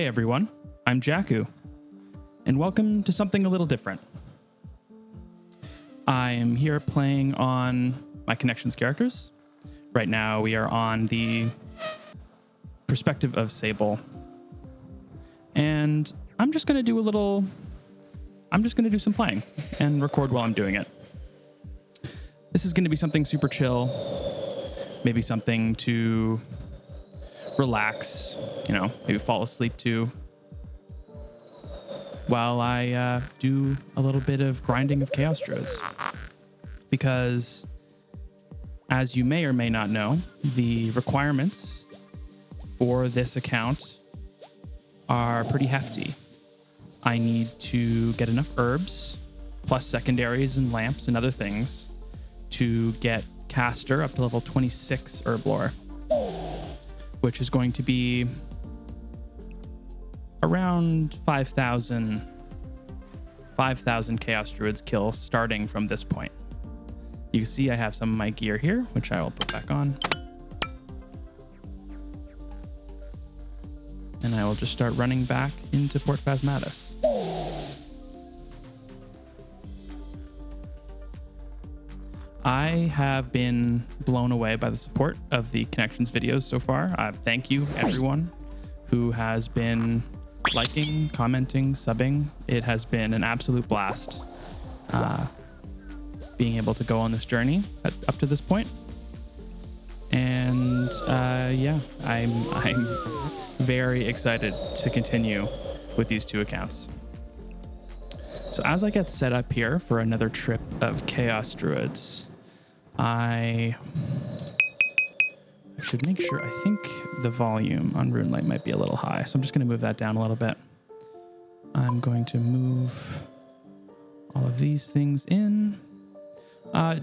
Hey everyone, I'm Jakku, and welcome to something a little different. I am here playing on my Connections characters. Right now we are on the perspective of Sable. And I'm just going to do some playing and record while I'm doing it. This is going to be something super chill, maybe something to relax, maybe fall asleep to, while I do a little bit of grinding of Chaos Druids. Because, as you may or may not know, the requirements for this account are pretty hefty. I need to get enough herbs, plus secondaries and lamps and other things, to get Castor up to level 26 herb lore, which is going to be around 5,000 Chaos Druids kills starting from this point. You can see I have some of my gear here, which I will put back on. And I will just start running back into Port Phasmatis. I have been blown away by the support of the Connections videos so far. Thank you, everyone who has been liking, commenting, subbing. It has been an absolute blast being able to go on this journey up to this point. And I'm very excited to continue with these two accounts. So as I get set up here for another trip of Chaos Druids, I should make sure. I think the volume on RuneLight might be a little high, so I'm just going to move that down a little bit. I'm going to move all of these things in.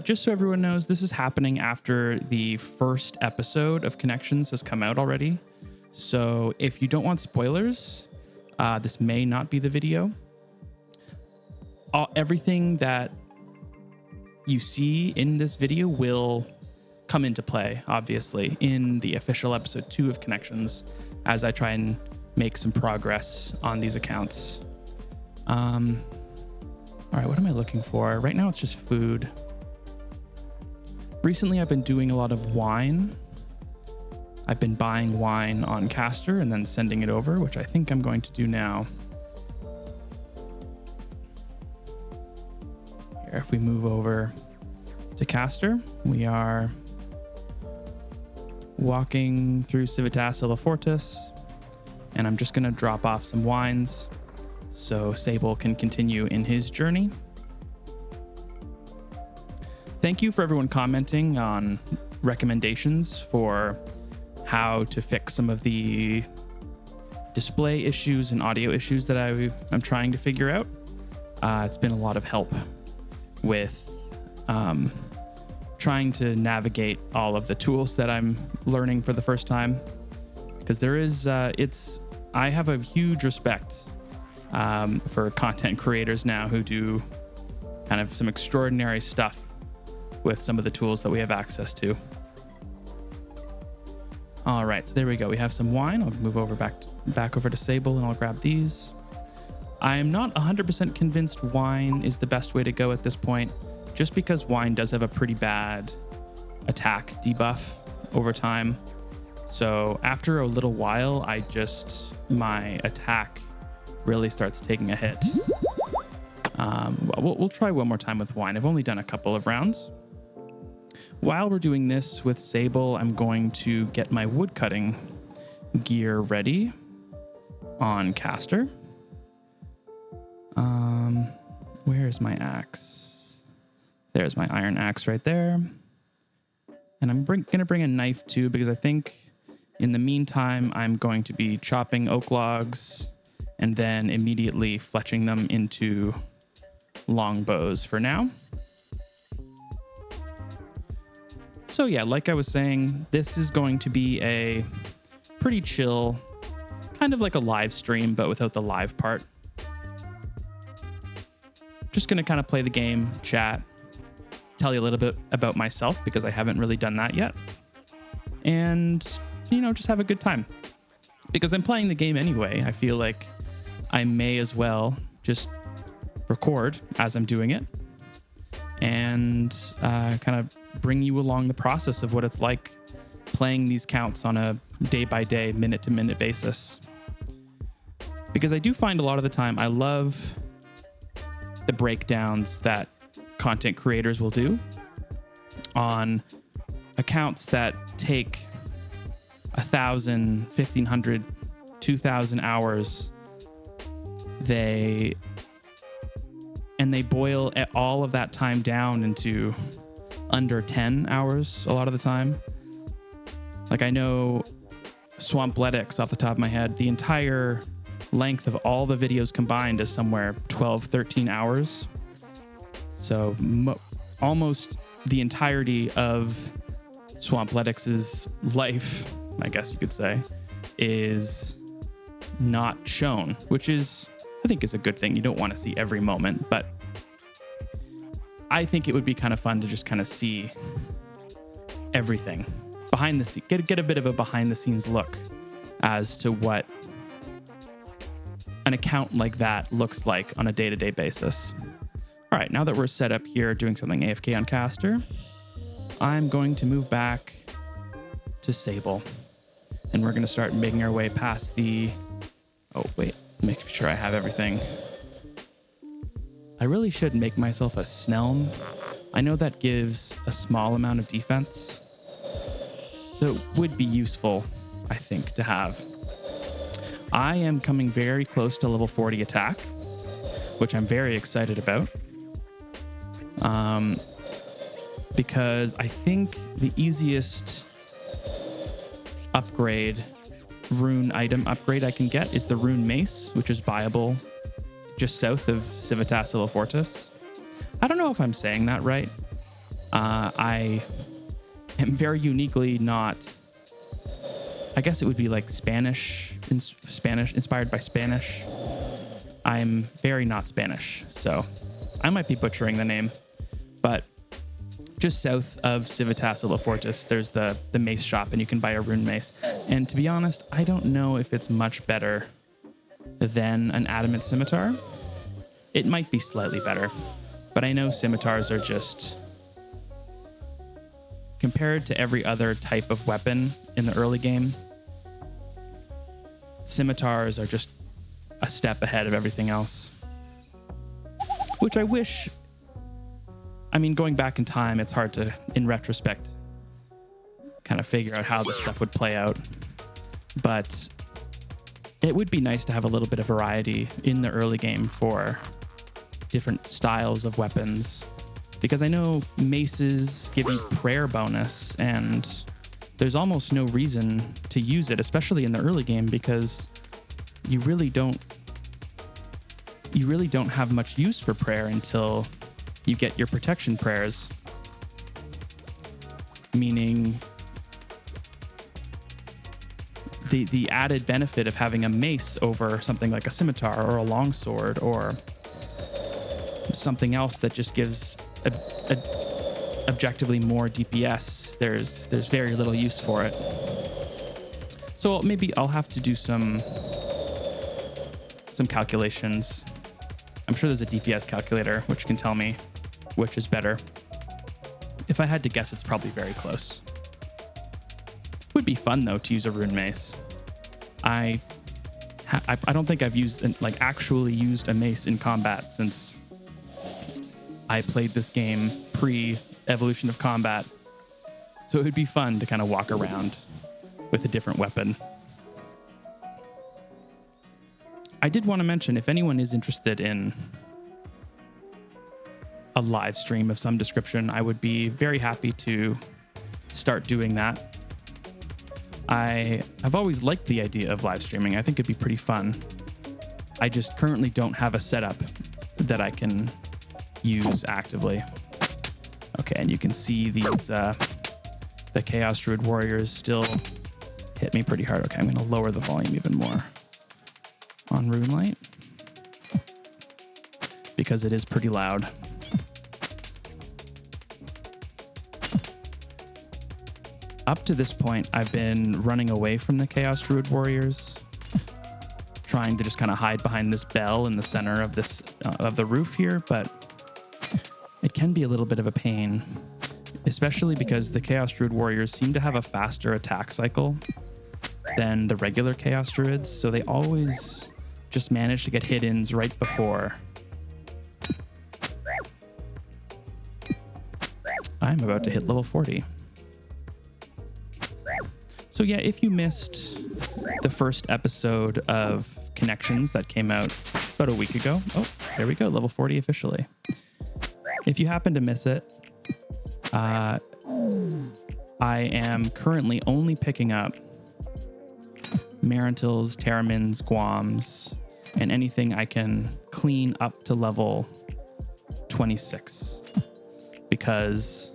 Just so everyone knows, this is happening after the first episode of Connections has come out already. So if you don't want spoilers, this may not be the video. Everything that you see in this video will come into play, obviously, in the official episode 2 of Connections as I try and make some progress on these accounts. All right, what am I looking for? Right now it's just food. Recently I've been doing a lot of wine. I've been buying wine on Castor and then sending it over, which I think I'm going to do now. Here, if we move over to Castor, we are walking through Civitas Fortis, and I'm just going to drop off some wines so Sable can continue in his journey. Thank you for everyone commenting on recommendations for how to fix some of the display issues and audio issues that I'm trying to figure out. It's been a lot of help with trying to navigate all of the tools that I'm learning for the first time, because I have a huge respect for content creators now who do kind of some extraordinary stuff with some of the tools that we have access to. All right, so there we go. We have some wine. I'll move over back over to Sable and I'll grab these. I am not 100% convinced wine is the best way to go at this point, just because wine does have a pretty bad attack debuff over time. So after a little while, my attack really starts taking a hit. We'll try one more time with wine. I've only done a couple of rounds. While we're doing this with Sable, I'm going to get my woodcutting gear ready on Castor. Where is my axe? There's my iron axe right there. And I'm going to bring a knife too, because I think in the meantime, I'm going to be chopping oak logs and then immediately fletching them into longbows for now. So yeah, like I was saying, this is going to be a pretty chill, kind of like a live stream, but without the live part. Just going to kind of play the game, chat, tell you a little bit about myself, because I haven't really done that yet. And, just have a good time. because I'm playing the game anyway. I feel like I may as well just record as I'm doing it and kind of bring you along the process of what it's like playing these counts on a day-by-day, minute-to-minute basis. Because I do find a lot of the time I love the breakdowns that content creators will do on accounts that take 1,000, 1,500, 2,000 hours. They boil all of that time down into under 10 hours a lot of the time. Like I know Swampletics off the top of my head, the entire length of all the videos combined is somewhere 12, 13 hours. So almost the entirety of Swampletics' life, I guess you could say, is not shown, which is, I think, is a good thing. You don't want to see every moment, but I think it would be kind of fun to just kind of see everything behind the scenes, get a bit of a behind the scenes look as to what an account like that looks like on a day-to-day basis. All right, now that we're set up here doing something AFK on Castor, I'm going to move back to Sable, and we're going to start making our way past the... Oh, wait, make sure I have everything. I really should make myself a Snelm. I know that gives a small amount of defense, so it would be useful, I think, to have. I am coming very close to level 40 attack, which I'm very excited about. Because I think the easiest upgrade, rune item upgrade I can get is the rune mace, which is buyable just south of Civitas Illifortis. I don't know if I'm saying that right. I am very uniquely not, I guess it would be like Spanish, inspired by Spanish. I'm very not Spanish, so I might be butchering the name, but just south of Civitas Illifortis, there's the mace shop, and you can buy a rune mace. And to be honest, I don't know if it's much better than an adamant scimitar. It might be slightly better, but I know scimitars are just, compared to every other type of weapon in the early game, scimitars are just a step ahead of everything else. Which I wish, I mean, going back in time, it's hard to, in retrospect, kind of figure out how this stuff would play out. But it would be nice to have a little bit of variety in the early game for different styles of weapons. Because I know maces give you prayer bonus, and there's almost no reason to use it, especially in the early game, because you really don't have much use for prayer until you get your protection prayers. Meaning the added benefit of having a mace over something like a scimitar or a longsword or something else that just gives objectively more DPS, there's very little use for it. So maybe I'll have to do some calculations. I'm sure there's a DPS calculator which can tell me which is better. If I had to guess, it's probably very close. Would be fun though to use a rune mace. I don't think I've actually used a mace in combat since I played this game pre-evolution of combat. So it would be fun to kind of walk around with a different weapon. I did want to mention, if anyone is interested in a live stream of some description, I would be very happy to start doing that. I've always liked the idea of live streaming. I think it'd be pretty fun. I just currently don't have a setup that I can use actively. Okay, and you can see these the Chaos Druid warriors still hit me pretty hard. Okay, I'm going to lower the volume even more on RuneLight because it is pretty loud. Up to this point, I've been running away from the Chaos Druid Warriors, trying to just kind of hide behind this bell in the center of this of the roof here, but it can be a little bit of a pain, especially because the Chaos Druid Warriors seem to have a faster attack cycle than the regular Chaos Druids, so they always just manage to get hit-ins right before. I'm about to hit level 40. So yeah, if you missed the first episode of Connections that came out about a week ago, oh, there we go, level 40 officially. If you happen to miss it, I am currently only picking up Marantils, Terramins, Guams, and anything I can clean up to level 26, because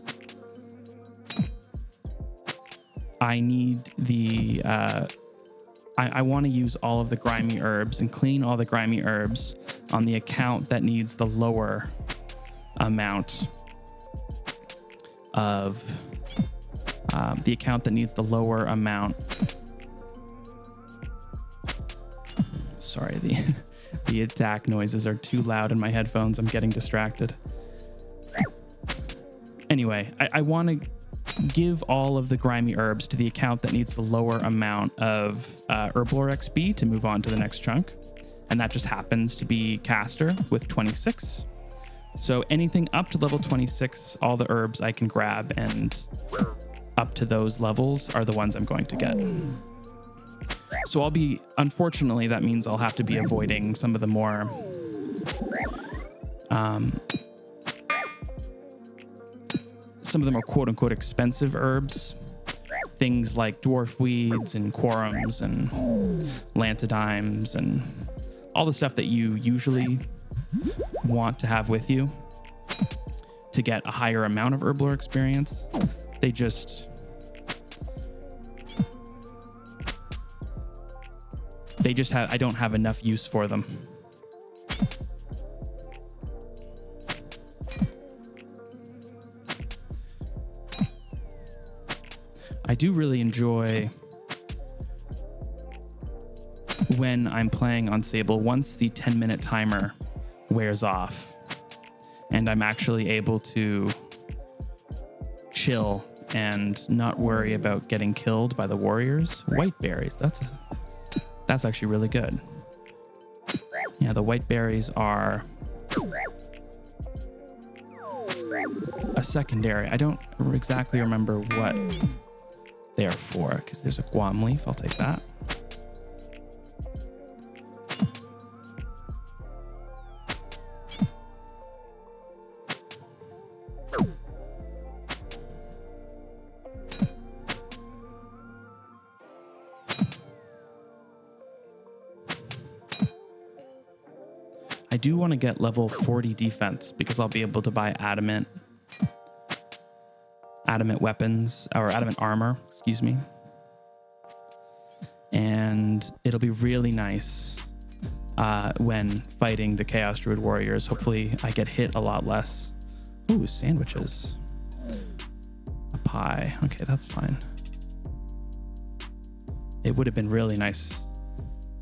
I need the I want to use all of the grimy herbs and clean all the grimy herbs on the account that needs the lower amount of sorry, the attack noises are too loud in my headphones. I'm getting distracted. Anyway, I want to give all of the grimy herbs to the account that needs the lower amount of herblore XP to move on to the next chunk. And that just happens to be Castor with 26. So anything up to level 26, all the herbs I can grab, and up to those levels are the ones I'm going to get. So unfortunately, that means I'll have to be avoiding some of the more quote unquote expensive herbs, things like dwarf weeds and quorums and lantidimes and all the stuff that you usually want to have with you to get a higher amount of herblore experience. I don't have enough use for them. I do really enjoy when I'm playing on Sable, once the 10-minute timer wears off and I'm actually able to chill and not worry about getting killed by the warriors. White berries, that's actually really good. Yeah, the white berries are a secondary. I don't exactly remember what they are for, because there's a guam leaf. I'll take that. I do want to get level 40 defense because I'll be able to buy adamant weapons, or adamant armor, excuse me. And it'll be really nice when fighting the Chaos Druid Warriors. Hopefully I get hit a lot less. Ooh, sandwiches. A pie. Okay, that's fine. It would have been really nice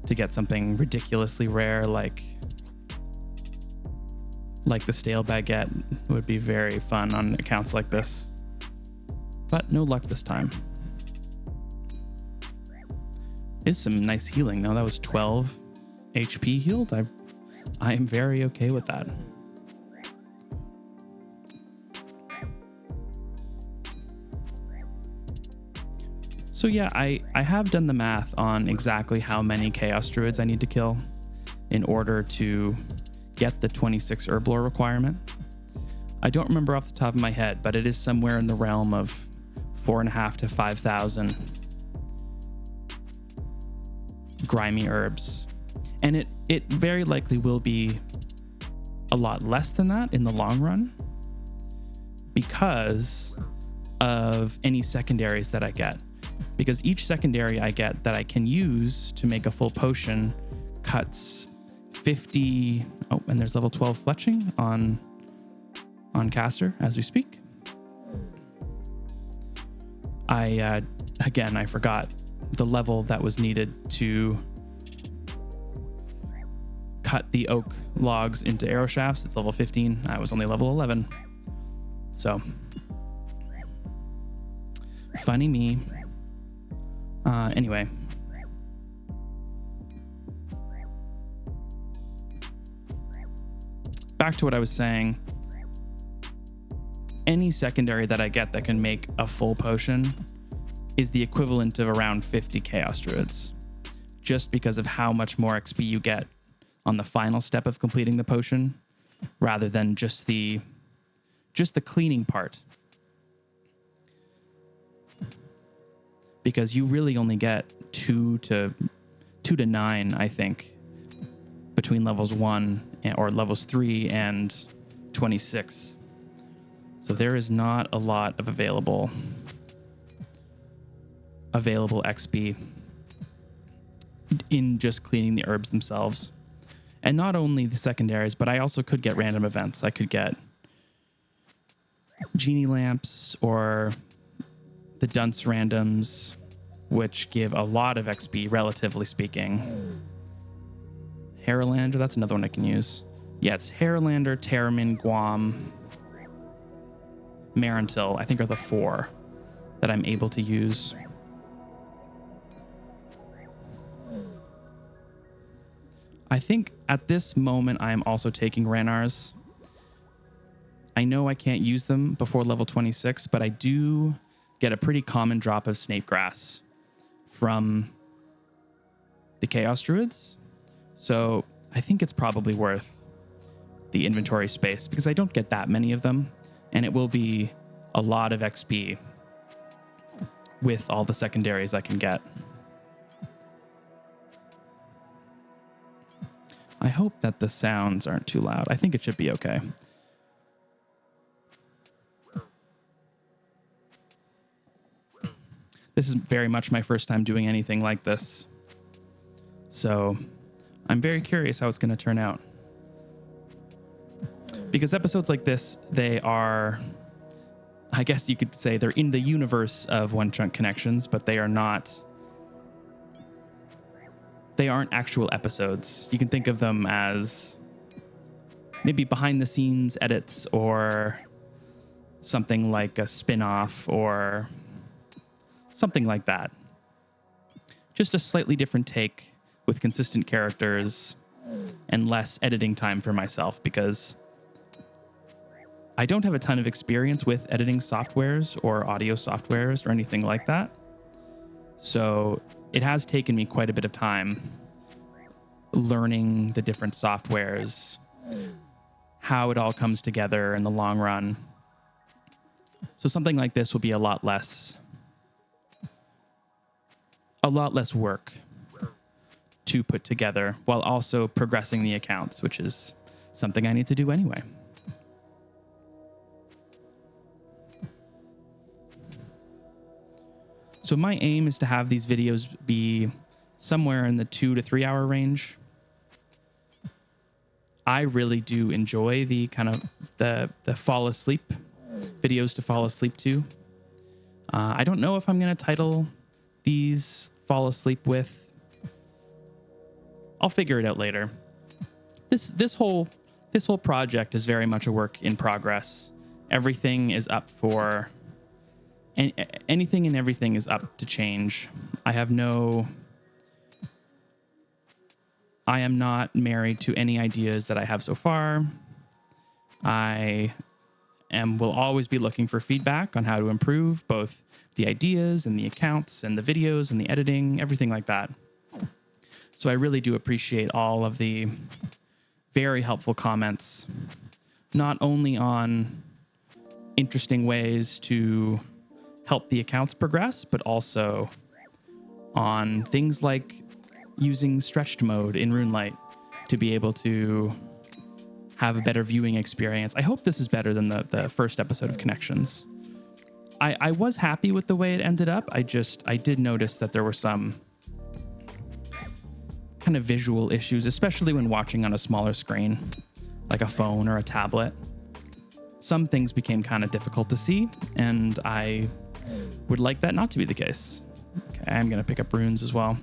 to get something ridiculously rare like the stale baguette. Would be very fun on accounts like this. But no luck this time. Is some nice healing though. That was 12 HP healed. I am very okay with that. So yeah, I have done the math on exactly how many Chaos Druids I need to kill in order to get the 26 herblore requirement. I don't remember off the top of my head, but it is somewhere in the realm of 4,500 to 5,000 grimy herbs. And it very likely will be a lot less than that in the long run because of any secondaries that I get. Because each secondary I get that I can use to make a full potion cuts 50... Oh, and there's level 12 fletching on Castor as we speak. I forgot the level that was needed to cut the oak logs into arrow shafts. It's level 15. I was only level 11. So, funny me. Anyway. Back to what I was saying. Any secondary that I get that can make a full potion is the equivalent of around 50 Chaos Druids, just because of how much more XP you get on the final step of completing the potion, rather than just the cleaning part. Because you really only get 2 to 9, I think, between levels 1 or levels 3 and 26. So there is not a lot of available XP in just cleaning the herbs themselves. And not only the secondaries, but I also could get random events. I could get genie lamps or the dunce randoms, which give a lot of XP, relatively speaking. Haralander, that's another one I can use. Yeah, it's Haralander, Terramin, Guam, Marantil, I think are the 4 that I'm able to use. I think at this moment I am also taking Ranars. I know I can't use them before level 26, but I do get a pretty common drop of Snape Grass from the Chaos Druids. So I think it's probably worth the inventory space because I don't get that many of them, and it will be a lot of XP with all the secondaries I can get. I hope that the sounds aren't too loud. I think it should be okay. This is very much my first time doing anything like this, so I'm very curious how it's going to turn out. Because episodes like this, they are, I guess you could say they're in the universe of OneChunk connections, but they aren't actual episodes. You can think of them as maybe behind the scenes edits or something like a spin-off or something like that. Just a slightly different take with consistent characters and less editing time for myself, because I don't have a ton of experience with editing softwares or audio softwares or anything like that. So it has taken me quite a bit of time learning the different softwares, how it all comes together in the long run. So something like this will be a lot less work to put together while also progressing the accounts, which is something I need to do anyway. So my aim is to have these videos be somewhere in the 2 to 3 hour range. I really do enjoy the kind of the fall asleep videos to fall asleep to. I don't know if I'm going to title these fall asleep with. I'll figure it out later. This whole project is very much a work in progress. Everything is up for, and anything and everything is up to change. I am not married to any ideas that I have so far. Will always be looking for feedback on how to improve both the ideas and the accounts and the videos and the editing, everything like that. So I really do appreciate all of the very helpful comments, not only on interesting ways to help the accounts progress, but also on things like using stretched mode in RuneLite to be able to have a better viewing experience. I hope this is better than the first episode of Connections. I was happy with the way it ended up. I did notice that there were some kind of visual issues, especially when watching on a smaller screen, like a phone or a tablet. Some things became kind of difficult to see, and I would like that not to be the case. Okay, I'm going to pick up runes as well,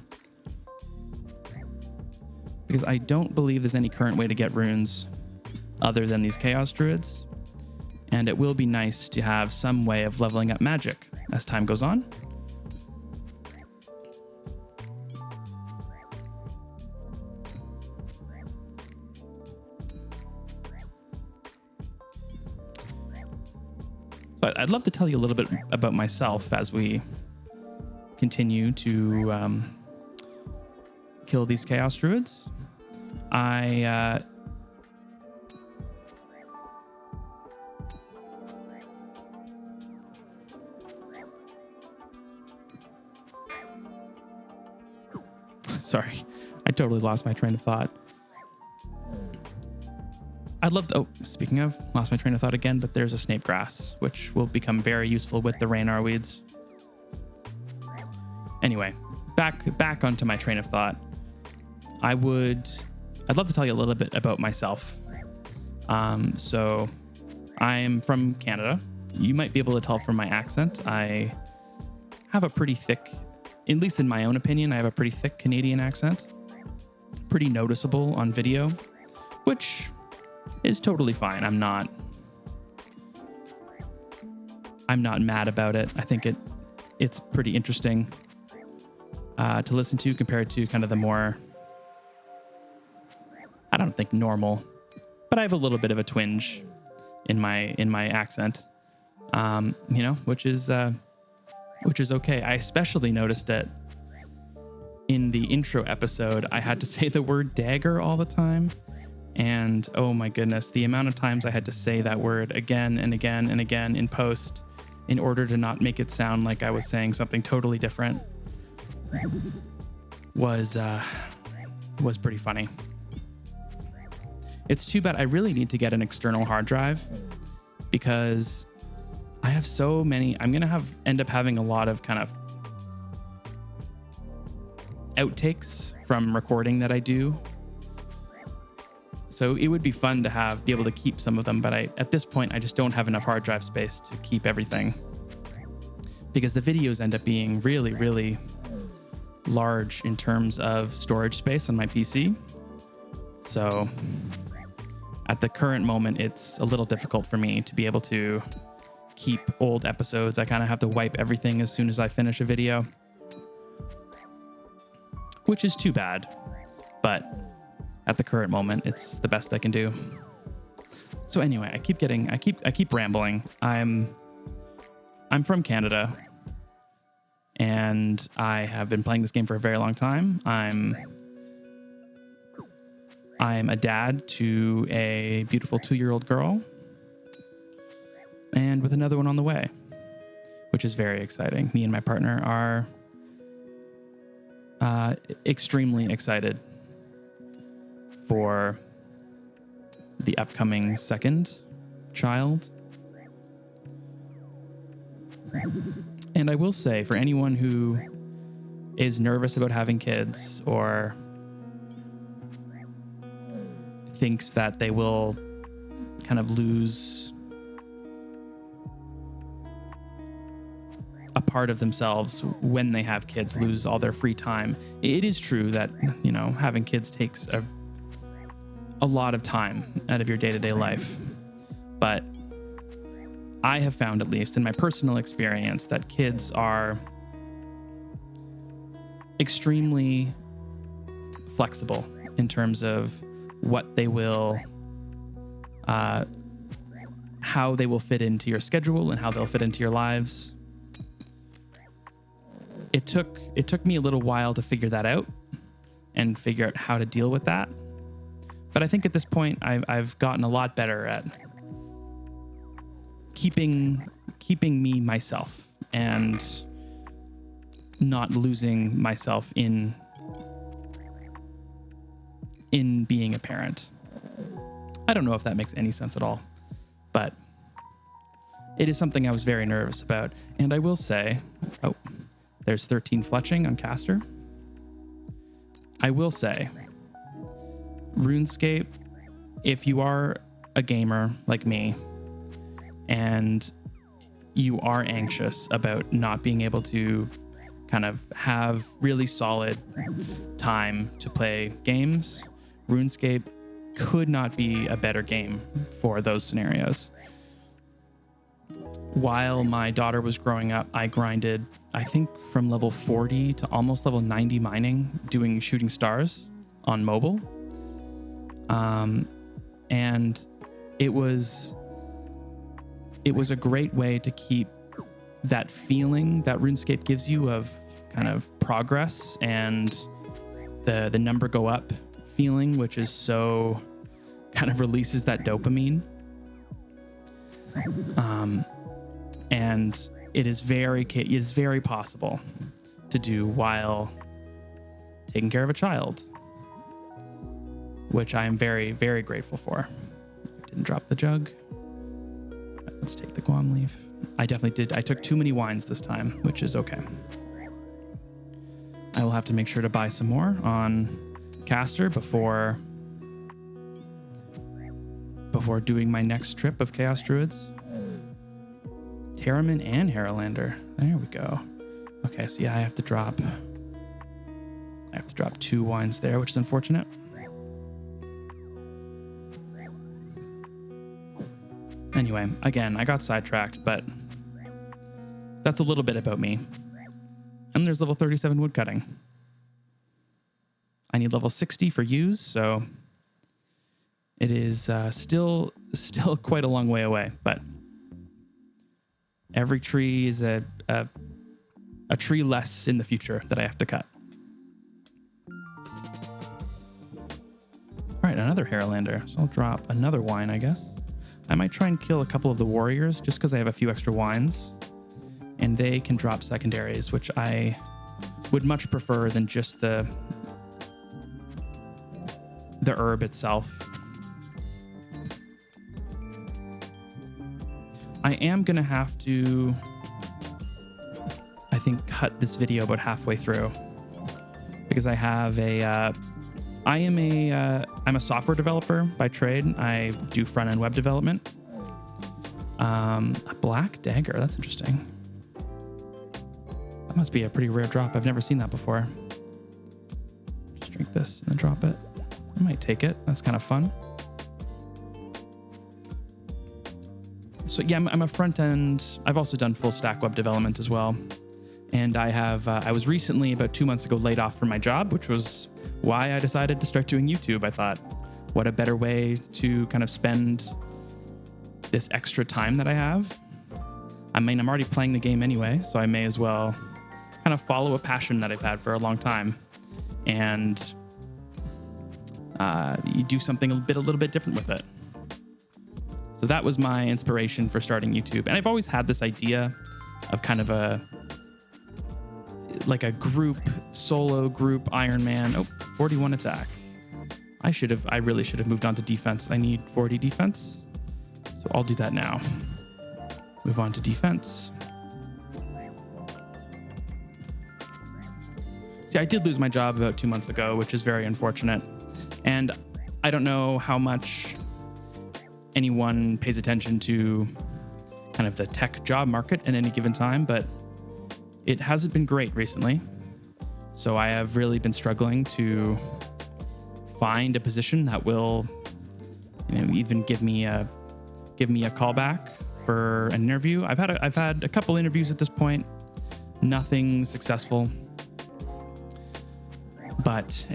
because I don't believe there's any current way to get runes other than these chaos druids. And it will be nice to have some way of leveling up magic as time goes on. So I'd love to tell you a little bit about myself as we continue to kill these chaos druids. Sorry, I totally lost my train of thought. I'd love to, oh, speaking of, lost my train of thought again, but there's a snape grass, which will become very useful with the Raynar weeds. Anyway, back onto my train of thought. I'd love to tell you a little bit about myself. So I'm from Canada. You might be able to tell from my accent. I have a pretty thick, at least in my own opinion, I have a pretty thick Canadian accent. Pretty noticeable on video, which is totally fine. I'm not mad about it. I think it's pretty interesting to listen to compared to kind of the more, I don't think normal, but I have a little bit of a twinge in my accent, which is okay. I especially noticed it in the intro episode. I had to say the word dagger all the time. And oh my goodness, the amount of times I had to say that word again and again and again in post in order to not make it sound like I was saying something totally different was pretty funny. It's too bad. I really need to get an external hard drive because I have so many. I'm going to end up having a lot of kind of outtakes from recording that I do. So it would be fun to be able to keep some of them, but at this point, I just don't have enough hard drive space to keep everything because the videos end up being really, really large in terms of storage space on my PC. So at the current moment, it's a little difficult for me to be able to keep old episodes. I kind of have to wipe everything as soon as I finish a video, which is too bad, but at the current moment, it's the best I can do. So anyway, I keep rambling. I'm from Canada, and I have been playing this game for a very long time. I'm a dad to a beautiful 2-year-old girl, and with another one on the way, which is very exciting. Me and my partner are extremely excited for the upcoming second child. And I will say, for anyone who is nervous about having kids or thinks that they will kind of lose a part of themselves when they have kids, lose all their free time, it is true that, having kids takes a lot of time out of your day-to-day life. But I have found, at least in my personal experience, that kids are extremely flexible in terms of what they will, how they will fit into your schedule and how they'll fit into your lives. It took me a little while to figure that out and figure out how to deal with that. But I think at this point, I've gotten a lot better at keeping me myself and not losing myself in being a parent. I don't know if that makes any sense at all, but it is something I was very nervous about. And I will say, there's 13 fletching on Castor. I will say, RuneScape, if you are a gamer like me and you are anxious about not being able to kind of have really solid time to play games, RuneScape could not be a better game for those scenarios. While my daughter was growing up, I grinded, I think, from level 40 to almost level 90 mining, doing shooting stars on mobile. And it was a great way to keep that feeling that RuneScape gives you of kind of progress and the number go up feeling, which is so kind of releases that dopamine. And it is very possible to do while taking care of a child, which I am very, very grateful for. Didn't drop the jug. Let's take the guam leaf. I definitely did. I took too many wines this time, which is okay. I will have to make sure to buy some more on Castor before doing my next trip of Chaos Druids. Terramin and Harrowlander. There we go. Okay, so yeah, I have to drop 2 wines there, which is unfortunate. Anyway, again, I got sidetracked, but that's a little bit about me. And there's level 37 woodcutting. I need level 60 for use, so it is still quite a long way away, but every tree is a tree less in the future that I have to cut. All right, another Harrowlander. So I'll drop another wine, I guess. I might try and kill a couple of the warriors just because I have a few extra wines, and they can drop secondaries, which I would much prefer than just the herb itself. I am going to have to, I think, cut this video about halfway through because I have I'm a software developer by trade. I do front-end web development. A black dagger, that's interesting. That must be a pretty rare drop. I've never seen that before. Just drink this and then drop it. I might take it. That's kind of fun. So yeah, I'm a front end. I've also done full stack web development as well. And I was recently, about 2 months ago, laid off from my job, which was why I decided to start doing YouTube. I thought, what a better way to kind of spend this extra time that I have. I mean, I'm already playing the game anyway, so I may as well kind of follow a passion that I've had for a long time. And you do something a little bit different with it. So that was my inspiration for starting YouTube. And I've always had this idea of kind of a solo group Iron Man. Oh, 41 attack. I really should have moved on to defense. I need 40 defense. So I'll do that now. Move on to defense. See, I did lose my job about 2 months ago, which is very unfortunate. And I don't know how much anyone pays attention to kind of the tech job market at any given time, but it hasn't been great recently. So I have really been struggling to find a position that will, even give me a callback for an interview. I've had a couple interviews at this point, nothing successful. But,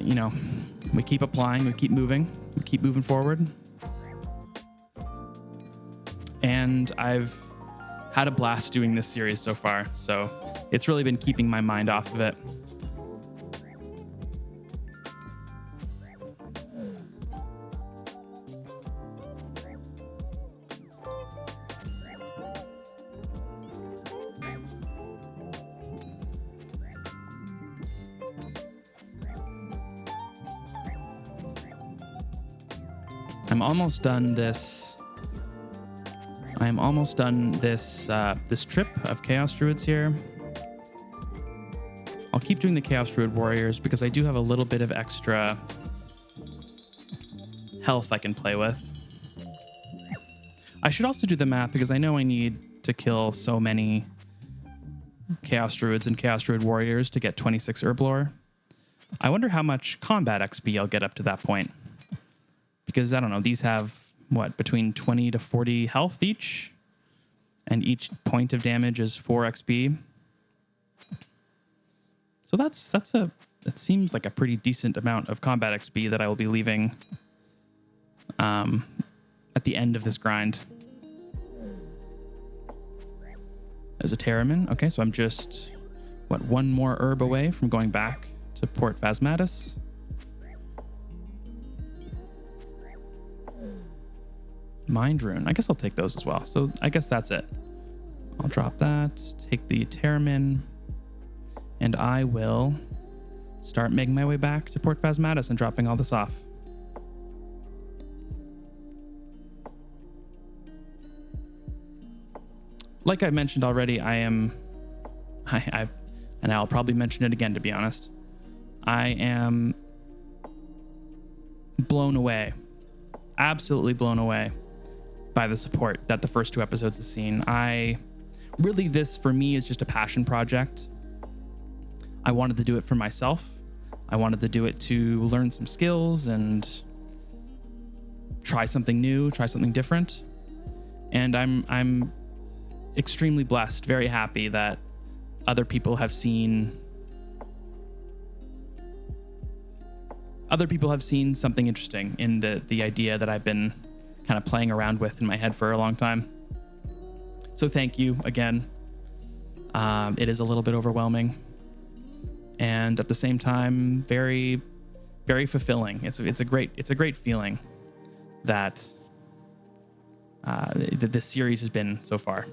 we keep applying, we keep moving forward. And I've had a blast doing this series so far. So it's really been keeping my mind off of it. I'm almost done this. I am almost done this trip of Chaos Druids here. I'll keep doing the Chaos Druid Warriors because I do have a little bit of extra health I can play with. I should also do the math because I know I need to kill so many Chaos Druids and Chaos Druid Warriors to get 26 Herblore. I wonder how much combat XP I'll get up to that point. Because, I don't know, these have, what, between 20 to 40 health each? And each point of damage is 4 XP. So that seems like a pretty decent amount of combat XP that I will be leaving at the end of this grind. There's a Terramin. Okay, so I'm just, one more herb away from going back to Port Phasmatis. Mind Rune. I guess I'll take those as well. So I guess that's it. I'll drop that, take the Terramin, and I will start making my way back to Port Phasmatis and dropping all this off. Like I mentioned already, and I'll probably mention it again, to be honest. I am blown away, absolutely blown away by the support that the first 2 episodes have seen. This for me is just a passion project. I wanted to do it for myself. I wanted to do it to learn some skills and try something new, try something different. And I'm extremely blessed, very happy that other people have seen something interesting in the idea that I've been kind of playing around with in my head for a long time. So thank you again. It is a little bit overwhelming, and at the same time, very, very fulfilling. It's a great feeling that this series has been so far.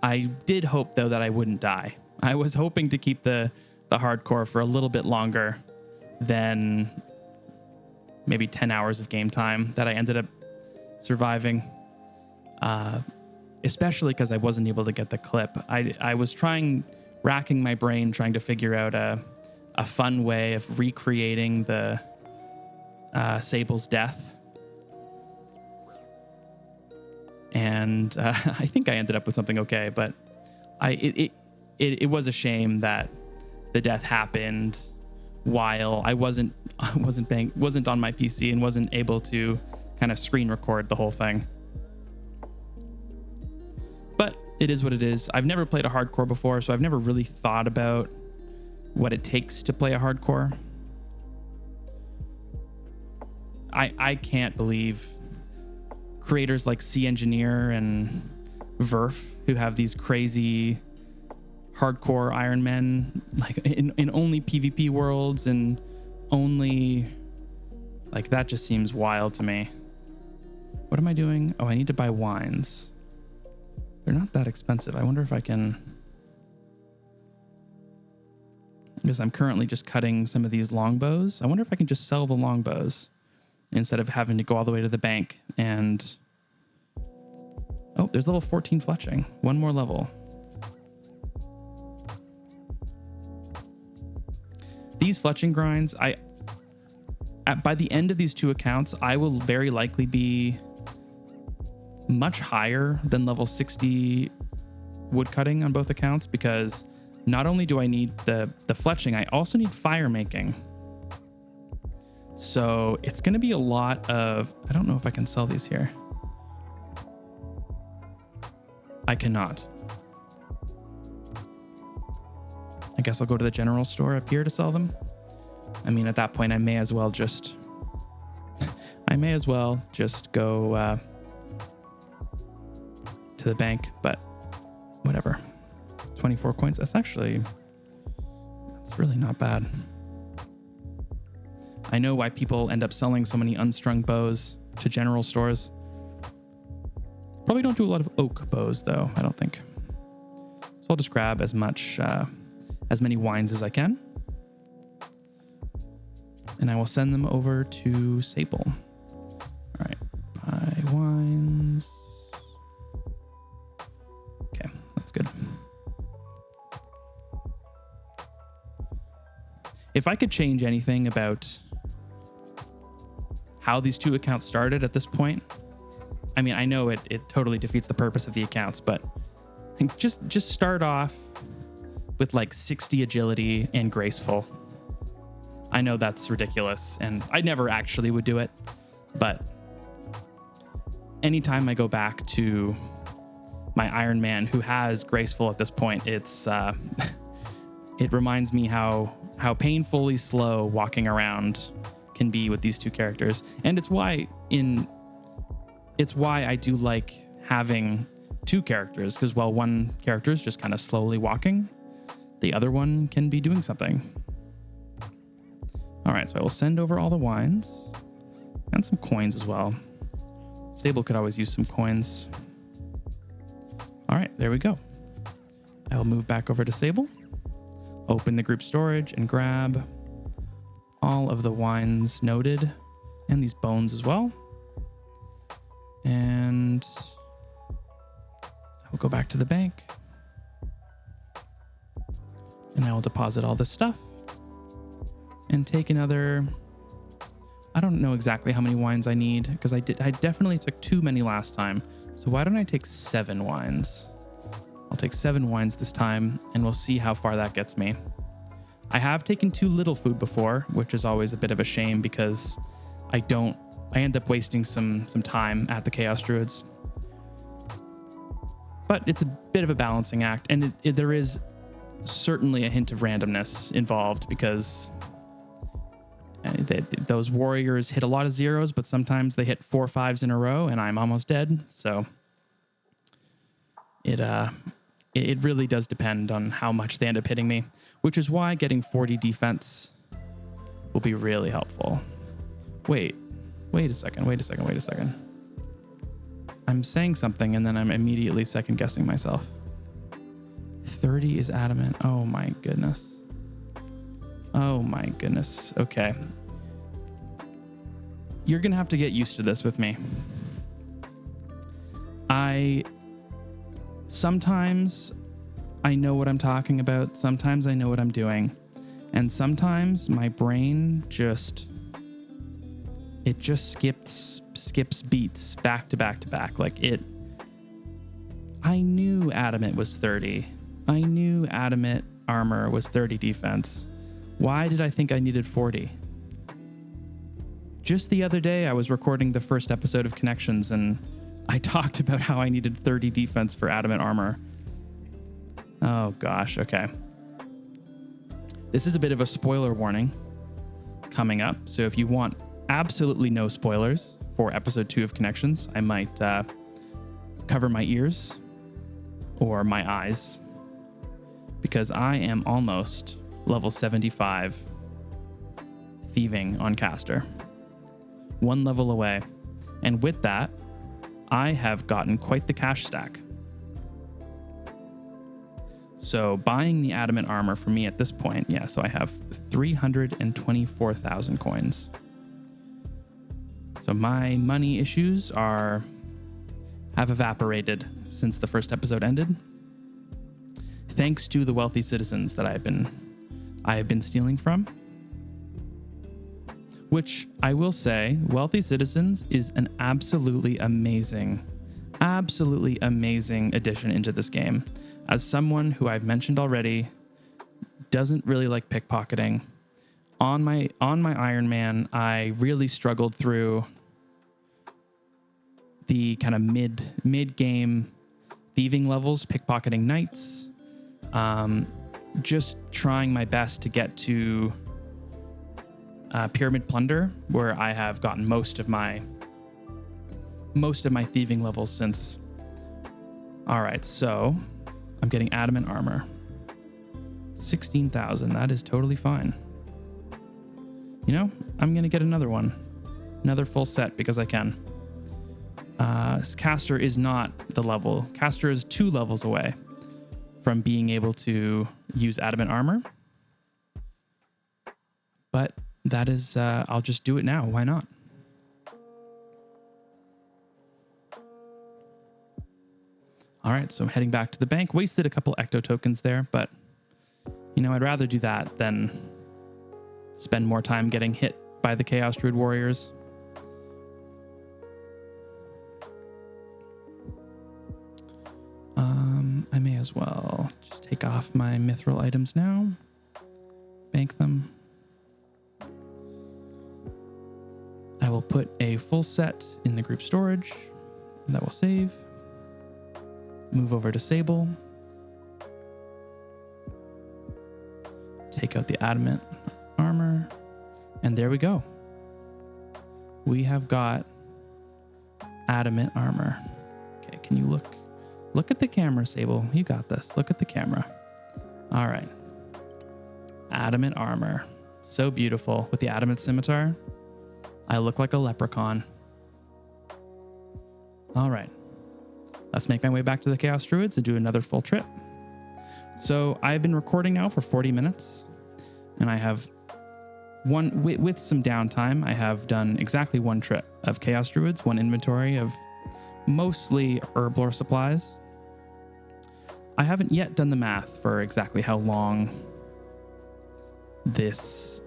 I did hope, though, that I wouldn't die. I was hoping to keep the hardcore for a little bit longer than maybe 10 hours of game time that I ended up surviving, especially because I wasn't able to get the clip. I was racking my brain, trying to figure out a fun way of recreating the Sable's death. And I think I ended up with something okay, but it was a shame that the death happened while I wasn't on my PC and wasn't able to kind of screen record the whole thing. But it is what it is. I've never played a hardcore before, so I've never really thought about what it takes to play a hardcore. I can't believe creators like C Engineer and Verf, who have these crazy hardcore Iron Men, like in only PvP worlds and only, like, that just seems wild to me. What am I doing? Oh, I need to buy wines. They're not that expensive. I wonder if I can, because I'm currently just cutting some of these longbows. I wonder if I can just sell the longbows instead of having to go all the way to the bank. And oh, there's level 14 fletching. One more level. These fletching grinds, by the end of these 2 accounts, I will very likely be much higher than level 60 woodcutting on both accounts, because not only do I need the fletching, I also need fire making. So it's going to be a lot of, I don't know if I can sell these here. I cannot. I guess I'll go to the general store up here to sell them. I mean, at that point, I may as well just go to the bank, but whatever. 24 coins. That's really not bad. I know why people end up selling so many unstrung bows to general stores. Probably don't do a lot of oak bows, though, I don't think. So I'll just grab as many wines as I can. And I will send them over to Sable. All right, buy wines. Okay, that's good. If I could change anything about how these two accounts started at this point. I mean, I know it totally defeats the purpose of the accounts, but I think just start off with like 60 agility and graceful. I know that's ridiculous, and I never actually would do it, but anytime I go back to my Iron Man who has graceful at this point, it's it reminds me how painfully slow walking around can be with these two characters. And it's why I do like having two characters, because while one character is just kind of slowly walking, the other one can be doing something. All right, so I will send over all the wines and some coins as well. Sable could always use some coins. All right, there we go. I'll move back over to Sable, open the group storage, and grab all of the wines noted and these bones as well. And I'll go back to the bank and I will deposit all this stuff and take another, I don't know exactly how many wines I need, because I definitely took too many last time. So why don't I take 7 wines? I'll take 7 wines this time, and we'll see how far that gets me. I have taken too little food before, which is always a bit of a shame, because I end up wasting some time at the Chaos Druids. But it's a bit of a balancing act, and there is certainly a hint of randomness involved, because those warriors hit a lot of zeros, but sometimes they hit 4 5s in a row, and I'm almost dead. So it really does depend on how much they end up hitting me, which is why getting 40 defense will be really helpful. Wait a second. I'm saying something, and then I'm immediately second guessing myself. 30 is adamant. Oh my goodness. Okay. You're going to have to get used to this with me. Sometimes I know what I'm talking about. Sometimes I know what I'm doing. And sometimes my brain just skips beats back to back to back. I knew adamant was 30. I knew adamant armor was 30 defense. Why did I think I needed 40? Just the other day, I was recording the first episode of Connections, and I talked about how I needed 30 defense for adamant armor. Oh gosh, okay. This is a bit of a spoiler warning coming up, so if you want absolutely no spoilers for episode 2 of Connections, I might cover my ears or my eyes, because I am almost level 75 thieving on Castor. 1 level away. And with that, I have gotten quite the cash stack. So buying the adamant armor for me at this point, so I have 324,000 coins. So my money issues have evaporated since the first episode ended, thanks to the wealthy citizens that I have been stealing from. Which I will say, wealthy citizens is an absolutely amazing addition into this game. As someone who I've mentioned already doesn't really like pickpocketing, on my Iron Man, I really struggled through the kind of mid-game thieving levels, pickpocketing knights, just trying my best to get to Pyramid Plunder, where I have gotten most of my thieving levels since. All right, so I'm getting adamant armor. 16,000, that is totally fine. I'm gonna get another full set, because I can. Castor is not the level. Castor is 2 levels away from being able to use adamant armor. But that is, I'll just do it now. Why not? All right, so I'm heading back to the bank. Wasted a couple ecto tokens there, but I'd rather do that than spend more time getting hit by the Chaos Druid warriors. I may as well just take off my mithril items now. Bank them. I will put a full set in the group storage. That will save. Move over to Sable. Take out the adamant armor. And there we go. We have got adamant armor. Okay, can you look? Look at the camera, Sable. You got this. Look at the camera. All right. Adamant armor. So beautiful. With the adamant scimitar, I look like a leprechaun. All right. Let's make my way back to the Chaos Druids and do another full trip. So I've been recording now for 40 minutes, and I have with some downtime, I have done exactly one trip of Chaos Druids, one inventory of mostly herblore supplies. I haven't yet done the math for exactly how long this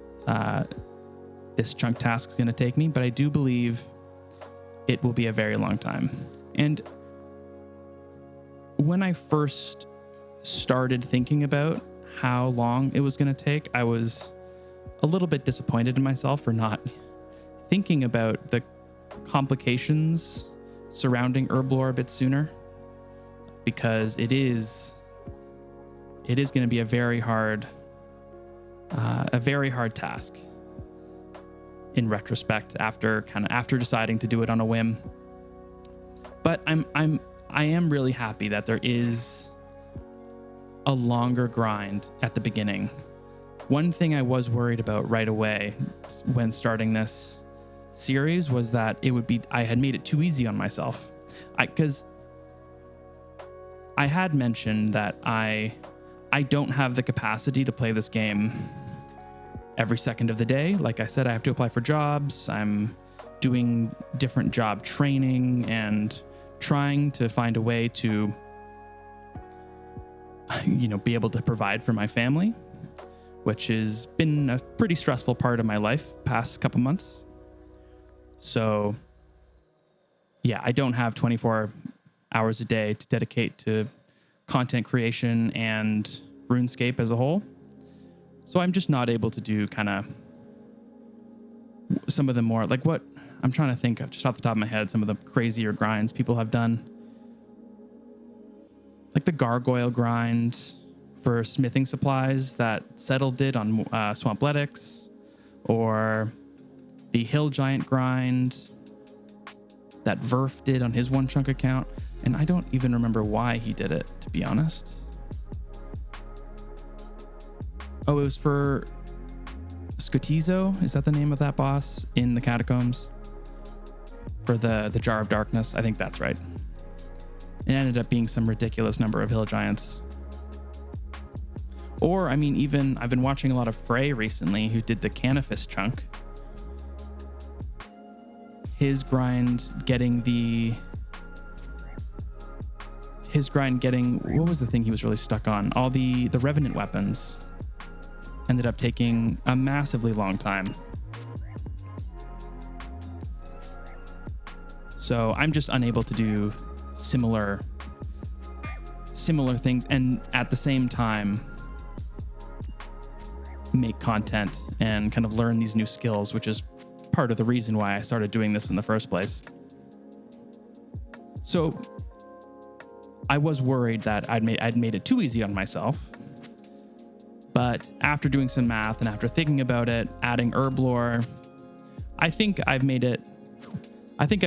chunk task is going to take me, but I do believe it will be a very long time. And when I first started thinking about how long it was going to take, I was a little bit disappointed in myself for not thinking about the complications surrounding herblore a bit sooner, because it is going to be a very hard task in retrospect after deciding to do it on a whim. But I am really happy that there is a longer grind at the beginning. One thing I was worried about right away when starting this series was that I had made it too easy on myself. Because I had mentioned that I don't have the capacity to play this game every second of the day. Like I said, I have to apply for jobs. I'm doing different job training and trying to find a way to, be able to provide for my family, which has been a pretty stressful part of my life past couple months. So yeah, I don't have 24 hours a day to dedicate to content creation and RuneScape as a whole. So I'm just not able to do kind of some of the more, like what I'm trying to think of just off the top of my head, some of the crazier grinds people have done. Like the gargoyle grind for smithing supplies that Settle did on Swampletics, or the Hill Giant grind that Verf did on his OneChunk account. And I don't even remember why he did it, to be honest. Oh, it was for Scotizo. Is that the name of that boss in the catacombs? For the Jar of Darkness. I think that's right. It ended up being some ridiculous number of hill giants. Or, I've been watching a lot of Frey recently, who did the Canifis chunk. His grind getting, what was the thing he was really stuck on? All the Revenant weapons ended up taking a massively long time. So I'm just unable to do similar things, and at the same time make content and kind of learn these new skills, which is part of the reason why I started doing this in the first place. So I was worried that I'd made it too easy on myself. But after doing some math and after thinking about it, adding herblore, I think I've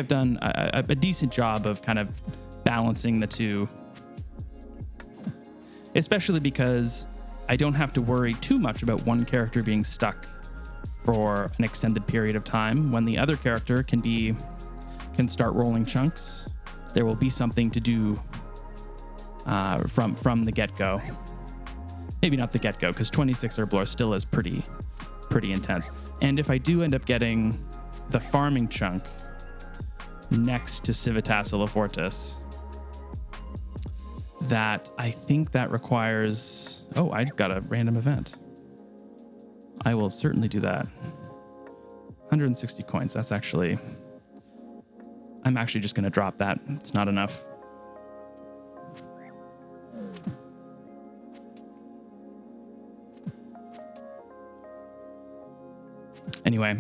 done a decent job of kind of balancing the two. Especially because I don't have to worry too much about one character being stuck for an extended period of time when the other character can start rolling chunks. There will be something to do from the get-go. Maybe not the get-go, because 26 herblore still is pretty intense. And if I do end up getting the farming chunk next to Civitas Illifortis, that I think that requires... Oh, I got a random event. I will certainly do that. 160 coins. That's actually... I'm actually just going to drop that. It's not enough. Anyway,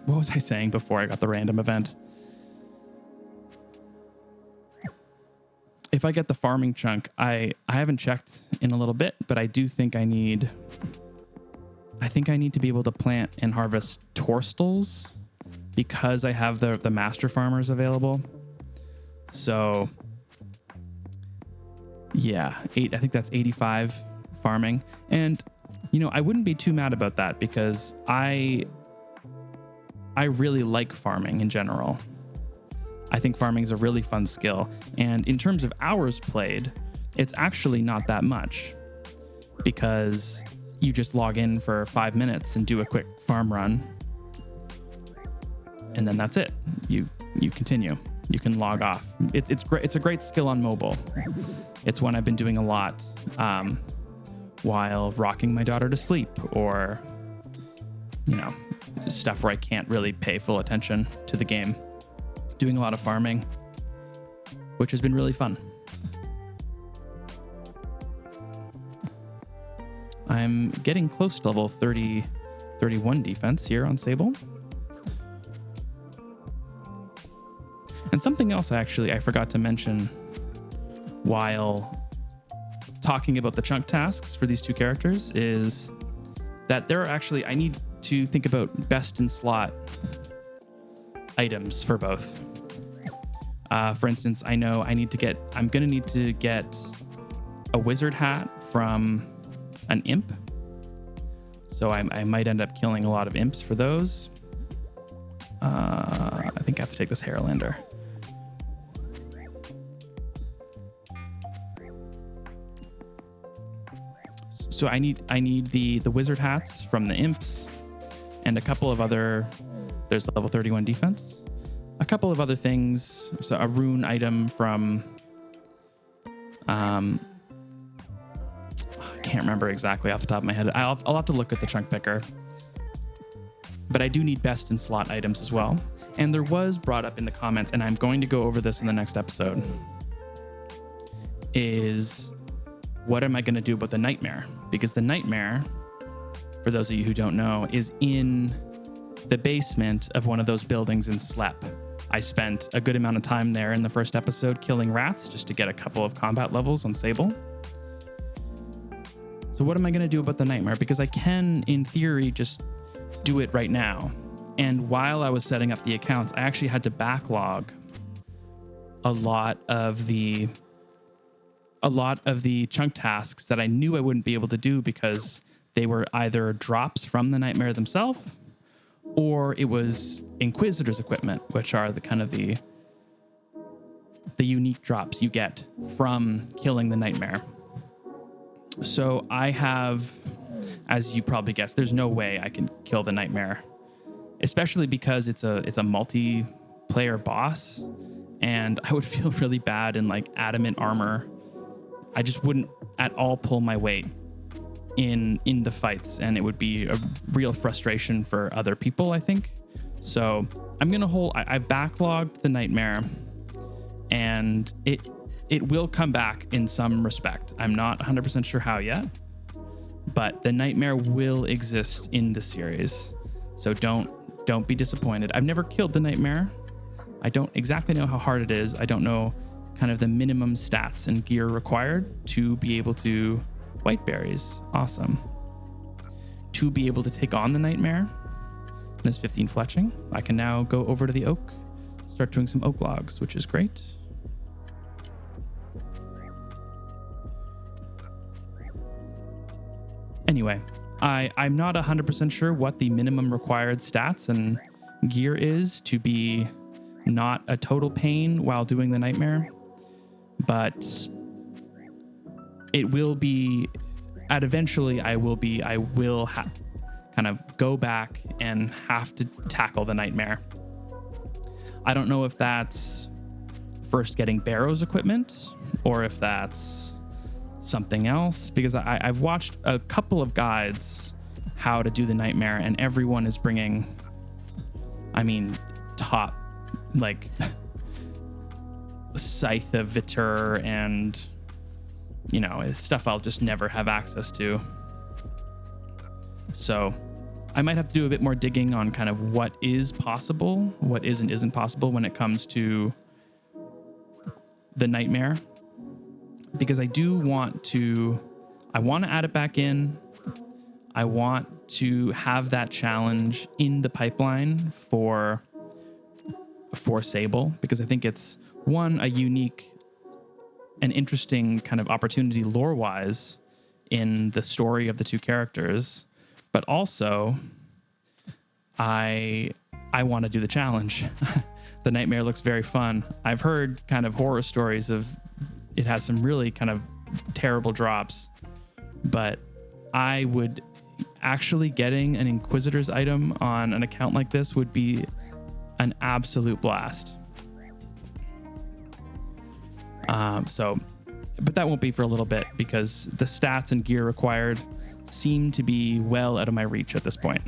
what was I saying before I got the random event? If I get the farming chunk, I haven't checked in a little bit, but I do think I need to be able to plant and harvest torstals because I have the master farmers available. So yeah, I think that's 85 farming. And you know, I wouldn't be too mad about that because I really like farming in general. I think farming is a really fun skill. And in terms of hours played, it's actually not that much because you just log in for 5 minutes and do a quick farm run. And then that's it. You continue. You can log off. It's great. It's a great skill on mobile. It's one I've been doing a lot while rocking my daughter to sleep or, you know, stuff where I can't really pay full attention to the game. Doing a lot of farming, which has been really fun. I'm getting close to level 31 defense here on Sable. And something else I forgot to mention while talking about the chunk tasks for these two characters is that I need to think about best in slot items for both. For instance, I know I'm going to need to get a wizard hat from an imp. So I might end up killing a lot of imps for those. I think I have to take this Haralander. So I need the wizard hats from the imps and a couple of other. There's level 31 defense. A couple of other things. So a rune item from. I can't remember exactly off the top of my head. I'll have to look at the chunk picker. But I do need best in slot items as well. And there was brought up in the comments, and I'm going to go over this in the next episode, is what am I going to do about the nightmare? Because the nightmare, for those of you who don't know, is in the basement of one of those buildings in Slep. I spent a good amount of time there in the first episode killing rats just to get a couple of combat levels on Sable. So what am I going to do about the nightmare? Because I can, in theory, just do it right now. And while I was setting up the accounts, I actually had to backlog a lot of the chunk tasks that I knew I wouldn't be able to do because they were either drops from the nightmare themselves or it was Inquisitor's equipment, which are the kind of the unique drops you get from killing the nightmare. So I have, as you probably guessed, there's no way I can kill the nightmare, especially because it's a multiplayer boss, and I would feel really bad in like adamant armor. I just wouldn't at all pull my weight in the fights, and it would be a real frustration for other people, I think. So I'm gonna I backlogged the nightmare, and it will come back in some respect. I'm not 100% sure how yet, but the nightmare will exist in the series. So don't be disappointed. I've never killed the nightmare. I don't exactly know how hard it is. I don't know kind of the minimum stats and gear required to be able to white berries. Awesome. To be able to take on the nightmare. There's 15 fletching. I can now go over to the oak, start doing some oak logs, which is great. Anyway, I'm not 100% sure what the minimum required stats and gear is to be not a total pain while doing the nightmare, but it will be eventually I will kind of go back and have to tackle the nightmare. I don't know if that's first getting Barrow's equipment or if that's something else, because I've watched a couple of guides how to do the nightmare, and everyone is bringing, top, like, Scythe of Vitur and, stuff I'll just never have access to. So I might have to do a bit more digging on kind of what is possible, what isn't possible when it comes to the nightmare, because I want to add it back in. I want to have that challenge in the pipeline for Sable, because I think it's a unique and interesting kind of opportunity lore-wise in the story of the two characters, but also I want to do the challenge. The nightmare looks very fun. I've heard kind of horror stories of it has some really kind of terrible drops, but I would actually getting an Inquisitor's item on an account like this would be an absolute blast. But that won't be for a little bit, because the stats and gear required seem to be well out of my reach at this point.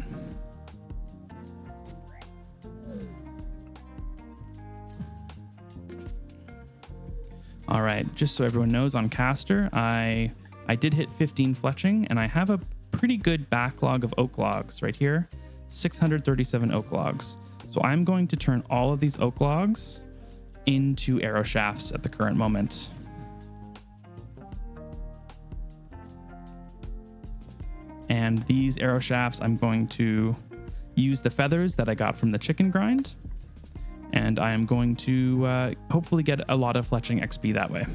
All right, just so everyone knows, on Castor, I did hit 15 fletching, and I have a pretty good backlog of oak logs right here, 637 oak logs. So I'm going to turn all of these oak logs into arrow shafts at the current moment. And these arrow shafts, I'm going to use the feathers that I got from the chicken grind, and I am going to hopefully get a lot of fletching XP that way.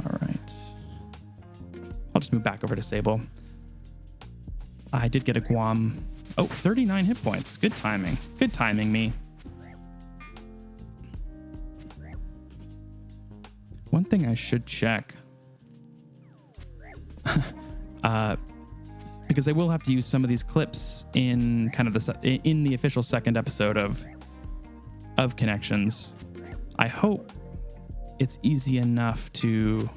All right. I'll just move back over to Sable. I did get a Guam. Oh, 39 hit points. Good timing. Good timing, me. One thing I should check, because I will have to use some of these clips in kind of in the official second episode of Connections. I hope it's easy enough to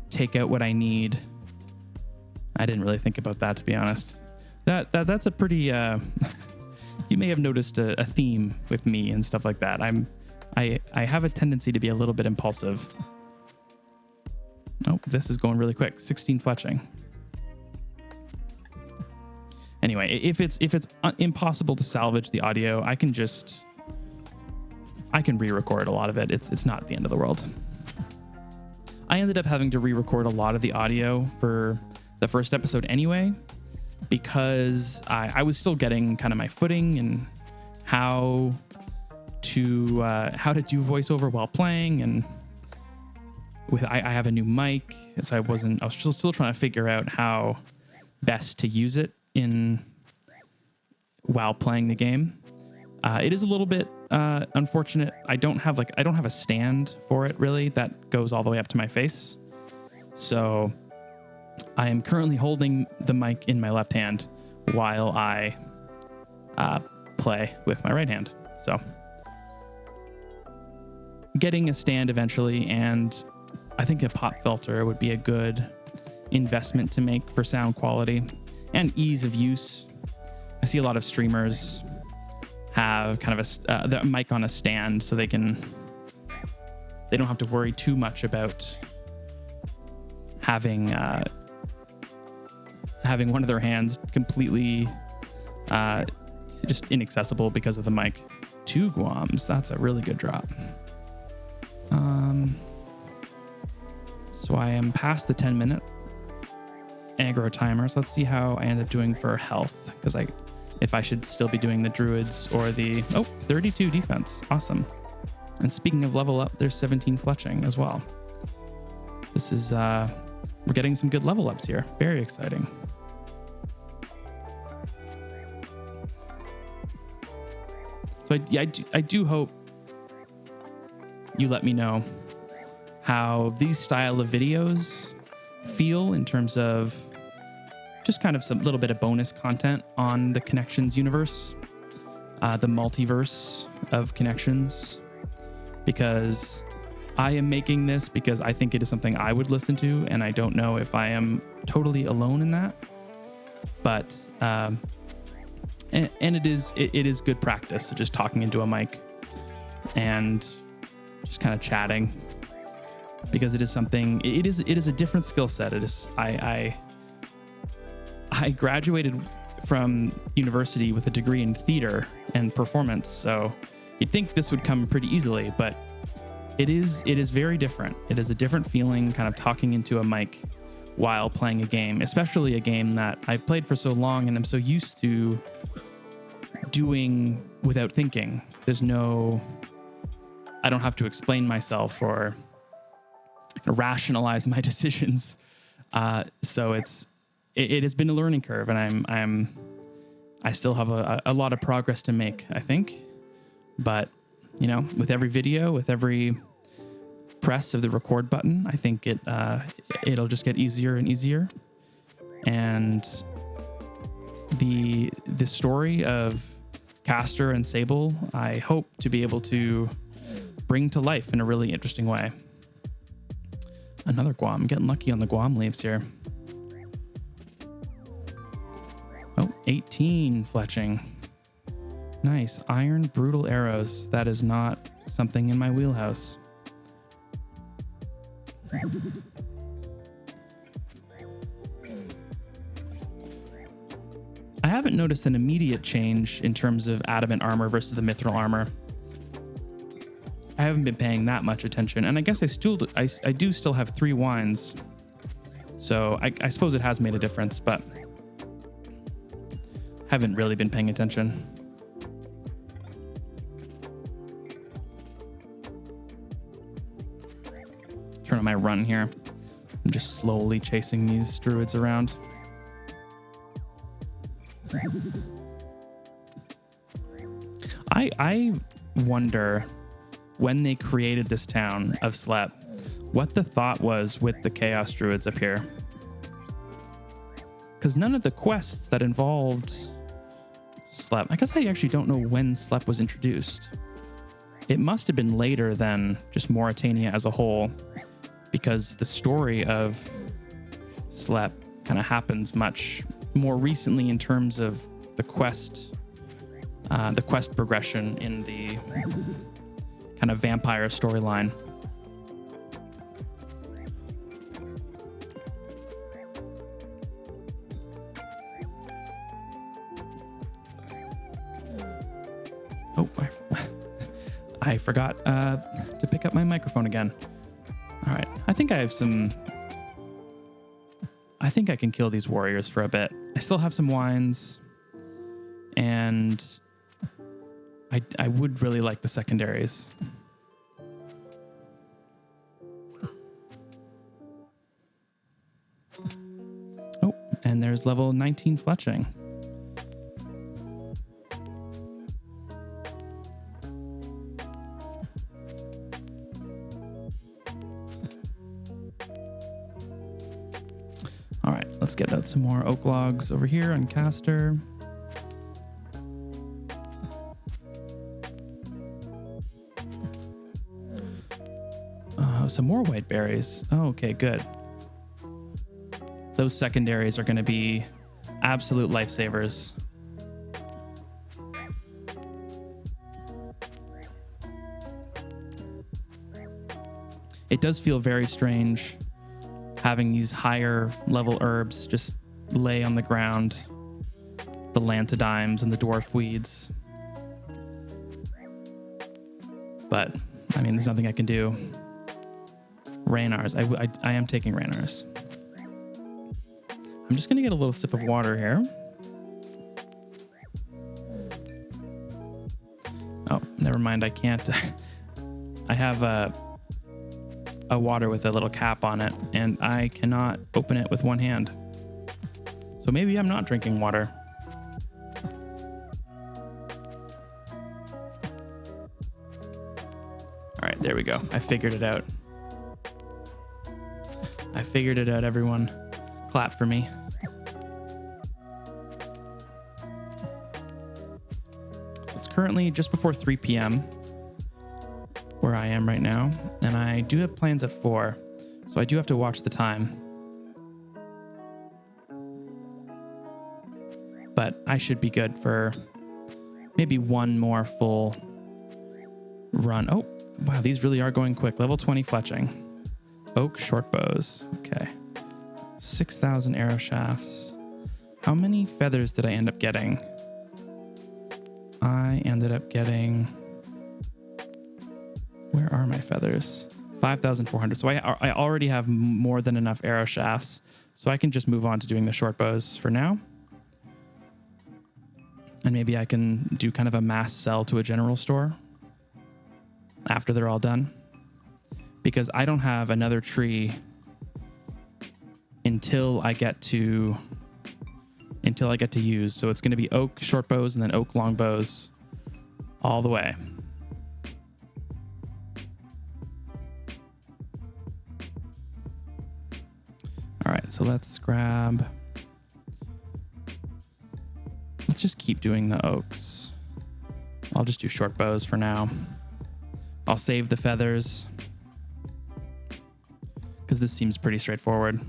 take out what I need. I didn't really think about that, to be honest. That's a pretty you may have noticed a theme with me and stuff like that. I have a tendency to be a little bit impulsive. Oh, this is going really quick. 16 fletching. Anyway, if it's impossible to salvage the audio, I can re-record a lot of it. It's not the end of the world. I ended up having to re-record a lot of the audio for the first episode anyway, because I was still getting kind of my footing and how to do voiceover while playing, and I have a new mic, so I was still trying to figure out how best to use it while playing the game. It is a little bit unfortunate. I don't have a stand for it really that goes all the way up to my face. So I am currently holding the mic in my left hand while I play with my right hand. So getting a stand eventually, and I think a pop filter would be a good investment to make for sound quality and ease of use. I see a lot of streamers have kind of the mic on a stand, so they don't have to worry too much about having one of their hands completely just inaccessible because of the mic. 2 Guams, that's a really good drop. So I am past the 10-minute aggro timer. So let's see how I end up doing for health, because if I should still be doing the druids or the 32 defense. Awesome. And speaking of level up, there's 17 fletching as well. This is we're getting some good level ups here. Very exciting. So I do hope you let me know how these style of videos feel in terms of just kind of some little bit of bonus content on the Connections universe, the multiverse of Connections, because I am making this because I think it is something I would listen to, and I don't know if I am totally alone in that, but and it is good practice, so just talking into a mic and just kind of chatting, because it is something, it is a different skill set. It is I graduated from university with a degree in theater and performance, so you'd think this would come pretty easily, but it is very different. It is a different feeling, kind of talking into a mic while playing a game, especially a game that I've played for so long and I'm so used to doing without thinking. I don't have to explain myself or rationalize my decisions. So it has been a learning curve, and I still have a lot of progress to make, I think. But, you know, with every video, with every press of the record button, I think it'll just get easier and easier. And the story of Castor and Sable, I hope to be able to bring to life in a really interesting way. Another Guam. I'm getting lucky on the Guam leaves here. Oh, 18 fletching. Nice. Iron brutal arrows. That is not something in my wheelhouse. I haven't noticed an immediate change in terms of adamant armor versus the mithril armor. I haven't been paying that much attention, and I guess I do still have 3 wines, so I suppose it has made a difference, but haven't really been paying attention. Turn on my run here. I'm just slowly chasing these druids around. I wonder, when they created this town of Slep, what the thought was with the Chaos Druids up here. Because none of the quests that involved Slep, I guess I actually don't know when Slep was introduced. It must have been later than just Mauritania as a whole, because the story of Slep kind of happens much more recently in terms of the quest progression in the kind of vampire storyline. Oh, I forgot to pick up my microphone again. All right, I think I can kill these warriors for a bit. I still have some wines, and I would really like the secondaries. Oh, and there's level 19 fletching. All right, let's get out some more oak logs over here on Castor. Some more white berries. Oh, okay, good. Those secondaries are going to be absolute lifesavers. It does feel very strange having these higher level herbs just lay on the ground. The lantidimes and the dwarf weeds. But, I mean, there's nothing I can do. Raynars. I am taking Raynars. I'm just going to get a little sip of water here. Oh, never mind. I can't. I have a water with a little cap on it, and I cannot open it with one hand. So maybe I'm not drinking water. All right, there we go. I figured it out. I figured it out, everyone. Clap for me. It's currently just before 3 p.m. where I am right now, and I do have plans at 4, so I do have to watch the time. But I should be good for maybe one more full run. Oh, wow, these really are going quick. Level 20 fletching. Oak short bows. Okay. 6,000 arrow shafts. How many feathers did I end up getting? I ended up getting... Where are my feathers? 5,400. So I already have more than enough arrow shafts. So I can just move on to doing the short bows for now. And maybe I can do kind of a mass sell to a general store after they're all done. Because I don't have another tree until I get to use. So it's going to be oak short bows and then oak long bows all the way. All right, so let's just keep doing the oaks. I'll just do short bows for now. I'll save the feathers because this seems pretty straightforward.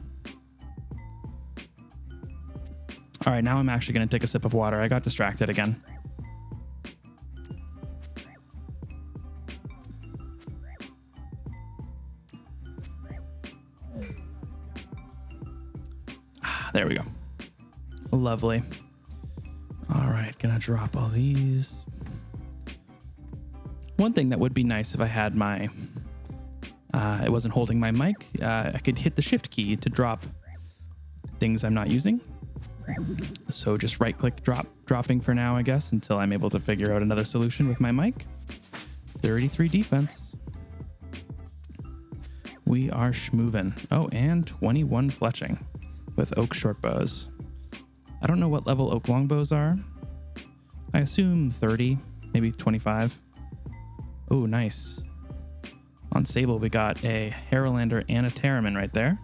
All right, now I'm actually going to take a sip of water. I got distracted again. There we go. Lovely. All right, gonna drop all these. One thing that would be nice if I had my, it wasn't holding my mic, I could hit the shift key to drop things I'm not using. So just right click dropping for now, I guess, until I'm able to figure out another solution with my mic. 33 defense. We are schmoovin'. Oh, and 21 fletching with oak short bows. I don't know what level oak longbows are. I assume 30, maybe 25. Oh, nice. On Sable, we got a Herolander and a Terramin right there.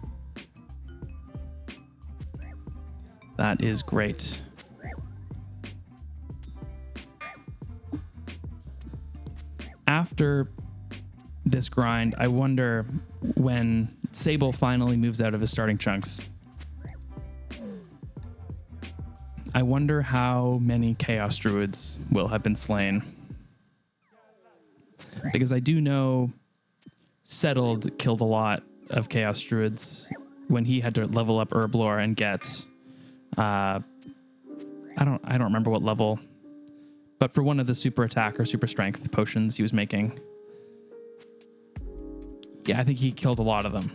That is great. After this grind, I wonder when Sable finally moves out of his starting chunks. I wonder how many Chaos Druids will have been slain. Because I do know Settled killed a lot of Chaos Druids when he had to level up Herblore and get... I don't remember what level, but for one of the super attack or super strength potions he was making. Yeah, I think he killed a lot of them.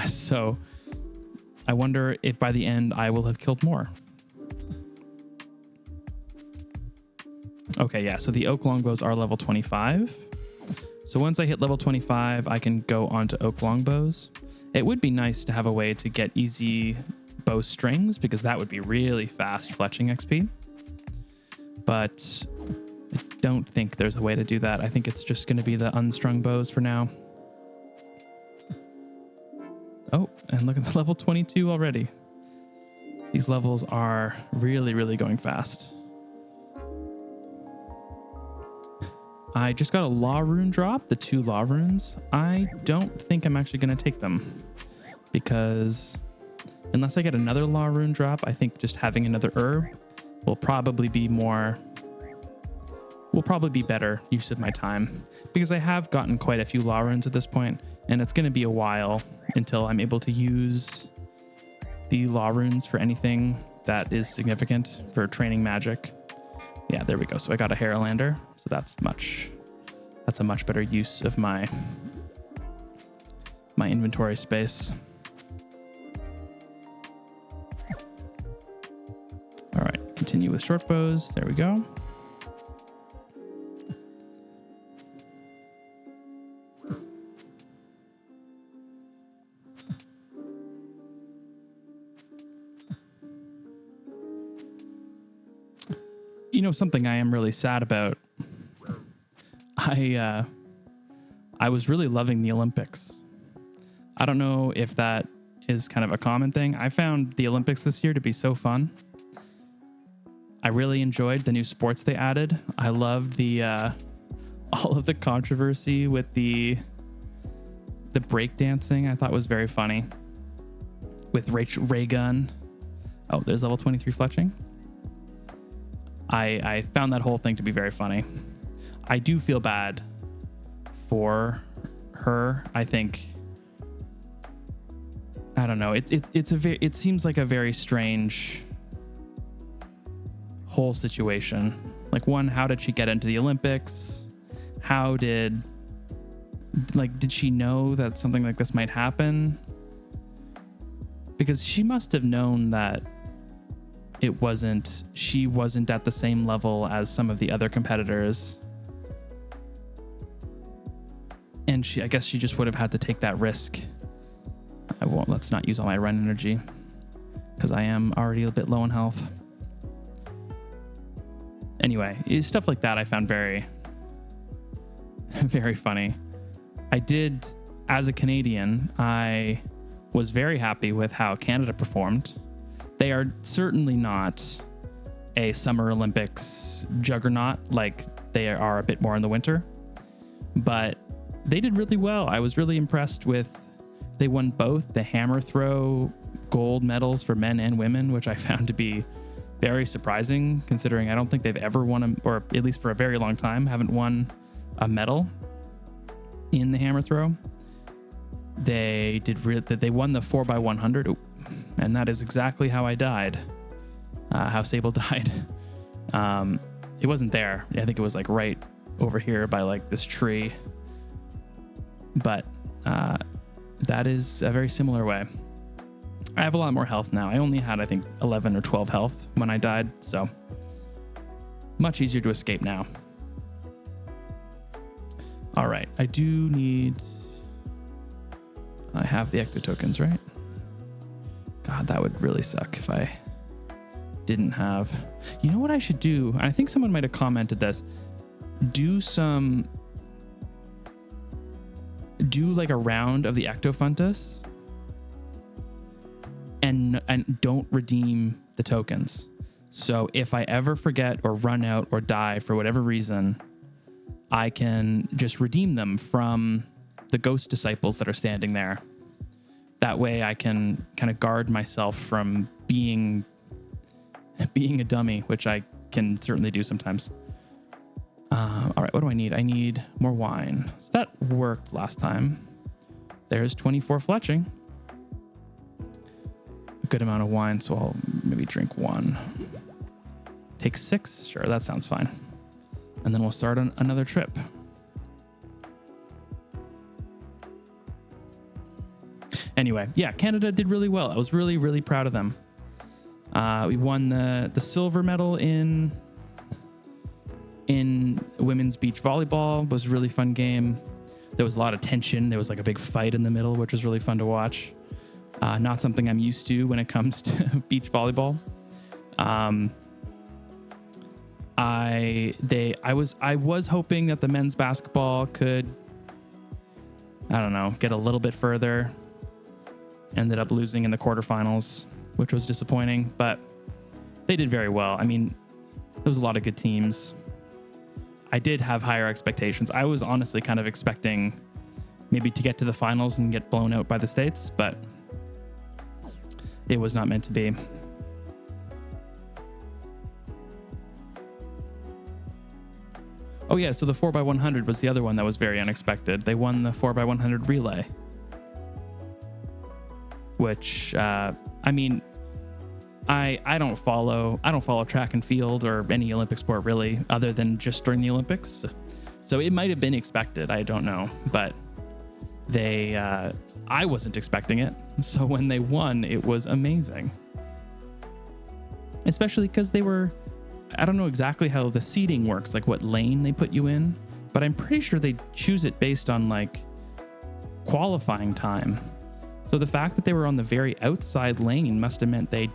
So I wonder if by the end I will have killed more. Okay, yeah, so the oak longbows are level 25. So once I hit level 25, I can go on to oak longbows. It would be nice to have a way to get easy bow strings, because that would be really fast fletching XP. But I don't think there's a way to do that. I think it's just going to be the unstrung bows for now. Oh, and look at the level 22 already. These levels are really, really going fast. I just got a law rune drop, the 2 law runes. I don't think I'm actually going to take them, because unless I get another law rune drop, I think just having another herb will probably be better use of my time, because I have gotten quite a few law runes at this point, and it's going to be a while until I'm able to use the law runes for anything that is significant for training magic. Yeah, there we go. So I got a Herolander, so that's a much better use of my inventory space. All right, continue with short bows. There we go. You know, something I am really sad about. I was really loving the Olympics. I don't know if that is kind of a common thing. I found the Olympics this year to be so fun. I really enjoyed the new sports they added. I loved the all of the controversy with the breakdancing. I thought was very funny. With Ray Gun. Oh, there's level 23 fletching. I found that whole thing to be very funny. I do feel bad for her. I think, I don't know. It seems like a very strange whole situation. Like, one, how did she get into the Olympics? Did she know that something like this might happen? Because she must have known that she wasn't at the same level as some of the other competitors. And I guess she just would have had to take that risk. Let's not use all my run energy because I am already a bit low on health. Anyway, stuff like that I found very, very funny. As a Canadian, I was very happy with how Canada performed. They are certainly not a Summer Olympics juggernaut like they are a bit more in the winter, but they did really well. I was really impressed they won both the hammer throw gold medals for men and women, which I found to be very surprising considering I don't think they've ever won, or at least for a very long time, haven't won a medal in the hammer throw. They won the 4x100, and that is exactly how I died, how Sable died. It wasn't there. I think it was like right over here by like this tree. But that is a very similar way. I have a lot more health now. I only had, I think, 11 or 12 health when I died, so much easier to escape now. All right, I have the ecto tokens, right? God, that would really suck if I didn't have. You know what I should do? I think someone might have commented this. Do like a round of the Ectofuntus and don't redeem the tokens. So if I ever forget or run out or die for whatever reason, I can just redeem them from the ghost disciples that are standing there. That way I can kind of guard myself from being a dummy, which I can certainly do sometimes. All right, what do I need? I need more wine. So that worked last time. There's 24 fletching. A good amount of wine, so I'll maybe drink one. Take 6? Sure, that sounds fine. And then we'll start on another trip. Anyway, yeah, Canada did really well. I was really, really proud of them. We won the silver medal in women's beach volleyball. It was a really fun game. There was a lot of tension. There was like a big fight in the middle, which was really fun to watch. Not something I'm used to when it comes to beach volleyball. I was hoping that the men's basketball could, I don't know, get a little bit further. Ended up losing in the quarterfinals, which was disappointing, but they did very well. I mean, there was a lot of good teams. I did have higher expectations. I was honestly kind of expecting maybe to get to the finals and get blown out by the States, but it was not meant to be. Oh yeah, so the 4x100 was the other one that was very unexpected. They won the 4x100 relay, which I mean, I don't follow track and field or any Olympic sport really, other than just during the Olympics. So it might have been expected. I don't know, but I wasn't expecting it. So when they won, it was amazing. Especially because I don't know exactly how the seeding works, like what lane they put you in, but I'm pretty sure they choose it based on like qualifying time. So the fact that they were on the very outside lane must have meant they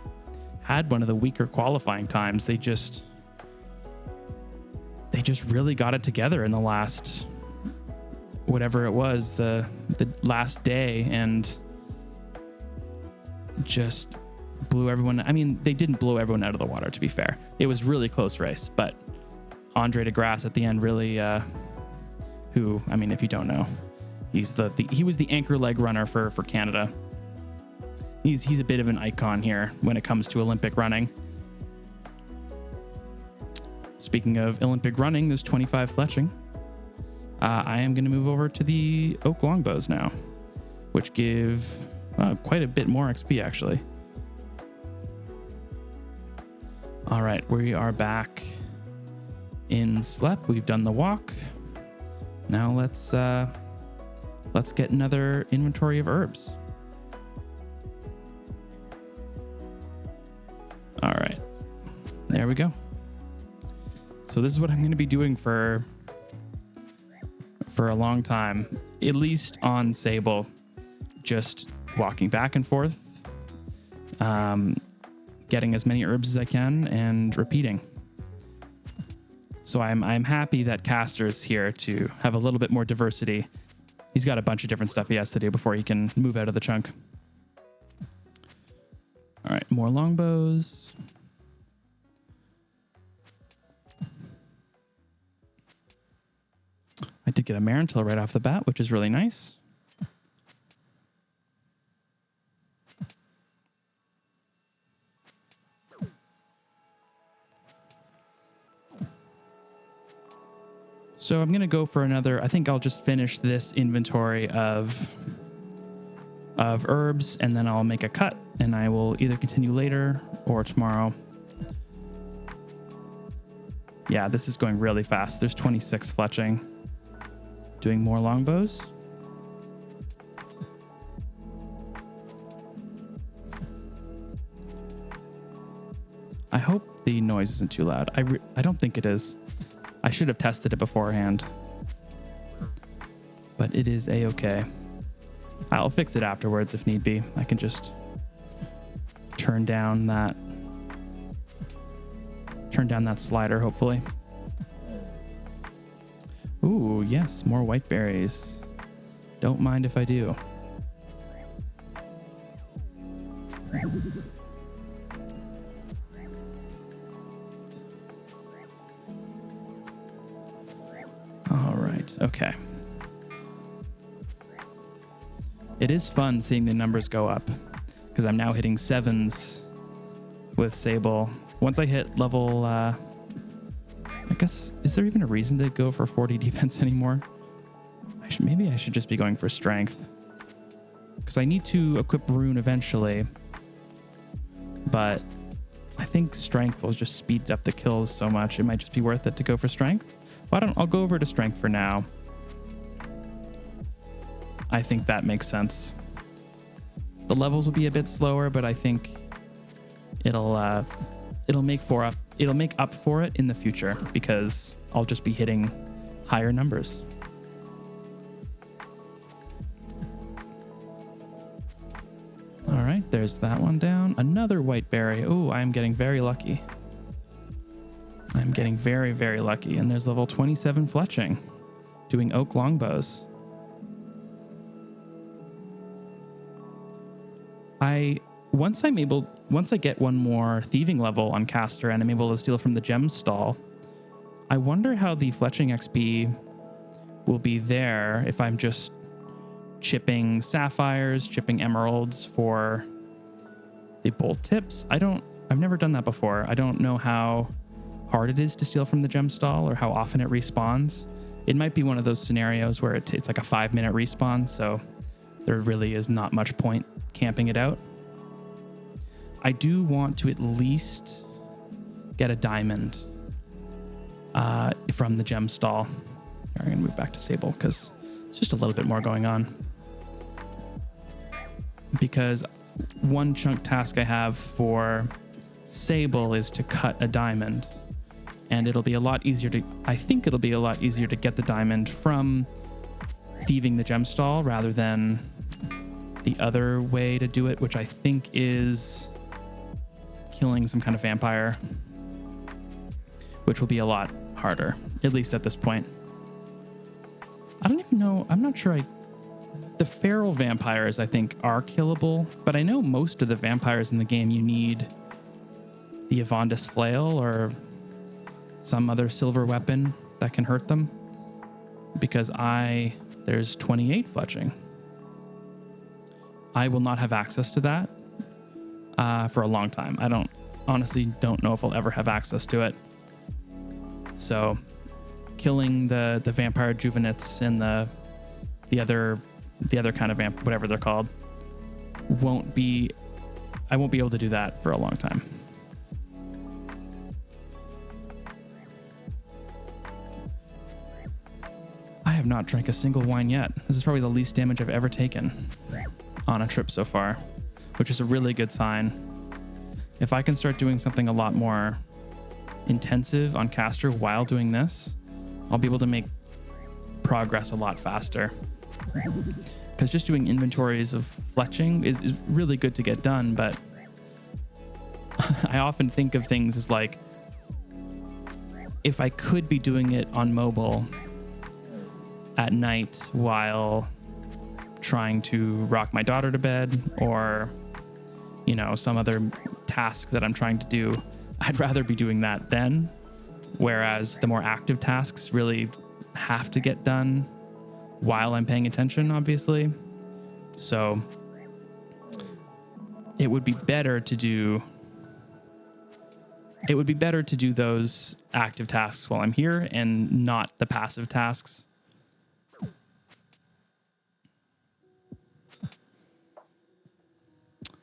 had one of the weaker qualifying times. They just really got it together in the last, whatever it was, the last day, and just blew everyone. I mean, they didn't blow everyone out of the water, to be fair. It was really close race, but Andre de Grasse at the end really, who, I mean, if you don't know, he was the anchor leg runner for Canada. He's a bit of an icon here when it comes to Olympic running. Speaking of Olympic running, there's 25 fletching. I am going to move over to the oak longbows now, which give quite a bit more XP actually. All right, we are back in Slep. We've done the walk. Now let's get another inventory of herbs. All right, there we go. So this is what I'm going to be doing for a long time, at least on Sable, just walking back and forth, getting as many herbs as I can and repeating. So I'm happy that Castor is here to have a little bit more diversity. He's got a bunch of different stuff he has to do before he can move out of the chunk. All right, more longbows. I did get a Marantil right off the bat, which is really nice. So I'm going to go for another. I think I'll just finish this inventory of herbs, and then I'll make a cut, and I will either continue later or tomorrow. Yeah, this is going really fast. There's 26 fletching. Doing more longbows. I hope the noise isn't too loud. I don't think it is. I should have tested it beforehand, but it is a-okay. I'll fix it afterwards if need be. I can just turn down that slider, hopefully. Ooh, yes, more white berries. Don't mind if I do. All right, okay. It is fun seeing the numbers go up because I'm now hitting 7s with Sable. Once I hit level, I guess, is there even a reason to go for 40 defense anymore? Maybe I should just be going for strength because I need to equip rune eventually, but I think strength will just speed up the kills so much. It might just be worth it to go for strength. I'll go over to strength for now. I think that makes sense. The levels will be a bit slower, but I think it'll make up for it in the future because I'll just be hitting higher numbers. All right, there's that one down. Another white berry. Oh, I'm getting very lucky. I'm getting very, very lucky. And there's level 27 fletching, doing oak longbows. Once I get one more thieving level on Castor and I'm able to steal from the gem stall, I wonder how the fletching XP will be there if I'm just chipping sapphires, chipping emeralds for the bolt tips. I've never done that before. I don't know how hard it is to steal from the gem stall or how often it respawns. It might be one of those scenarios where it's like a 5-minute respawn, so there really is not much point camping it out. I do want to at least get a diamond from the gem stall. I'm going to move back to Sable because there's just a little bit more going on. Because one chunk task I have for Sable is to cut a diamond. And it'll be a lot easier to get the diamond from thieving the gem stall rather than the other way to do it, which I think is killing some kind of vampire, which will be a lot harder, at least at this point. I don't even know. I'm not sure. The feral vampires, I think, are killable, but I know most of the vampires in the game, you need the Avondis flail or some other silver weapon that can hurt them, because there's 28 fletching. I will not have access to that for a long time. I honestly don't know if I'll ever have access to it. So killing the vampire juvenites and the other kind of vamp, whatever they're called, I won't be able to do that for a long time. have not drank a single wine yet. This is probably the least damage I've ever taken on a trip so far, which is a really good sign. If I can start doing something a lot more intensive on Castor while doing this, I'll be able to make progress a lot faster. Because just doing inventories of fletching is really good to get done, but I often think of things as like, if I could be doing it on mobile at night while trying to rock my daughter to bed, or, you know, some other task that I'm trying to do, I'd rather be doing that then. Whereas the more active tasks really have to get done while I'm paying attention, obviously. So it would be better to do those active tasks while I'm here and not the passive tasks.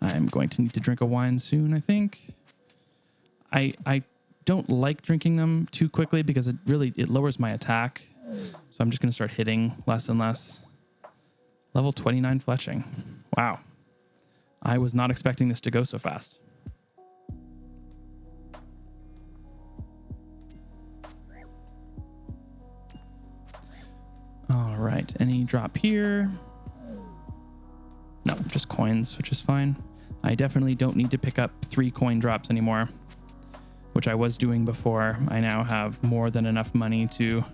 I'm going to need to drink a wine soon, I think. I don't like drinking them too quickly because it lowers my attack. So I'm just going to start hitting less and less. Level 29 fletching. Wow. I was not expecting this to go so fast. All right. Any drop here? No, just coins, which is fine. I definitely don't need to pick up 3 coin drops anymore, which I was doing before. I now have more than enough money to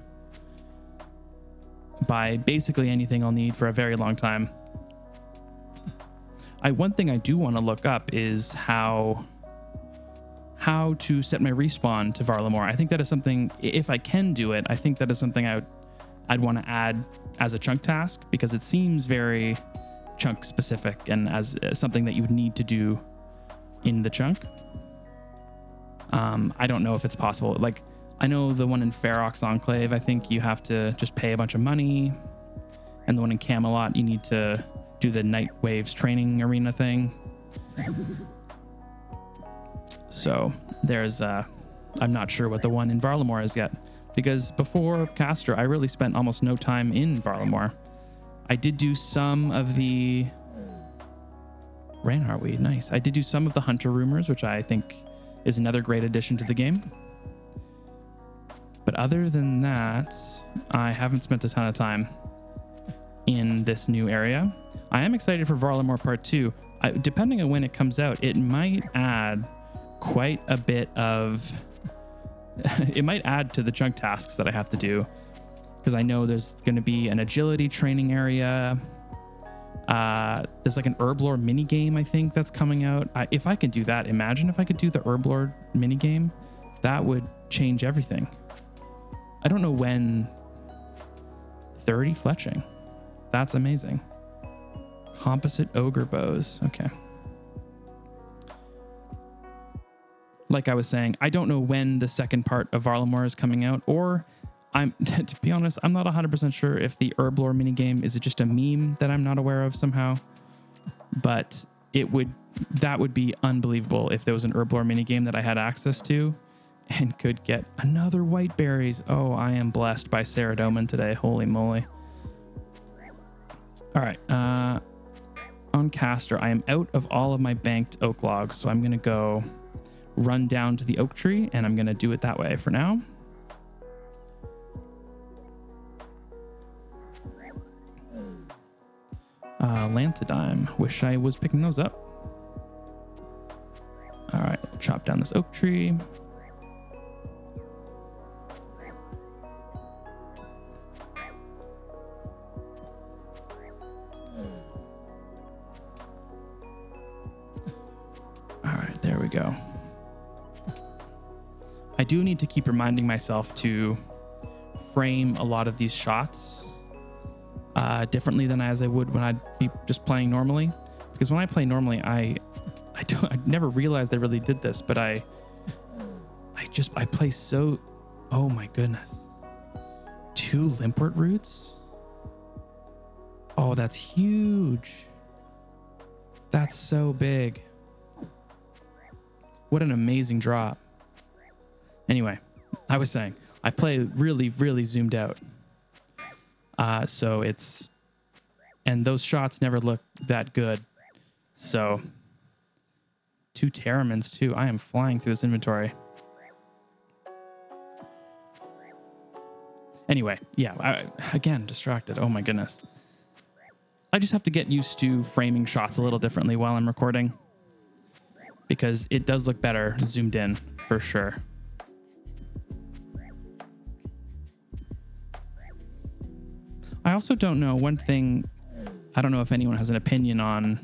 buy basically anything I'll need for a very long time. One thing I do want to look up is how to set my respawn to Varlamore. I think that is something, if I can do it, I think that is something I'd want to add as a chunk task, because it seems very chunk specific and as something that you would need to do in the chunk. I don't know if it's possible. Like, I know the one in Ferox Enclave, I think you have to just pay a bunch of money, and the one in Camelot, you need to do the Night Waves training arena thing. So there's I'm not sure what the one in Varlamore is yet, because before Castor, I really spent almost no time in Varlamore. I did do some of the Ranharweed, nice. I did do some of the Hunter Rumors, which I think is another great addition to the game. But other than that, I haven't spent a ton of time in this new area. I am excited for Varlamore Part 2. Depending on when it comes out, it might add quite a bit of... it might add to the chunk tasks that I have to do, because I know there's going to be an agility training area. There's like an Herblore mini game, I think, that's coming out. If I can do that, imagine if I could do the Herblore mini game. That would change everything. I don't know when. 30 fletching. That's amazing. Composite ogre bows. Okay. Like I was saying, I don't know when the second part of Varlamore is coming out, or to be honest, I'm not 100% sure if the Herblore minigame is just a meme that I'm not aware of somehow. But that would be unbelievable if there was an Herblore minigame that I had access to and could get another white berries. Oh, I am blessed by Saradomin today. Holy moly. All right. On Castor, I am out of all of my banked oak logs, so I'm going to go run down to the oak tree, and I'm going to do it that way for now. Lantidime. Wish I was picking those up. All right, chop down this oak tree. All right, there we go. I do need to keep reminding myself to frame a lot of these shots differently than as I would when I'd be just playing normally. Because when I play normally, I never realized I really did this, but I play so... Oh my goodness. 2 Limpwort roots? Oh, that's huge. That's so big. What an amazing drop. Anyway, I was saying, I play really, really zoomed out. So it's, and those shots never look that good. So 2 Terramins too. I am flying through this inventory. Anyway, yeah, again, distracted. Oh my goodness. I just have to get used to framing shots a little differently while I'm recording, because it does look better zoomed in for sure. I also don't know one thing. I don't know if anyone has an opinion on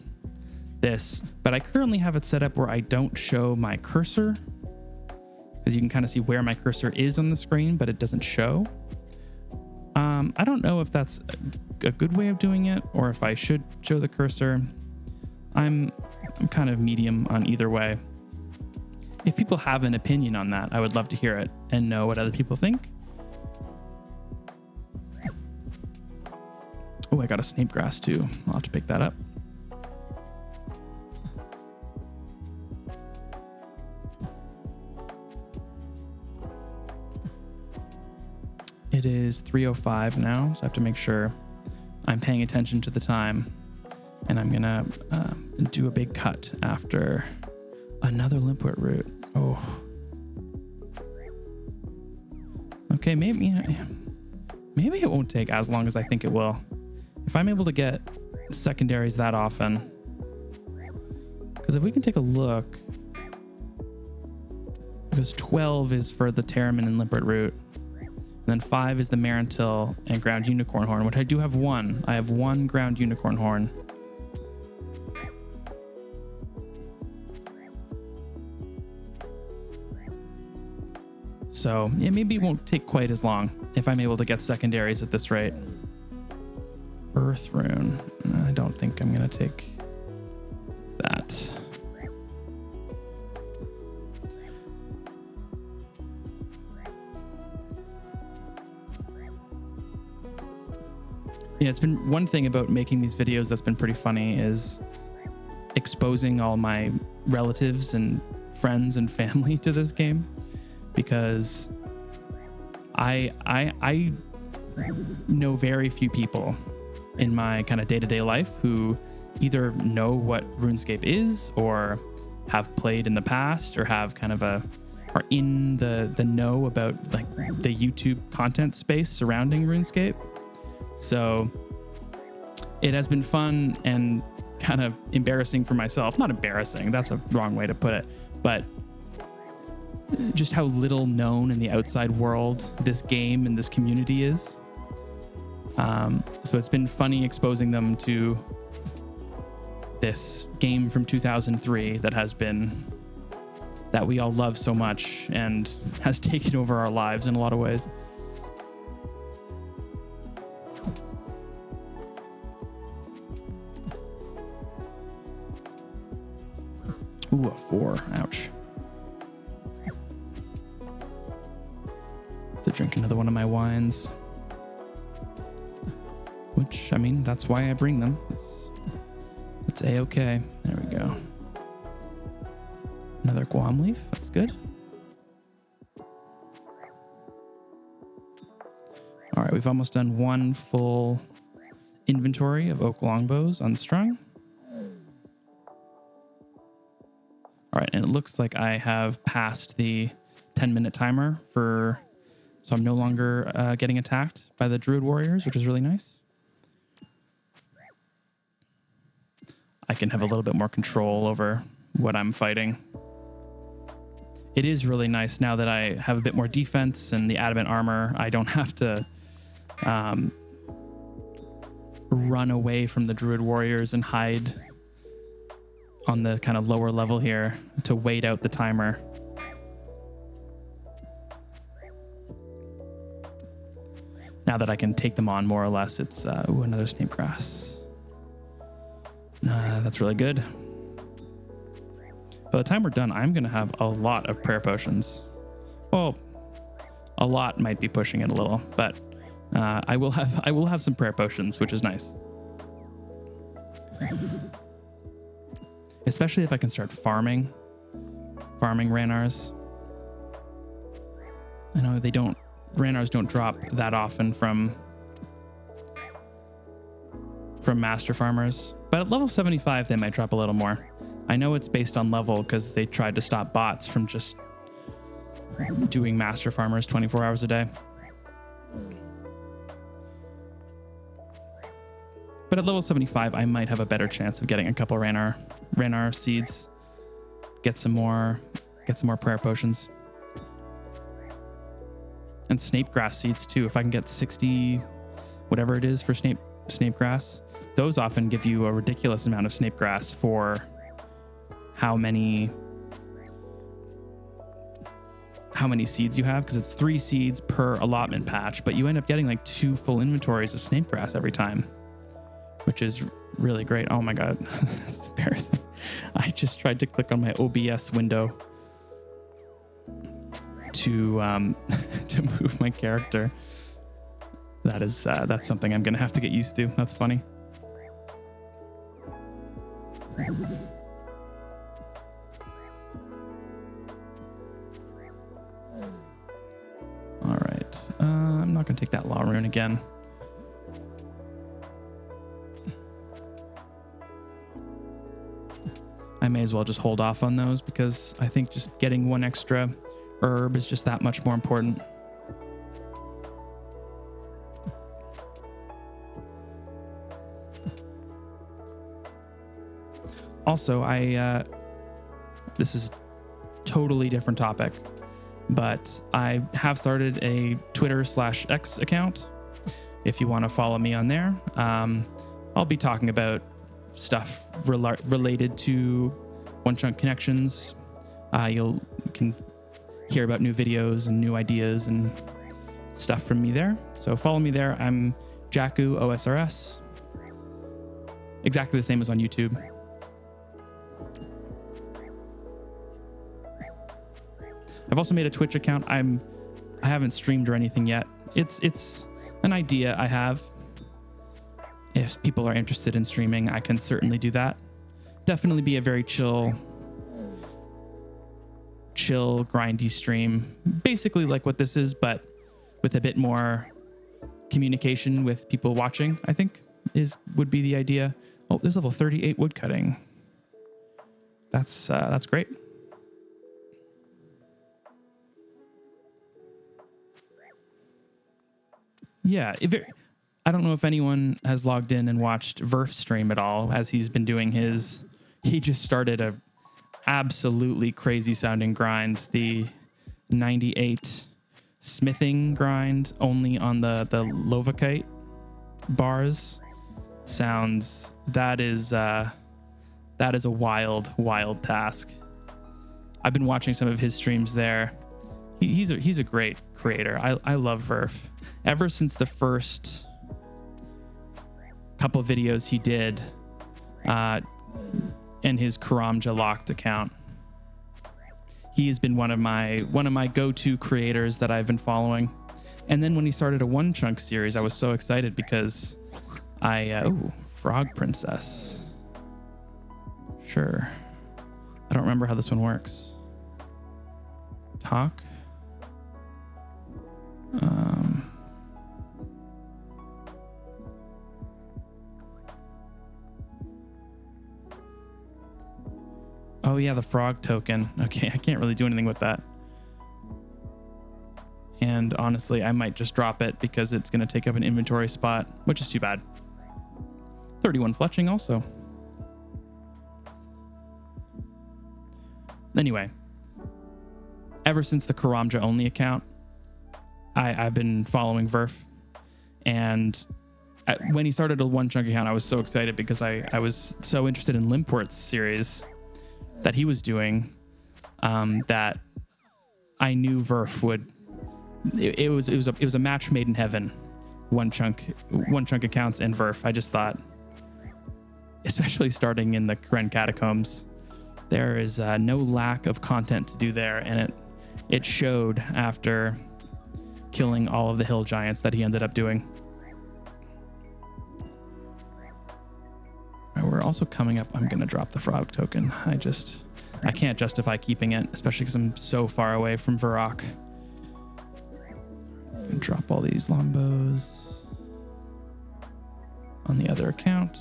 this, but I currently have it set up where I don't show my cursor, because you can kind of see where my cursor is on the screen, but it doesn't show. I don't know if that's a good way of doing it, or if I should show the cursor. I'm kind of medium on either way. If people have an opinion on that, I would love to hear it and know what other people think. Oh, I got a snape grass too. I'll have to pick that up. It is 3:05 now, so I have to make sure I'm paying attention to the time. And I'm gonna do a big cut after another limpet root. Oh. Okay, maybe it won't take as long as I think it will. If I'm able to get secondaries that often. Because if we can take a look, because 12 is for the Terramin and limpet root. And then 5 is the Marantil and ground unicorn horn, which I do have one. I have 1 ground unicorn horn. So yeah, maybe it won't take quite as long if I'm able to get secondaries at this rate. Earth rune. I don't think I'm going to take that. Yeah, it's been one thing about making these videos that's been pretty funny is exposing all my relatives and friends and family to this game, because I know very few people in my kind of day-to-day life who either know what RuneScape is, or have played in the past, or have kind of are in the know about like the YouTube content space surrounding RuneScape. So it has been fun and kind of embarrassing for myself. Not embarrassing, that's a wrong way to put it, but just how little known in the outside world this game and this community is. So it's been funny exposing them to this game from 2003 that we all love so much and has taken over our lives in a lot of ways. Ooh, a 4. Ouch. To drink another one of my wines. Which, I mean, that's why I bring them. It's A-okay. There we go. Another Guam leaf. That's good. All right, we've almost done 1 full inventory of oak longbows unstrung. All right, and it looks like I have passed the 10-minute timer so I'm no longer getting attacked by the druid warriors, which is really nice. I can have a little bit more control over what I'm fighting. It is really nice now that I have a bit more defense and the adamant armor. I don't have to run away from the druid warriors and hide on the kind of lower level here to wait out the timer. Now that I can take them on more or less, it's ooh, another snape grass. That's really good. By the time we're done, I'm going to have a lot of prayer potions. Well, a lot might be pushing it a little, but I will have some prayer potions, which is nice. Especially if I can start farming Ranars. I know Ranars don't drop that often from from master farmers, but at level 75 they might drop a little more. I know it's based on level because they tried to stop bots from just doing master farmers 24 hours a day. But at level 75, I might have a better chance of getting a couple Ranar seeds. Get some more prayer potions. And snape grass seeds too. If I can get 60, whatever it is for snape grass, those often give you a ridiculous amount of snape grass for how many seeds you have, because it's 3 seeds per allotment patch, but you end up getting like 2 full inventories of snape grass every time, which is really great. Oh my god. It's embarrassing. I just tried to click on my OBS window to to move my character. That's something I'm gonna have to get used to. That's funny. All right, I'm not gonna take that law rune again. I may as well just hold off on those because I think just getting 1 extra herb is just that much more important. Also, this is totally different topic, but I have started a Twitter/X account. If you want to follow me on there, I'll be talking about stuff related to OneChunk connections. You can hear about new videos and new ideas and stuff from me there. So follow me there. I'm Jaku OSRS. Exactly the same as on YouTube. I've also made a Twitch account. I haven't streamed or anything yet. It's an idea I have. If people are interested in streaming, I can certainly do that. Definitely be a very chill, grindy stream. Basically like what this is, but with a bit more communication with people watching, I think would be the idea. Oh, there's level 38 woodcutting. That's great. Yeah, I don't know if anyone has logged in and watched Verf's stream at all, as he's been doing he just started a absolutely crazy sounding grind, the 98 smithing grind only on the Lovakite bars. That is a wild task. I've been watching some of his streams there. He's a great creator. I love Verf. Ever since the first couple of videos he did in his Karamja locked account, he has been one of my go-to creators that I've been following. And then when he started a OneChunk series, I was so excited because Frog Princess. Sure. I don't remember how this one works. Talk. Oh yeah, the frog token. Okay, I can't really do anything with that. And honestly, I might just drop it because it's going to take up an inventory spot, which is too bad. 31 fletching also. Anyway, ever since the Karamja only account, I've been following Verf, and when he started a OneChunk account, I was so excited because I was so interested in Limport's series that he was doing, that I knew Verf would. It was a match made in heaven. OneChunk accounts and Verf. I just thought, especially starting in the Karen Catacombs, there is no lack of content to do there, and it showed after killing all of the hill giants that he ended up doing. We're also coming up. I'm going to drop the frog token. I can't justify keeping it, especially because I'm so far away from Varrock. Drop all these longbows. on the other account.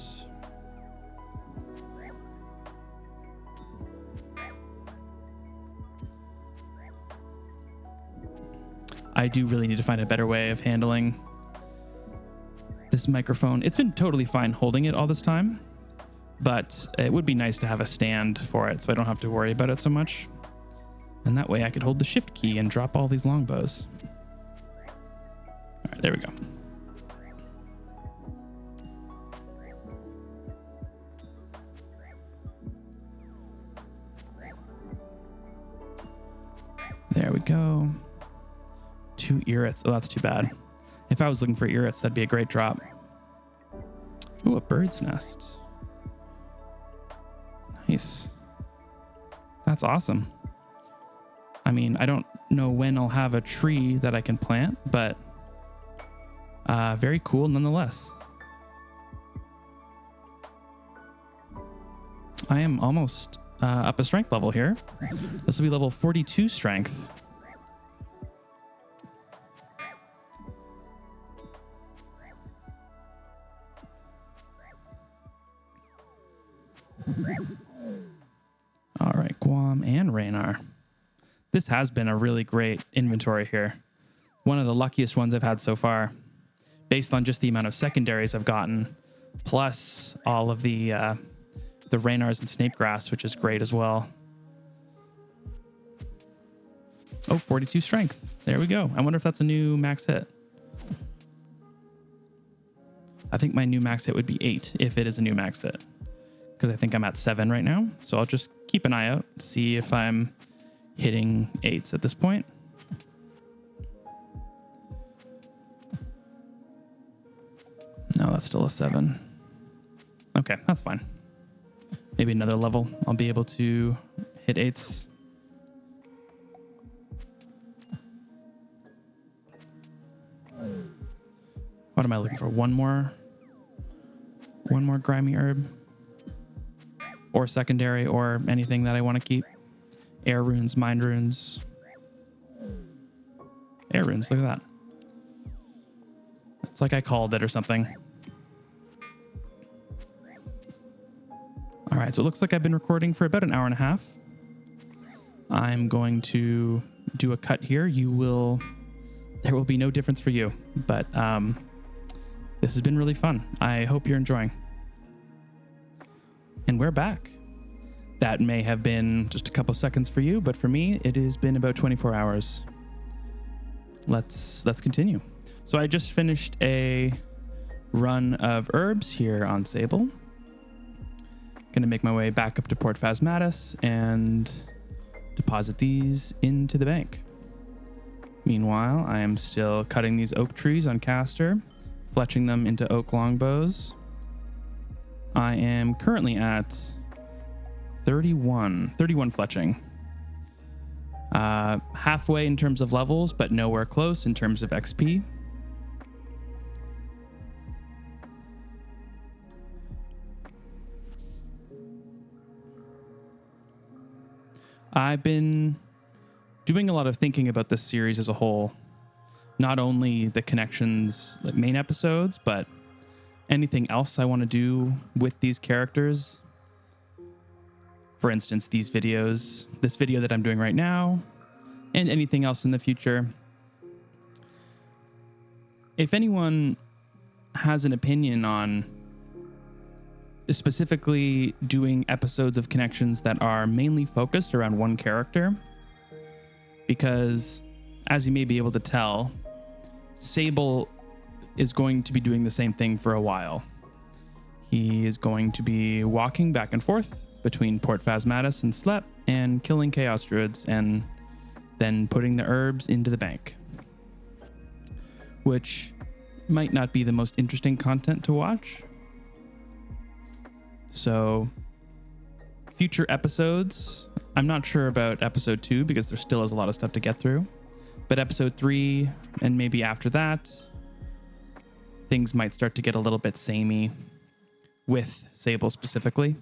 I do really need to find a better way of handling this microphone. It's been totally fine holding it all this time, but it would be nice to have a stand for it so I don't have to worry about it so much. And that way I could hold the shift key and drop all these longbows. All right, there we go. There we go. 2 Irits. Oh, that's too bad. If I was looking for Irits, that'd be a great drop. Ooh, a bird's nest. Nice. That's awesome. I mean, I don't know when I'll have a tree that I can plant, but very cool nonetheless. I am almost up a strength level here. This will be level 42 strength. All right, Guam and Raynar. This has been a really great inventory here. One of the luckiest ones I've had so far, based on just the amount of secondaries I've gotten, plus all of the Raynars and Snapegrass, which is great as well. Oh, 42 strength. There we go. I wonder if that's a new max hit. I think my new max hit would be 8 if it is a new max hit, because I think I'm at 7 right now. So I'll just keep an eye out, see if I'm hitting 8s at this point. No, that's still a 7. Okay, that's fine. Maybe another level, I'll be able to hit 8s. What am I looking for? One more grimy herb, or secondary, or anything that I want to keep. Air runes, mind runes. Air runes, look at that. It's like I called it or something. All right, so it looks like I've been recording for about an hour and a half. I'm going to do a cut here. There will be no difference for you, but this has been really fun. I hope you're enjoying. And we're back. That may have been just a couple seconds for you, but for me, it has been about 24 hours. Let's continue. So I just finished a run of herbs here on Sable. Going to make my way back up to Port Phasmatis and deposit these into the bank. Meanwhile, I am still cutting these oak trees on Castor, fletching them into oak longbows. I am currently at 31 fletching. Halfway in terms of levels, but nowhere close in terms of XP. I've been doing a lot of thinking about this series as a whole. Not only the connections, like main episodes, but anything else I want to do with these characters. For instance, these videos, this video that I'm doing right now, and anything else in the future. If anyone has an opinion on specifically doing episodes of connections that are mainly focused around one character, because as you may be able to tell, Sable is going to be doing the same thing for a while. He is going to be walking back and forth between Port Phasmatis and Slep and killing Chaos Druids and then putting the herbs into the bank, which might not be the most interesting content to watch. So future episodes, I'm not sure about episode 2 because there still is a lot of stuff to get through, but episode 3 and maybe after that, things might start to get a little bit samey with Sable specifically.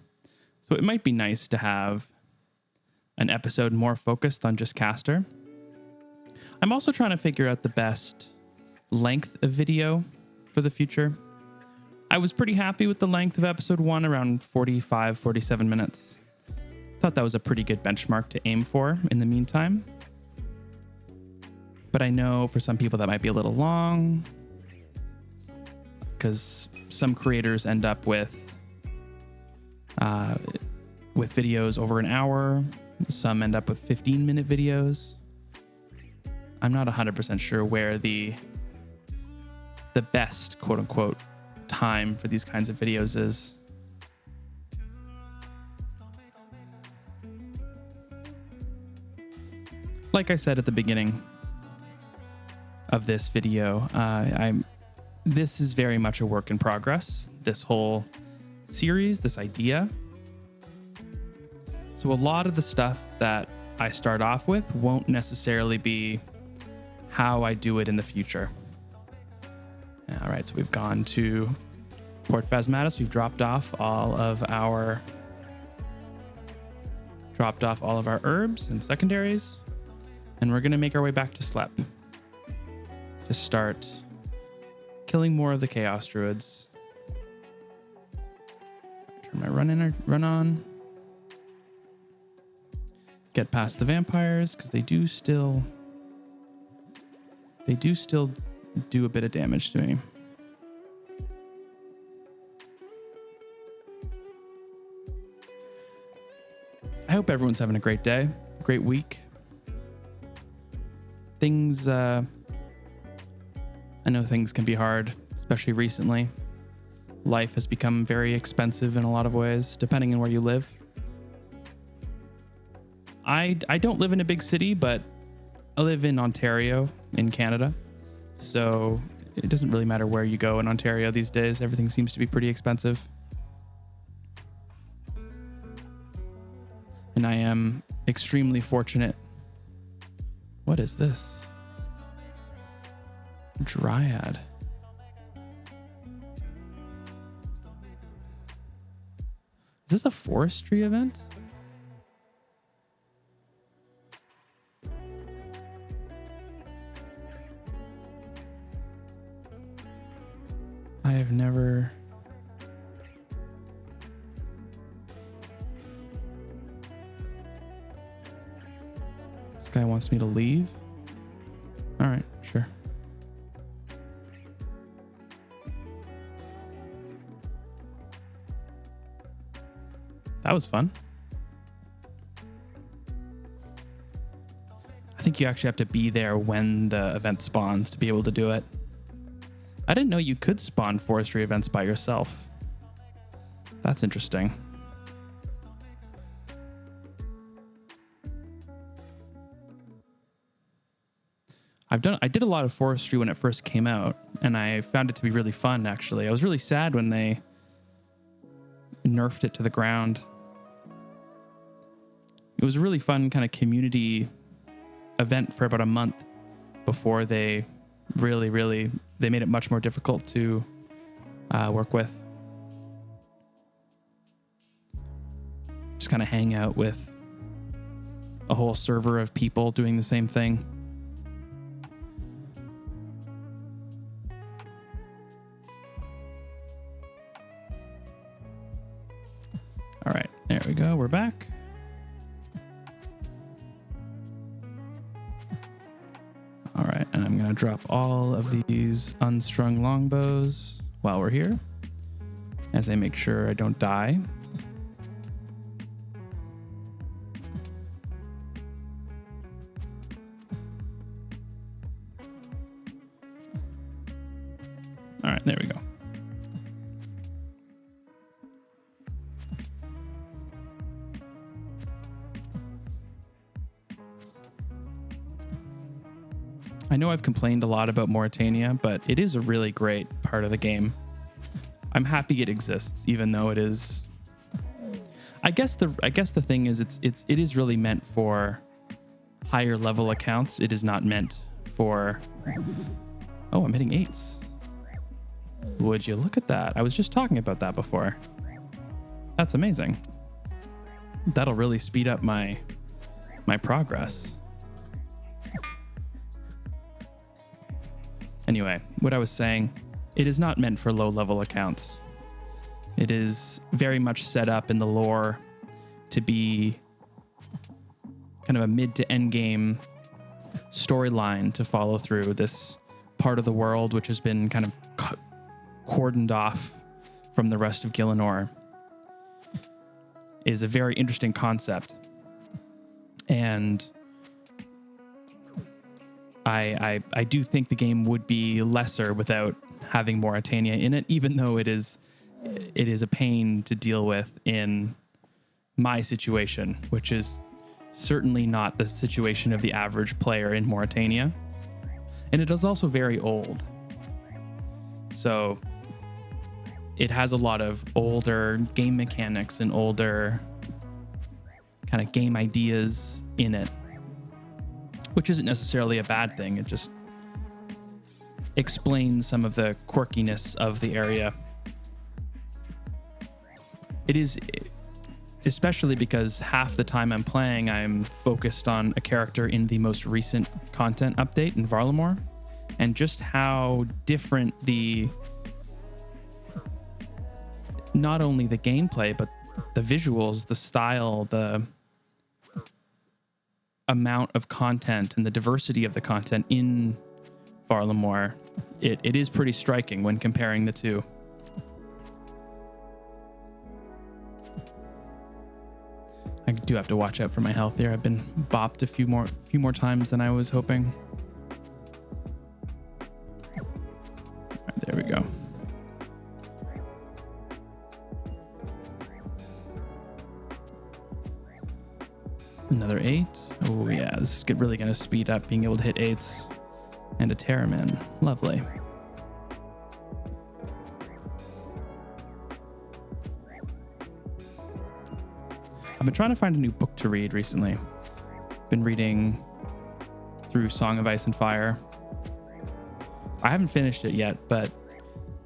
So it might be nice to have an episode more focused on just Castor. I'm also trying to figure out the best length of video for the future. I was pretty happy with the length of episode 1, around 45, 47 minutes. Thought that was a pretty good benchmark to aim for in the meantime. But I know for some people that might be a little long, because some creators end up with videos over an hour. Some end up with 15-minute videos. I'm not 100% sure where the best, quote unquote, time for these kinds of videos is. Like I said at the beginning of this video, this is very much a work in progress. This whole series, this idea. So a lot of the stuff that I start off with won't necessarily be how I do it in the future. All right, so we've gone to Port Phasmatis. We've dropped off all of our herbs and secondaries, and we're gonna make our way back to Slep to start killing more of the Chaos Druids. Turn my run on. Get past the vampires, because they do still do a bit of damage to me. I hope everyone's having a great day, great week. Things, I know things can be hard, especially recently. Life has become very expensive in a lot of ways, depending on where you live. I don't live in a big city, but I live in Ontario, in Canada. So it doesn't really matter where you go in Ontario these days. Everything seems to be pretty expensive. And I am extremely fortunate. What is this? Dryad. Is this a forestry event? I have never... This guy wants me to leave? All right, sure. That was fun. I think you actually have to be there when the event spawns to be able to do it. I didn't know you could spawn forestry events by yourself. That's interesting. I did a lot of forestry when it first came out, and I found it to be really fun, actually. I was really sad when they nerfed it to the ground. It was a really fun kind of community event for about a month before they they made it much more difficult to work with. Just kind of hang out with a whole server of people doing the same thing. All right, there we go. We're back. All right, and I'm going to drop all of these unstrung longbows while we're here, as I make sure I don't die. All right, there we go. I know I've complained a lot about Mauritania, but it is a really great part of the game. I'm happy it exists, even though it is. I guess the thing is it is really meant for higher level accounts. It is not meant for. Oh, I'm hitting 8s. Would you look at that? I was just talking about that before. That's amazing. That'll really speed up my progress. Anyway, what I was saying it is not meant for low-level accounts. It is very much set up in the lore to be kind of a mid to end game storyline to follow through this part of the world, which has been kind of cordoned off from the rest of Gielinor, is a very interesting concept. And I do think the game would be lesser without having Mauritania in it, even though it is a pain to deal with in my situation, which is certainly not the situation of the average player in Mauritania. And it is also very old. So it has a lot of older game mechanics and older kind of game ideas in it, which isn't necessarily a bad thing. It just explains some of the quirkiness of the area. It is, especially because half the time I'm playing, I'm focused on a character in the most recent content update in Varlamore, and just how different not only the gameplay, but the visuals, the style, the amount of content and the diversity of the content in Varlamore, it is pretty striking when comparing the two. I do have to watch out for my health here. I've been bopped a few more times than I was hoping. All right, there we go. Another 8. Oh yeah, this is really going to speed up being able to hit 8s. And a Terramin. Lovely. I've been trying to find a new book to read recently. Been reading through Song of Ice and Fire. I haven't finished it yet, but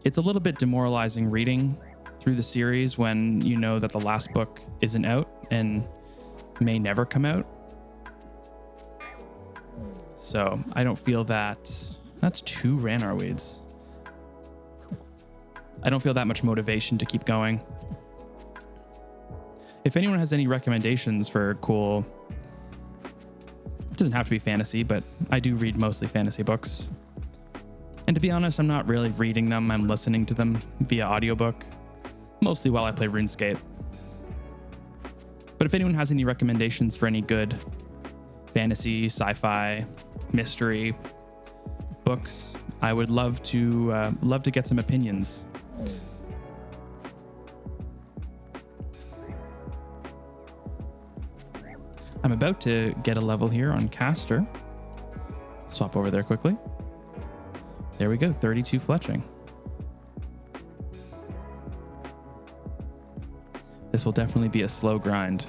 it's a little bit demoralizing reading through the series when you know that the last book isn't out and may never come out. So I don't feel that's 2 Ranar weeds. I don't feel that much motivation to keep going. If anyone has any recommendations for cool, it doesn't have to be fantasy, but I do read mostly fantasy books. And to be honest, I'm not really reading them. I'm listening to them via audiobook, mostly while I play RuneScape. But if anyone has any recommendations for any good fantasy, sci-fi, mystery books, I would love to get some opinions. I'm about to get a level here on Castor. Swap over there quickly. There we go, 32 fletching. This will definitely be a slow grind.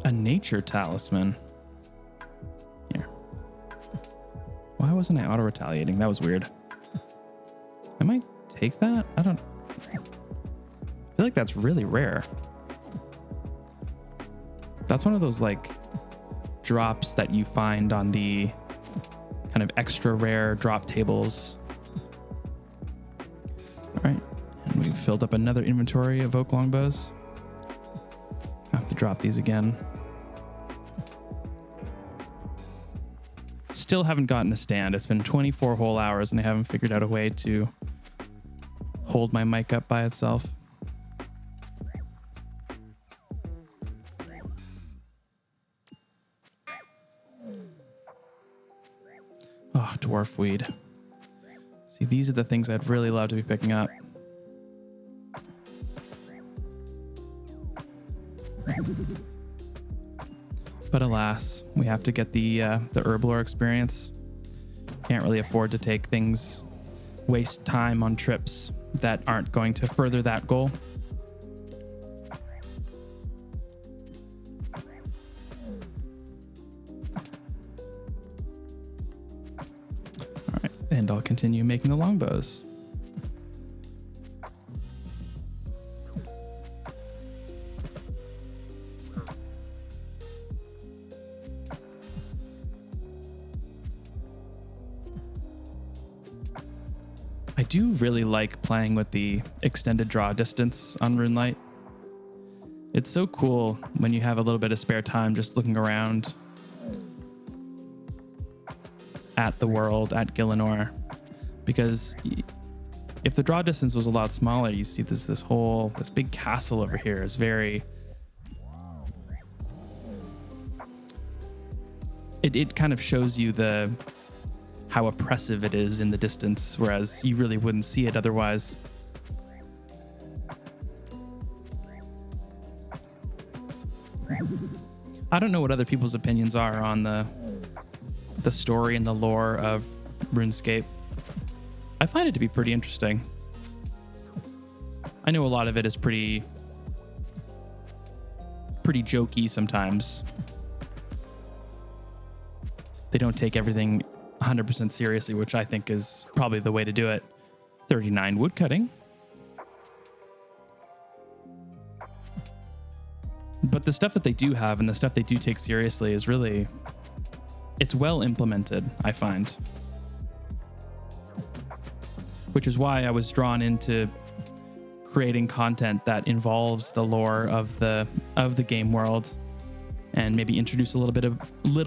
A nature talisman. Here. Why wasn't I auto-retaliating? That was weird. I might take that? I feel like that's really rare. That's one of those like drops that you find on the kind of extra rare drop tables. All right, and we've filled up another inventory of oak longbows. I have to drop these again. Still haven't gotten a stand. It's been 24 whole hours and I haven't figured out a way to hold my mic up by itself. Oh, dwarf weed. See, these are the things I'd really love to be picking up. But alas, we have to get the herblore experience. Can't really afford to take things, waste time on trips that aren't going to further that goal. and I'll continue making the longbows. I do really like playing with the extended draw distance on RuneLite. It's so cool when you have a little bit of spare time just looking around at the world, at Gielinor, because if the draw distance was a lot smaller, you see this big castle over here is very... It kind of shows you how oppressive it is in the distance, whereas you really wouldn't see it otherwise. I don't know what other people's opinions are on the story and the lore of RuneScape. I find it to be pretty interesting. I know a lot of it is pretty jokey sometimes. They don't take everything 100% seriously, which I think is probably the way to do it. 39 woodcutting. But the stuff that they do have and the stuff they do take seriously is really... it's well implemented, I find. Which is why I was drawn into creating content that involves the lore of the game world and maybe introduce a little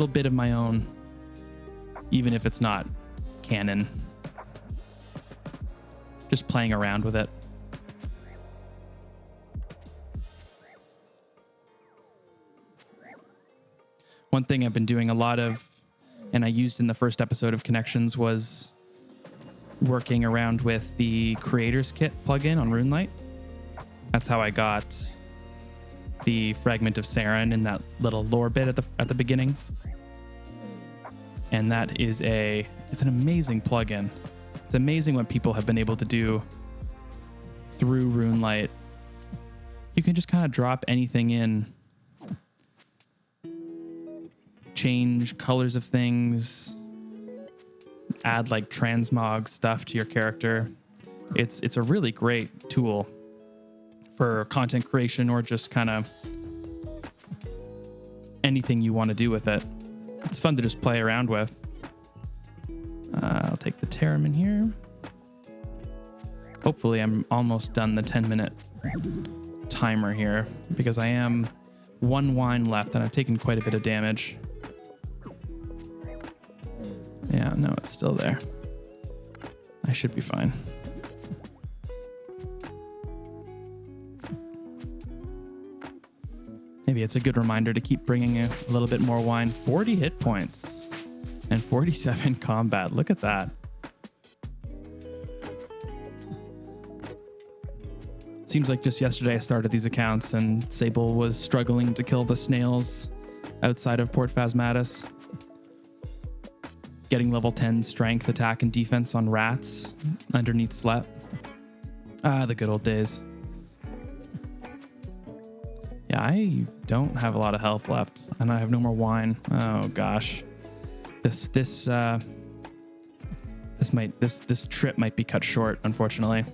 bit of my own, even if it's not canon. Just playing around with it. One thing I've been doing a lot of, and I used in the first episode of Connections, was working around with the Creators Kit plugin on RuneLite. That's how I got the fragment of Saren in that little lore bit at the beginning. And that is it's an amazing plugin. It's amazing what people have been able to do through RuneLite. You can just kind of drop anything in, change colors of things, add like transmog stuff to your character. It's a really great tool for content creation or just kind of anything you want to do with it. It's fun to just play around with. I'll take the Tarim in here. Hopefully I'm almost done the 10-minute timer here, because I am one wine left and I've taken quite a bit of damage. Yeah, no, it's still there. I should be fine. Maybe it's a good reminder to keep bringing a little bit more wine. 40 hit points and 47 combat. Look at that. Seems like just yesterday I started these accounts and Sable was struggling to kill the snails outside of Port Phasmatis. Getting level 10 strength, attack, and defense on rats underneath Slep. Ah, the good old days. Yeah, I don't have a lot of health left, and I have no more wine. Oh gosh, this trip might be cut short, unfortunately.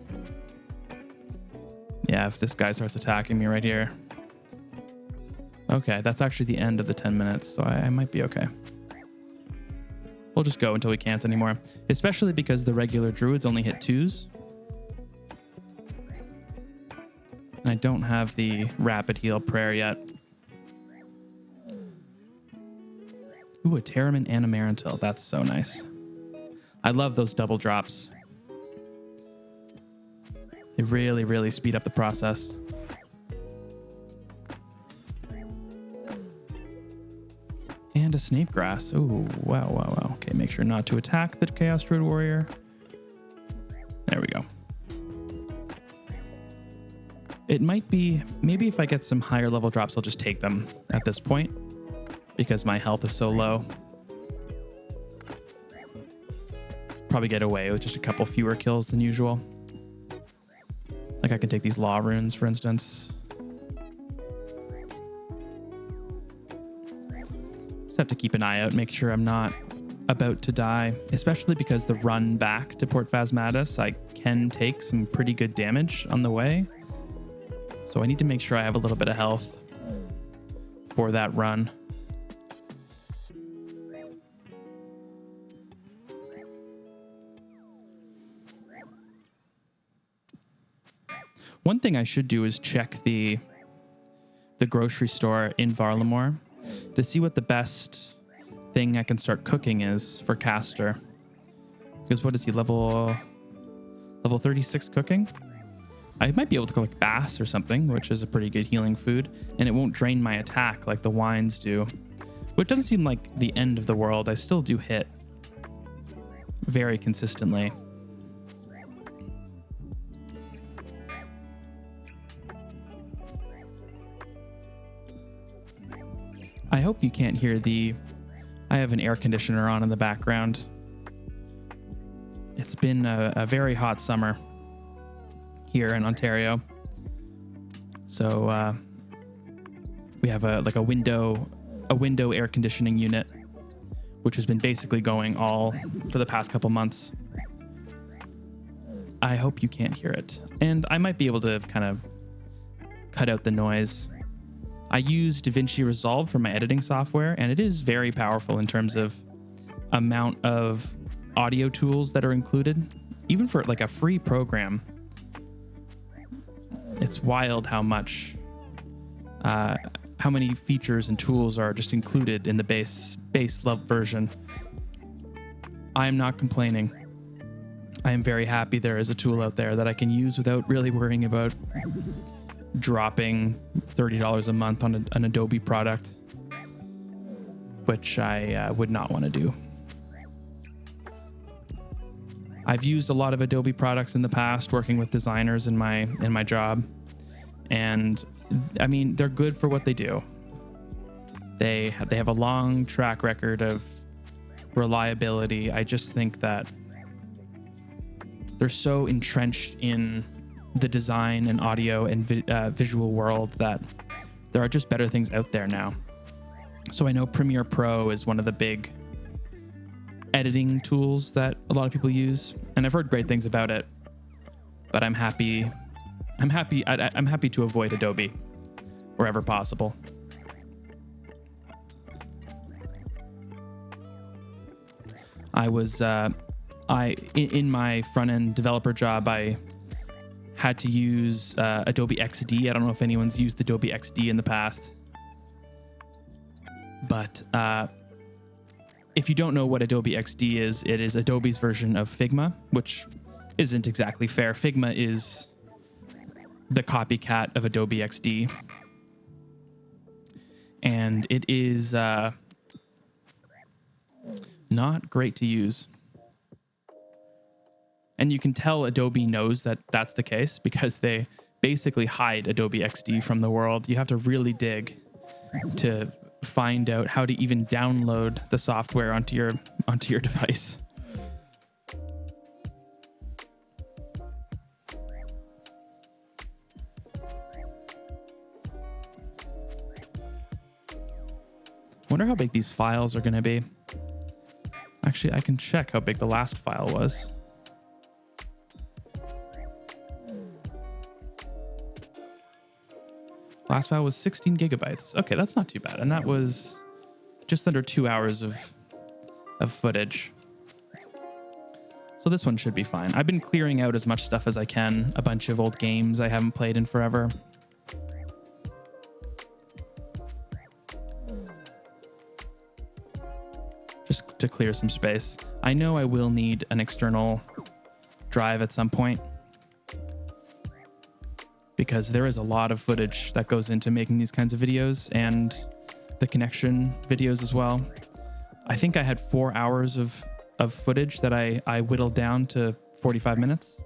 Yeah, if this guy starts attacking me right here. Okay, that's actually the end of the 10 minutes, so I might be okay. We'll just go until we can't anymore, especially because the regular druids only hit 2s. And I don't have the rapid heal prayer yet. Ooh, a Tarim and a Marantil. That's so nice. I love those double drops. They really, really speed up the process. And a Snape Grass. Ooh, wow, wow, wow. Okay, make sure not to attack the Chaos Druid Warrior. There we go. It might be, maybe if I get some higher level drops, I'll just take them at this point because my health is so low. Probably get away with just a couple fewer kills than usual. Like I can take these Law Runes, for instance. Just have to keep an eye out, make sure I'm not about to die, especially because the run back to Port Phasmatis, I can take some pretty good damage on the way. So I need to make sure I have a little bit of health for that run. One thing I should do is check the grocery store in Varlamore to see what the best thing I can start cooking is for Castor. Because what is he, level 36 cooking? I might be able to cook like bass or something, which is a pretty good healing food, and it won't drain my attack like the wines do. Which doesn't seem like the end of the world. I still do hit very consistently. I hope you can't hear I have an air conditioner on in the background. It's been a very hot summer here in Ontario. So we have a window air conditioning unit, which has been basically going all for the past couple months. I hope you can't hear it. And I might be able to kind of cut out the noise. I use DaVinci Resolve for my editing software, and it is very powerful in terms of amount of audio tools that are included. Even for like a free program, it's wild how many features and tools are just included in the base level version. I am not complaining. I am very happy there is a tool out there that I can use without really worrying about dropping $30 a month on an Adobe product, which I would not want to do. I've used a lot of Adobe products in the past, working with designers in my job, and I mean, they're good for what they do. They have a long track record of reliability. I just think that they're so entrenched in the design and audio and visual world that there are just better things out there now. So I know Premiere Pro is one of the big editing tools that a lot of people use, and I've heard great things about it. But I'm happy to avoid Adobe wherever possible. I was in my front end developer job, I had to use Adobe XD. I don't know if anyone's used Adobe XD in the past, but if you don't know what Adobe XD is, it is Adobe's version of Figma, which isn't exactly fair. Figma is the copycat of Adobe XD, and it is not great to use. And you can tell Adobe knows that that's the case because they basically hide Adobe XD from the world. You have to really dig to find out how to even download the software onto your device. Wonder how big these files are going to be. Actually, I can check how big the last file was. Last file was 16 gigabytes. Okay, that's not too bad. And that was just under 2 hours of footage. So this one should be fine. I've been clearing out as much stuff as I can. A bunch of old games I haven't played in forever. Just to clear some space. I know I will need an external drive at some point, because there is a lot of footage that goes into making these kinds of videos, and the connection videos as well. I think I had 4 hours of footage that I whittled down to 45 minutes.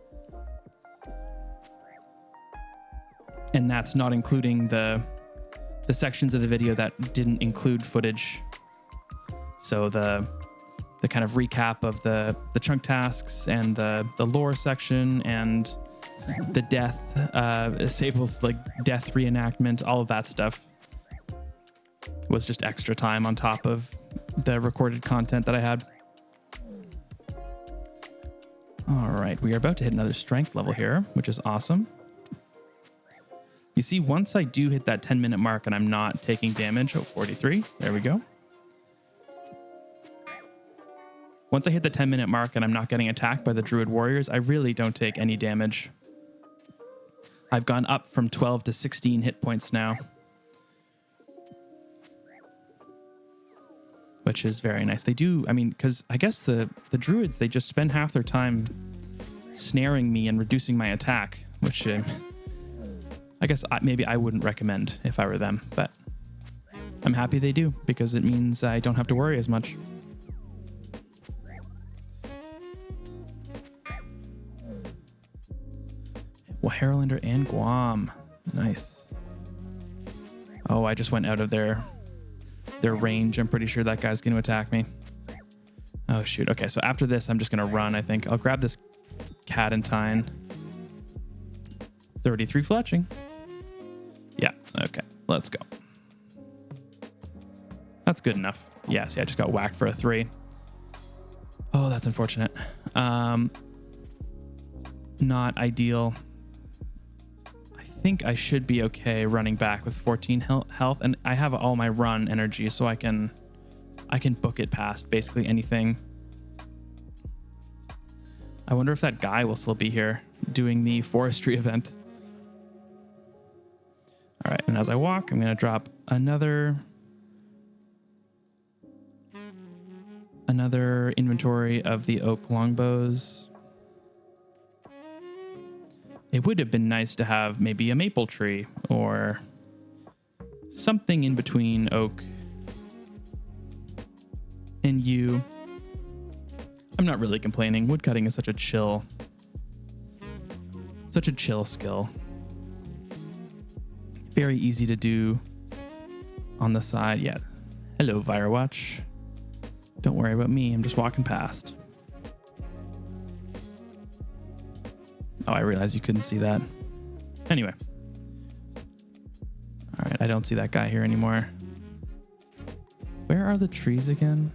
And that's not including the sections of the video that didn't include footage. So the kind of recap of the chunk tasks and the lore section and the death, Sable's like death reenactment, all of that stuff was just extra time on top of the recorded content that I had. All right, we are about to hit another strength level here, which is awesome. You see, once I do hit that 10-minute mark and I'm not taking damage, 43, there we go. Once I hit the 10-minute mark and I'm not getting attacked by the druid warriors, I really don't take any damage. I've gone up from 12 to 16 hit points now, which is very nice. They do, I mean, because I guess the druids, they just spend half their time snaring me and reducing my attack, which I guess maybe I wouldn't recommend if I were them, but I'm happy they do because it means I don't have to worry as much. Well, Herolander and Guam. Nice. Oh, I just went out of their range. I'm pretty sure that guy's going to attack me. Oh, shoot. Okay, so after this, I'm just going to run, I think. I'll grab this Cat and Tine. 33 fletching. Yeah, okay. Let's go. That's good enough. Yeah, see, I just got whacked for a 3. Oh, that's unfortunate. Not ideal. I think I should be okay running back with 14 health, and I have all my run energy, so I can book it past basically anything. I wonder if that guy will still be here doing the forestry event. All right, and as I walk, I'm going to drop another inventory of the oak longbows. It would have been nice to have maybe a maple tree or something in between oak and yew. I'm not really complaining. Woodcutting is such a chill skill. Very easy to do on the side. Yeah. Hello, Firewatch. Don't worry about me. I'm just walking past. Oh, I realized you couldn't see that. Anyway. All right, I don't see that guy here anymore. Where are the trees again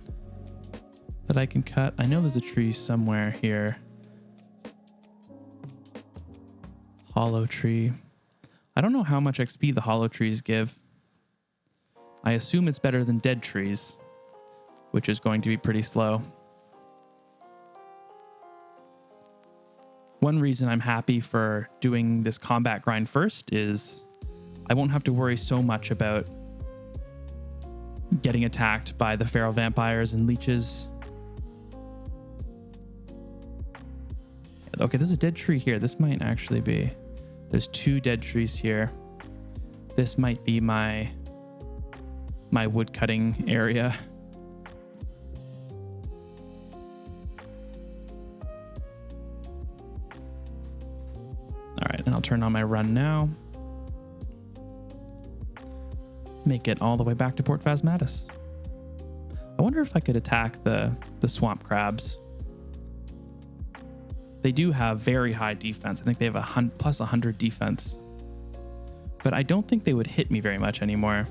that I can cut? I know there's a tree somewhere here. Hollow tree. I don't know how much XP the hollow trees give. I assume it's better than dead trees, which is going to be pretty slow. One reason I'm happy for doing this combat grind first is I won't have to worry so much about getting attacked by the feral vampires and leeches. Okay, there's a dead tree here. This might actually be... There's 2 dead trees here. This might be my wood cutting area. All right, and I'll turn on my run now. Make it all the way back to Port Phasmatis. I wonder if I could attack the swamp crabs. They do have very high defense. I think they have plus 100 defense. But I don't think they would hit me very much anymore.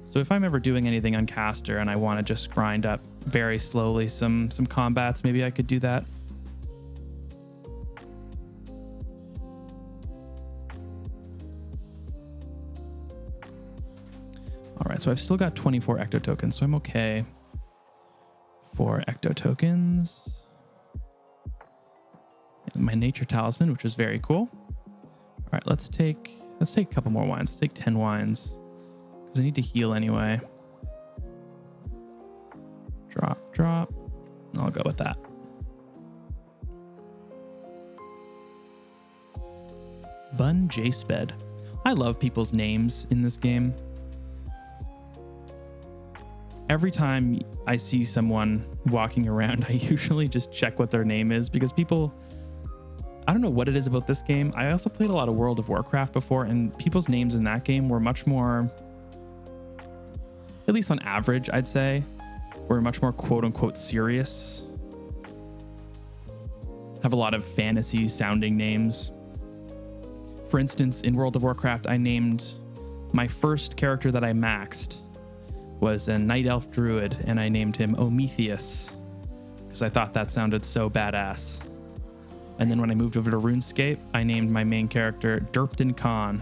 So if I'm ever doing anything on Castor and I want to just grind up very slowly some combats, maybe I could do that. All right, so I've still got 24 ecto tokens, so I'm okay for ecto tokens. My nature talisman, which is very cool. All right, let's take a couple more wines. Let's take 10 wines because I need to heal anyway. Drop. I'll go with that. Bun J-Sped. I love people's names in this game. Every time I see someone walking around, I usually just check what their name is because people... I don't know what it is about this game. I also played a lot of World of Warcraft before, and people's names in that game were much more, at least on average, I'd say, were much more quote-unquote serious. Have a lot of fantasy-sounding names. For instance, in World of Warcraft, I named my first character that I maxed was a Night Elf Druid, and I named him Ometheus because I thought that sounded so badass. And then when I moved over to RuneScape, I named my main character Derpton Khan.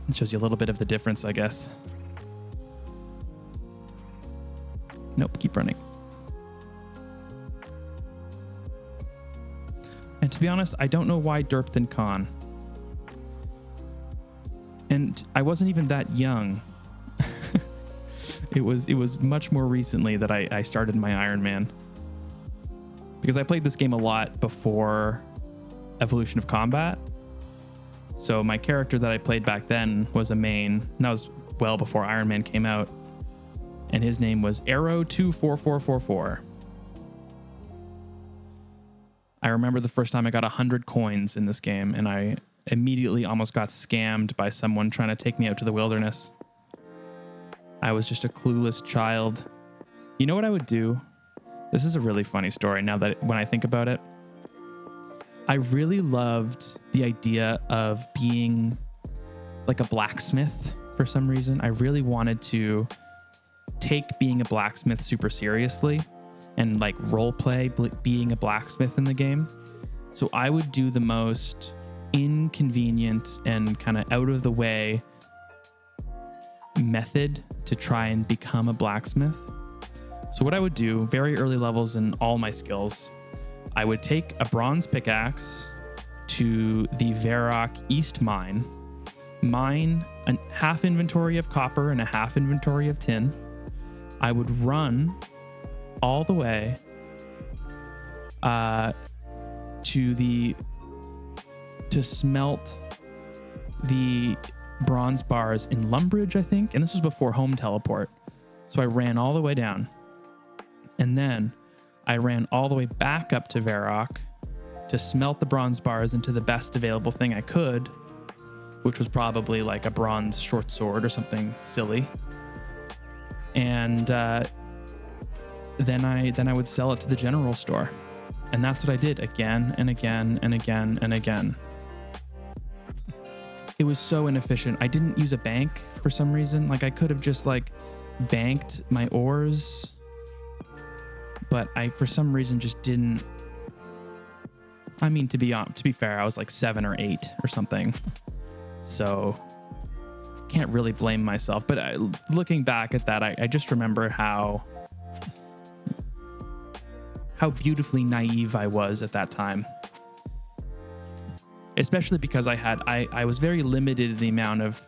It shows you a little bit of the difference, I guess. Nope, keep running. And to be honest, I don't know why Derpton Khan. And I wasn't even that young. It was much more recently that I started my Iron Man. Because I played this game a lot before Evolution of Combat. So my character that I played back then was a main, and that was well before Iron Man came out. And his name was Arrow24444. I remember the first time I got 100 coins in this game, and I immediately almost got scammed by someone trying to take me out to the wilderness. I was just a clueless child. You know what I would do? This is a really funny story now that when I think about it. I really loved the idea of being like a blacksmith for some reason. I really wanted to take being a blacksmith super seriously and like role play being a blacksmith in the game. So I would do the most inconvenient and kind of out of the way method to try and become a blacksmith. So what I would do, very early levels in all my skills, I would take a bronze pickaxe to the Varrock East mine a half inventory of copper and a half inventory of tin. I would run all the way to smelt the bronze bars in Lumbridge, I think. And this was before home teleport. So I ran all the way down. And then I ran all the way back up to Varrock to smelt the bronze bars into the best available thing I could, which was probably like a bronze short sword or something silly. And then I would sell it to the general store. And that's what I did again and again and again and again. It was so inefficient. I didn't use a bank for some reason. Like I could have just like banked my ores, but I for some reason just didn't. I mean, to be fair, I was like 7 or 8 or something. So can't really blame myself. But looking back at that, I just remember how beautifully naive I was at that time. Especially because I was very limited in the amount of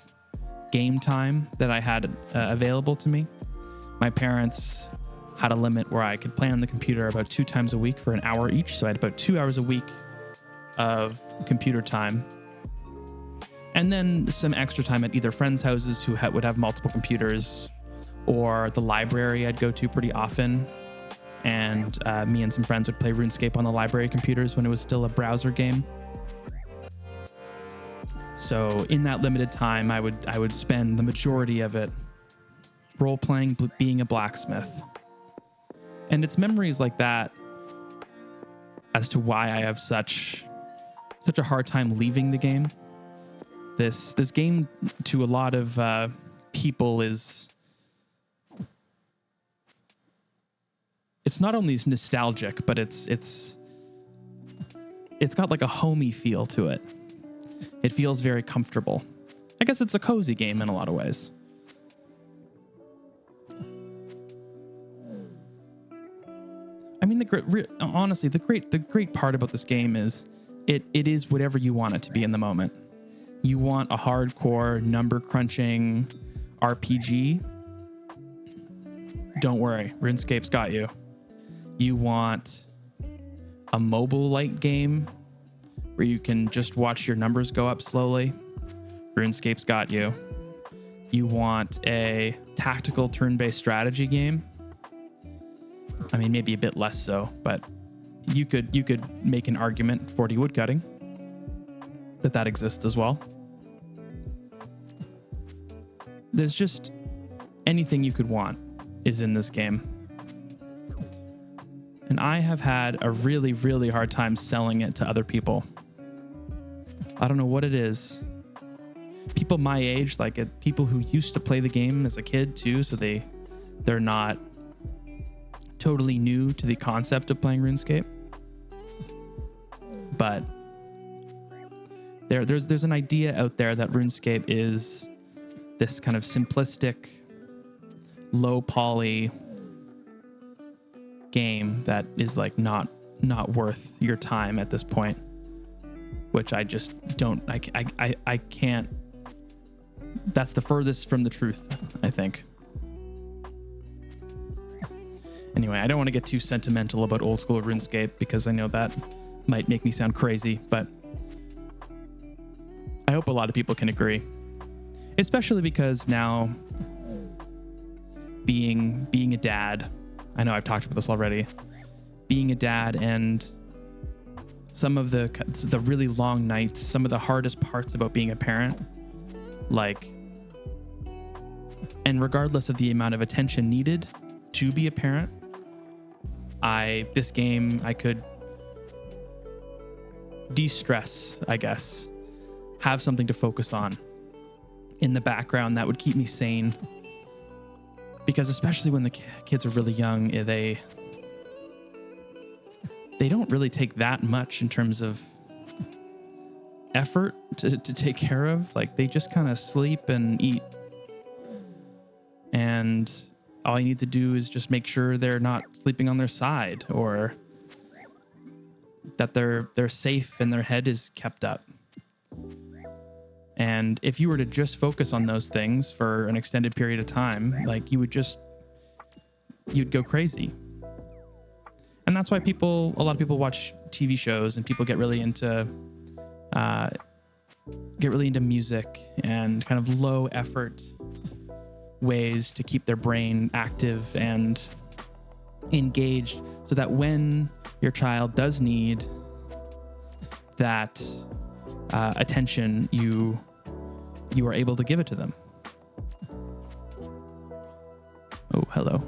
game time that I had available to me. My parents had a limit where I could play on the computer about 2 times a week for an hour each. So I had about 2 hours a week of computer time. And then some extra time at either friends' houses who would have multiple computers, or the library I'd go to pretty often. And me and some friends would play RuneScape on the library computers when it was still a browser game. So in that limited time, I would spend the majority of it role-playing being a blacksmith. And it's memories like that as to why I have such a hard time leaving the game. This game, to a lot of people, it's not only nostalgic, but it's got like a homey feel to it. It feels very comfortable. I guess it's a cozy game in a lot of ways. I mean, honestly, the great part about this game is it is whatever you want it to be in the moment. You want a hardcore number crunching RPG? Don't worry, RuneScape's got you. You want a mobile light game where you can just watch your numbers go up slowly? RuneScape's got you. You want a tactical turn-based strategy game? I mean, maybe a bit less so, but you could make an argument, 40 woodcutting, that exists as well. There's just anything you could want is in this game. And I have had a really, really hard time selling it to other people. I don't know what it is. People my age, people who used to play the game as a kid too, so they're not totally new to the concept of playing RuneScape. but there's an idea out there that RuneScape is this kind of simplistic, low poly game that is like not worth your time at this point, which I just don't, I can't, that's the furthest from the truth, I think. Anyway, I don't want to get too sentimental about old school RuneScape because I know that might make me sound crazy, but I hope a lot of people can agree, especially because now being a dad, I know I've talked about this already, being a dad and some of the really long nights, some of the hardest parts about being a parent, like, and regardless of the amount of attention needed to be a parent, this game, I could de-stress, I guess, have something to focus on in the background that would keep me sane. Because especially when the kids are really young, they don't really take that much in terms of effort to take care of. Like, they just kind of sleep and eat. And all you need to do is just make sure they're not sleeping on their side, or that they're safe and their head is kept up. And if you were to just focus on those things for an extended period of time, like, you'd go crazy. And that's why a lot of people watch TV shows, and people get really into music and kind of low effort ways to keep their brain active and engaged, so that when your child does need that attention, you are able to give it to them. Oh, hello.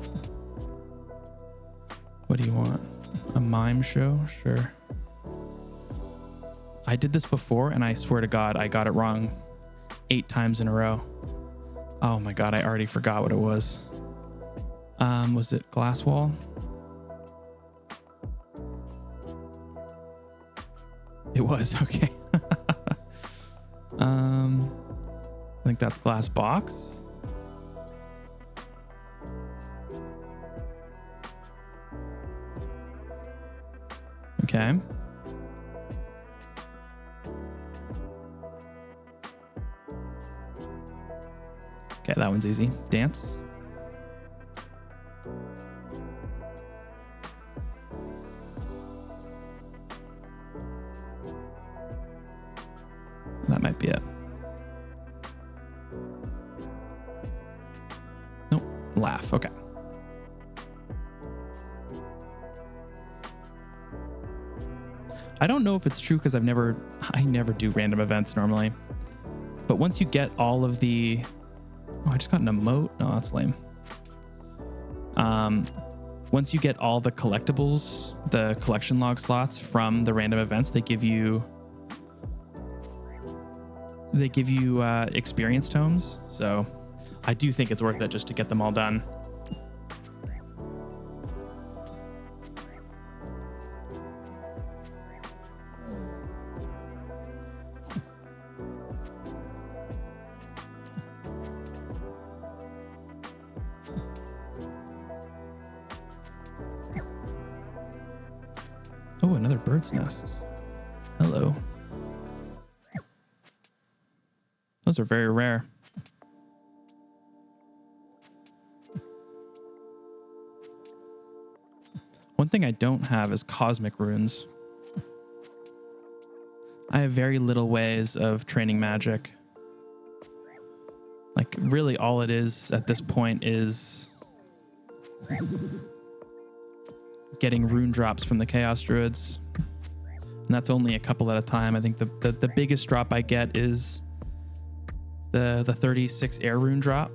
What do you want? A mime show? Sure. I did this before, and I swear to God, I got it wrong 8 times in a row. Oh my God, I already forgot what it was. Was it Glass Wall? It was, okay. I think that's Glass Box. Okay. Okay, that one's easy. Dance. That might be it. Nope. Laugh. Okay. I don't know if it's true because I never do random events normally. But once you get all of the... Oh, I just got an emote. No, that's lame. Once you get all the collectibles, the collection log slots from the random events, they give you experience tomes. So I do think it's worth it just to get them all done. Oh, another bird's nest. Hello. Those are very rare. One thing I don't have is cosmic runes. I have very little ways of training magic. Like, really all it is at this point is getting rune drops from the Chaos Druids. And that's only a couple at a time. I think the biggest drop I get is the 36 air rune drop,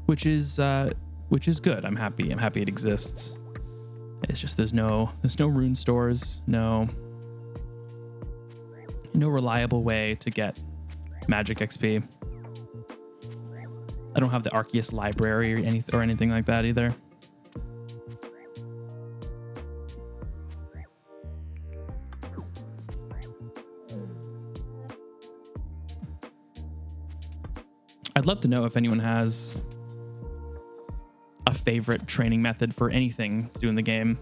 which is good. I'm happy it exists. It's just there's no rune stores, no reliable way to get magic XP. I don't have the Arceus library or anything like that either. I'd love to know if anyone has a favorite training method for anything to do in the game.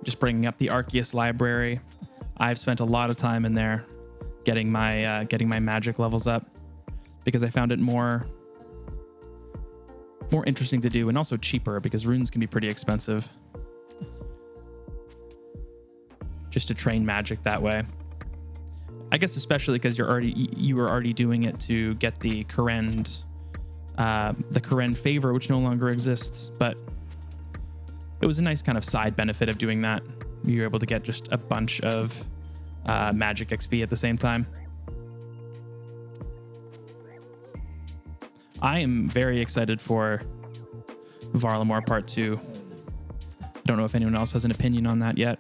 Just bringing up the Arceus library. I've spent a lot of time in there getting my magic levels up because I found it more interesting to do and also cheaper because runes can be pretty expensive. Just to train magic that way. I guess especially because you were already doing it to get the Karen favor, which no longer exists, but it was a nice kind of side benefit of doing that. You were able to get just a bunch of magic XP at the same time. I am very excited for Varlamore Part 2. I don't know if anyone else has an opinion on that yet.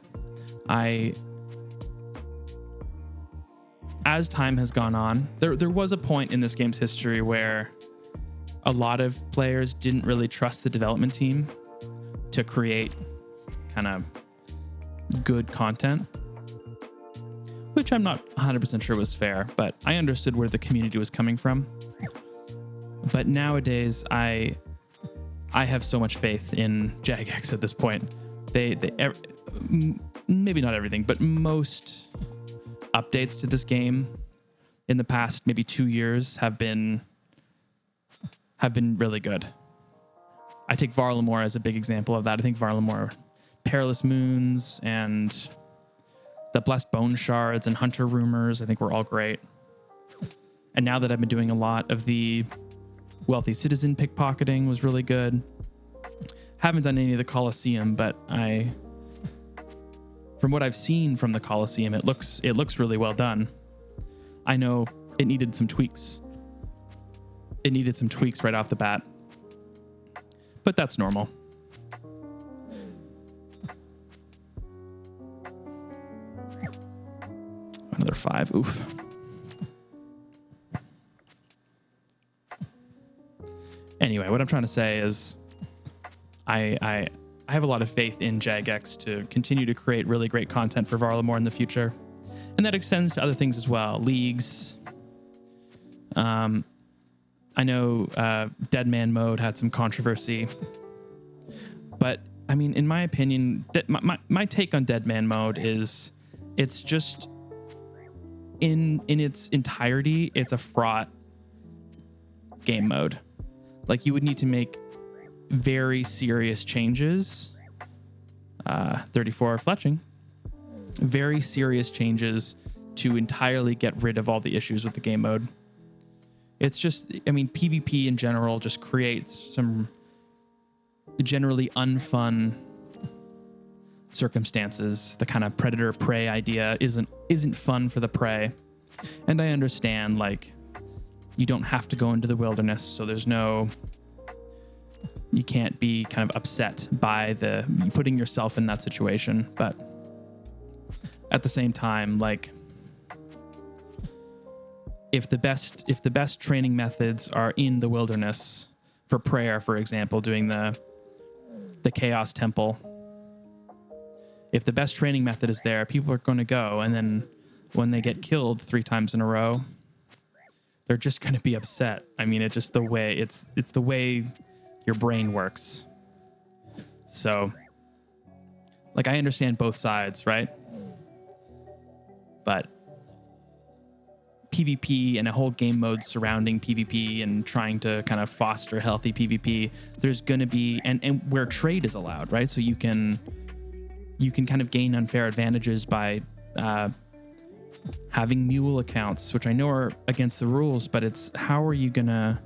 As time has gone on, there was a point in this game's history where a lot of players didn't really trust the development team to create kind of good content, which I'm not 100% sure was fair, but I understood where the community was coming from. But nowadays, I have so much faith in Jagex at this point. Maybe not everything, but most updates to this game in the past maybe 2 years have been really good. I take Varlamore as a big example of that. I think Varlamore, Perilous Moons and the Blessed Bone Shards and Hunter Rumors, I think were all great. And now that I've been doing a lot of the Wealthy Citizen pickpocketing was really good. Haven't done any of the Colosseum, but from what I've seen from the Colosseum, it looks really well done. I know it needed some tweaks. It needed some tweaks right off the bat, but that's normal. Another 5. Oof. Anyway, what I'm trying to say is I have a lot of faith in Jagex to continue to create really great content for Varlamore in the future. And that extends to other things as well. Leagues. I know Dead Man Mode had some controversy. But, I mean, in my opinion, my take on Dead Man Mode is it's just, in its entirety, it's a fraught game mode. Like, you would need to make very serious changes. 34 fletching. Very serious changes to entirely get rid of all the issues with the game mode. It's just, I mean, PvP in general just creates some generally unfun circumstances. The kind of predator-prey idea isn't fun for the prey. And I understand, like, you don't have to go into the wilderness, so you can't be kind of upset by putting yourself in that situation. But at the same time, like, if the best training methods are in the wilderness for prayer, for example, doing the Chaos Temple, if the best training method is there, people are going to go, and then when they get killed 3 times in a row, they're just going to be upset. I mean, it's just the way it's the way your brain works. So, like, I understand both sides, right? But PvP and a whole game mode surrounding PvP and trying to kind of foster healthy PvP, there's going to be, and where trade is allowed, right? So you can kind of gain unfair advantages by having mule accounts, which I know are against the rules, but it's how are you gonna,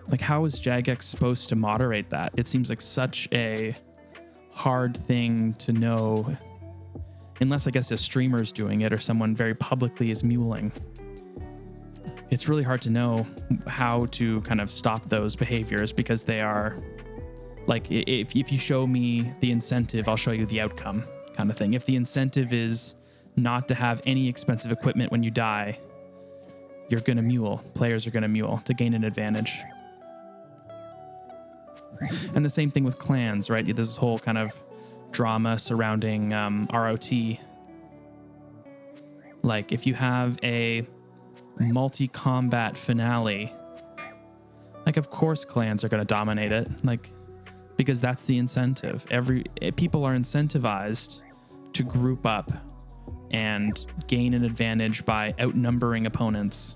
like, how is Jagex supposed to moderate that? It seems like such a hard thing to know, unless I guess a streamer's doing it or someone very publicly is muling. It's really hard to know how to kind of stop those behaviors because they are, like, if you show me the incentive, I'll show you the outcome kind of thing. If the incentive is not to have any expensive equipment when you die, you're going to mule. Players are going to mule to gain an advantage. And the same thing with clans, right? There's this whole kind of drama surrounding ROT. Like, if you have a multi-combat finale, like, of course clans are going to dominate it, like, because that's the incentive. People are incentivized to group up and gain an advantage by outnumbering opponents.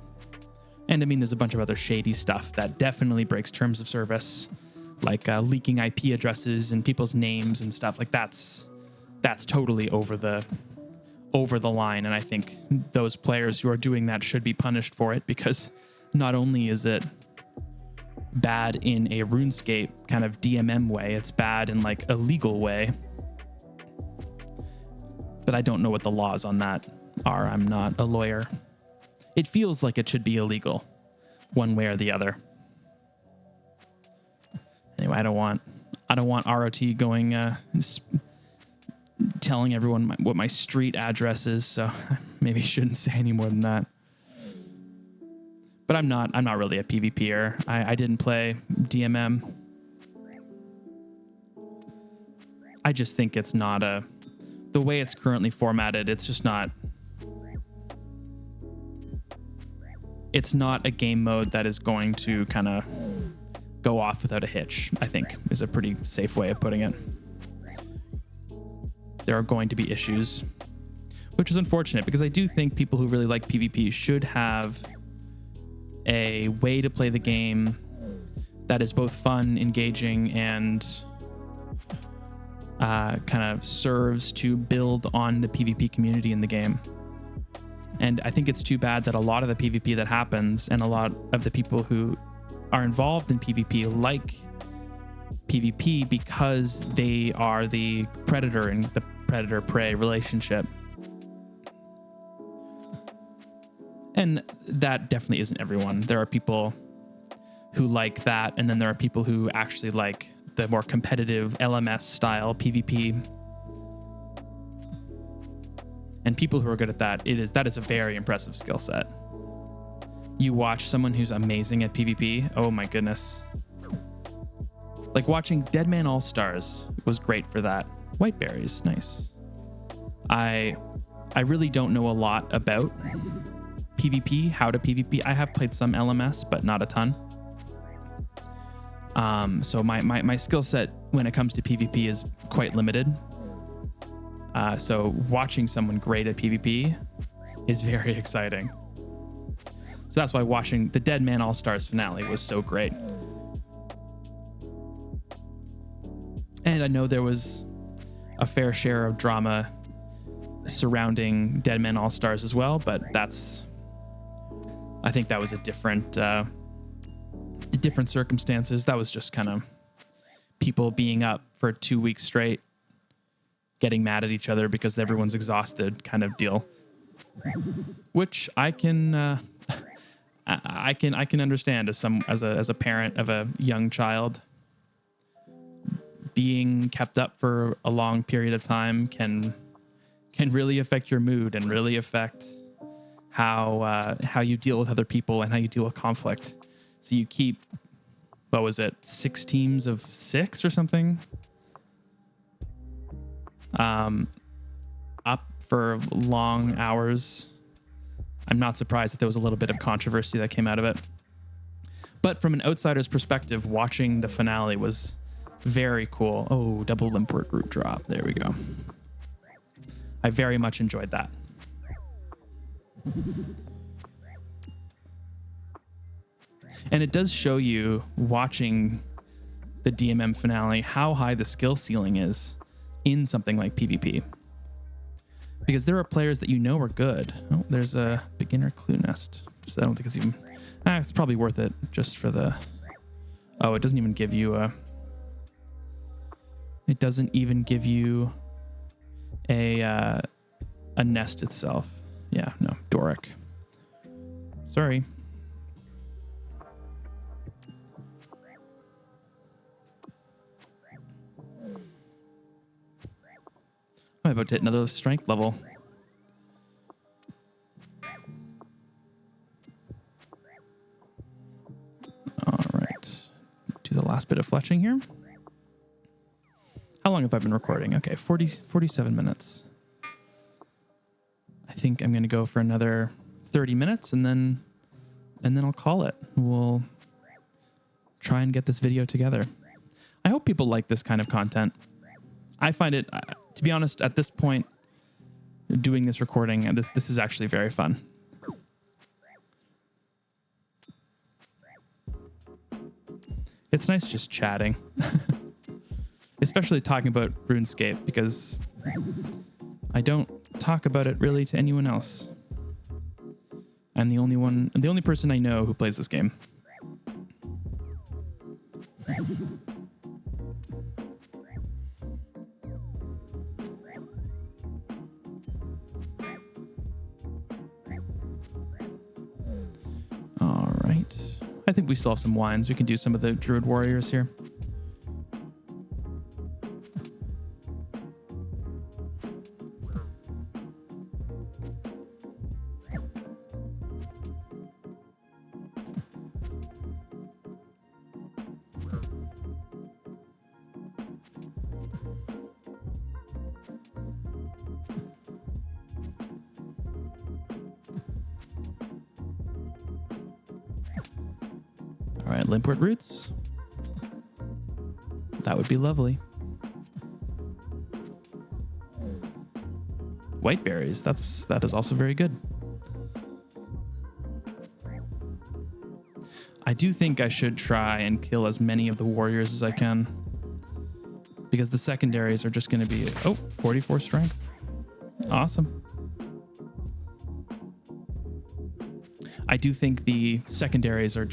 And I mean, there's a bunch of other shady stuff that definitely breaks terms of service, like leaking IP addresses and people's names and stuff. Like, that's totally over the line. And I think those players who are doing that should be punished for it, because not only is it bad in a RuneScape kind of DMM way, it's bad in like a legal way. But I don't know what the laws on that are. I'm not a lawyer. It feels like it should be illegal one way or the other. Anyway, I don't want ROT going telling everyone what my street address is, so maybe I shouldn't say any more than that. But I'm not really a PvPer. I didn't play DMM. I just think it's not the way it's currently formatted, it's just not. It's not a game mode that is going to kind of go off without a hitch, I think, is a pretty safe way of putting it. There are going to be issues, which is unfortunate, because I do think people who really like PvP should have a way to play the game that is both fun, engaging, and kind of serves to build on the PvP community in the game. And I think it's too bad that a lot of the PvP that happens and a lot of the people who are involved in PvP like PvP because they are the predator in the predator-prey relationship. And that definitely isn't everyone. There are people who like that, and then there are people who actually like the more competitive LMS style PvP. And people who are good at that, that is a very impressive skill set. You watch someone who's amazing at PvP, oh my goodness. Like watching Deadman All-Stars was great for that. Whiteberries, nice. I really don't know a lot about PvP, how to PvP. I have played some LMS, but not a ton. So my skill set when it comes to PvP is quite limited. So watching someone great at PvP is very exciting. So that's why watching the Deadman All-Stars finale was so great. And I know there was a fair share of drama surrounding Deadman All-Stars as well, but I think that was a different circumstances. That was just kind of people being up for 2 weeks straight, getting mad at each other because everyone's exhausted kind of deal, which I can understand as a parent of a young child. Being kept up for a long period of time can really affect your mood and really affect how you deal with other people and how you deal with conflict. So you keep, what was it, 6 teams of 6 or something? Up for long hours. I'm not surprised that there was a little bit of controversy that came out of it. But from an outsider's perspective, watching the finale was very cool. Oh, double limpet root drop. There we go. I very much enjoyed that. And it does show you, watching the DMM finale, how high the skill ceiling is in something like PvP. Because there are players that you know are good. Oh, there's a beginner clue nest. So I don't think it's even... it's probably worth it just for the... Oh, it doesn't even give you a... It doesn't even give you a nest itself. Yeah, no, Doric. Sorry. I'm about to hit another strength level. All right. Do the last bit of fletching here. How long have I been recording? Okay, 47 minutes. I think I'm going to go for another 30 minutes, and then and then I'll call it. We'll try and get this video together. I hope people like this kind of content. I find it, to be honest, at this point, doing this recording, this is actually very fun. It's nice just chatting, especially talking about RuneScape, because I don't talk about it really to anyone else. I'm the only person I know who plays this game. All right. I think we still have some wines. We can do some of the druid warriors here. All right, limpwort roots. That would be lovely. White berries. That is also very good. I do think I should try and kill as many of the warriors as I can, because the secondaries are just going to be 44 strength. Awesome. I do think the secondaries are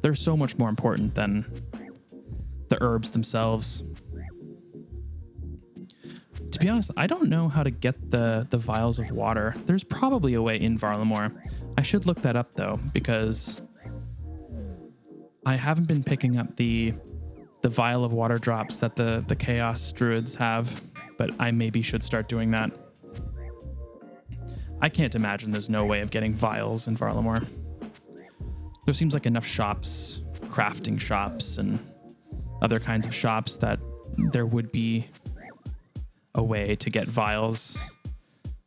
they're so much more important than the herbs themselves. To be honest, I don't know how to get the vials of water. There's probably a way in Varlamore. I should look that up though, because I haven't been picking up the vial of water drops that the Chaos Druids have, but I maybe should start doing that. I can't imagine there's no way of getting vials in Varlamore. There seems like enough shops, crafting shops, and other kinds of shops that there would be a way to get vials,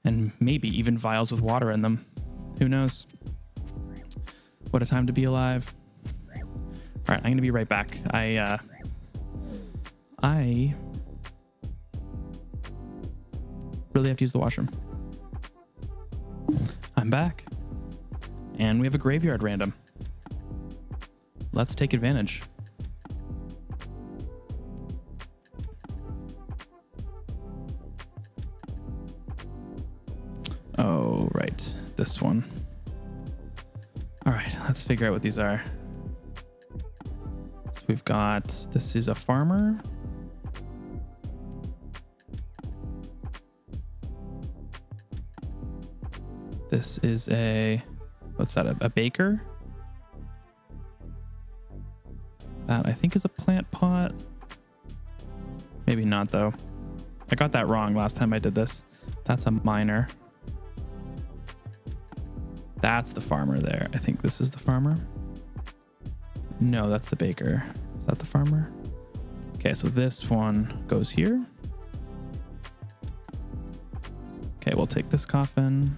and maybe even vials with water in them. Who knows? What a time to be alive. All right, I'm going to be right back. I really have to use the washroom. I'm back, and we have a graveyard random. Let's take advantage. Oh, right. This one. All right, let's figure out what these are. So we've got, this is a farmer. This is what's that, a baker? That I think is a plant pot. Maybe not though. I got that wrong last time I did this. That's a miner. That's the farmer there. I think this is the farmer. No, that's the baker. Is that the farmer? Okay, so this one goes here. Okay, we'll take this coffin.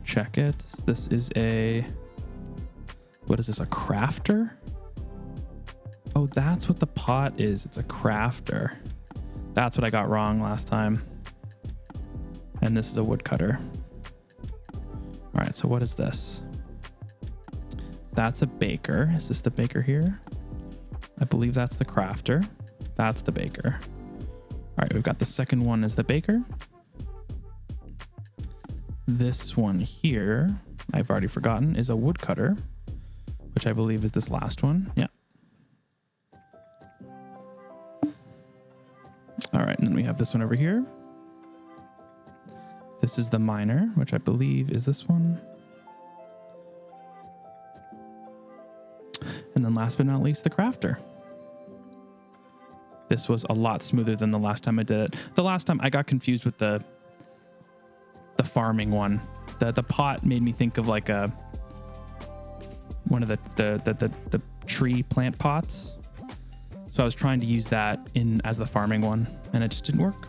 Check it. This is what is this, a crafter? Oh, that's what the pot is. It's a crafter. That's what I got wrong last time. And this is a woodcutter. All right, so what is this? That's a baker. Is this the baker here? I believe that's the crafter. That's the baker. All right, we've got the second one is the baker. This one here, I've already forgotten, is a woodcutter, which I believe is this last one. Yeah. All right, and then we have this one over here. This is the miner, which I believe is this one. And then last but not least, the crafter. This was a lot smoother than the last time I did it. The last time I got confused with the farming one. The pot made me think of like one of the tree plant pots. So I was trying to use that as the farming one, and it just didn't work.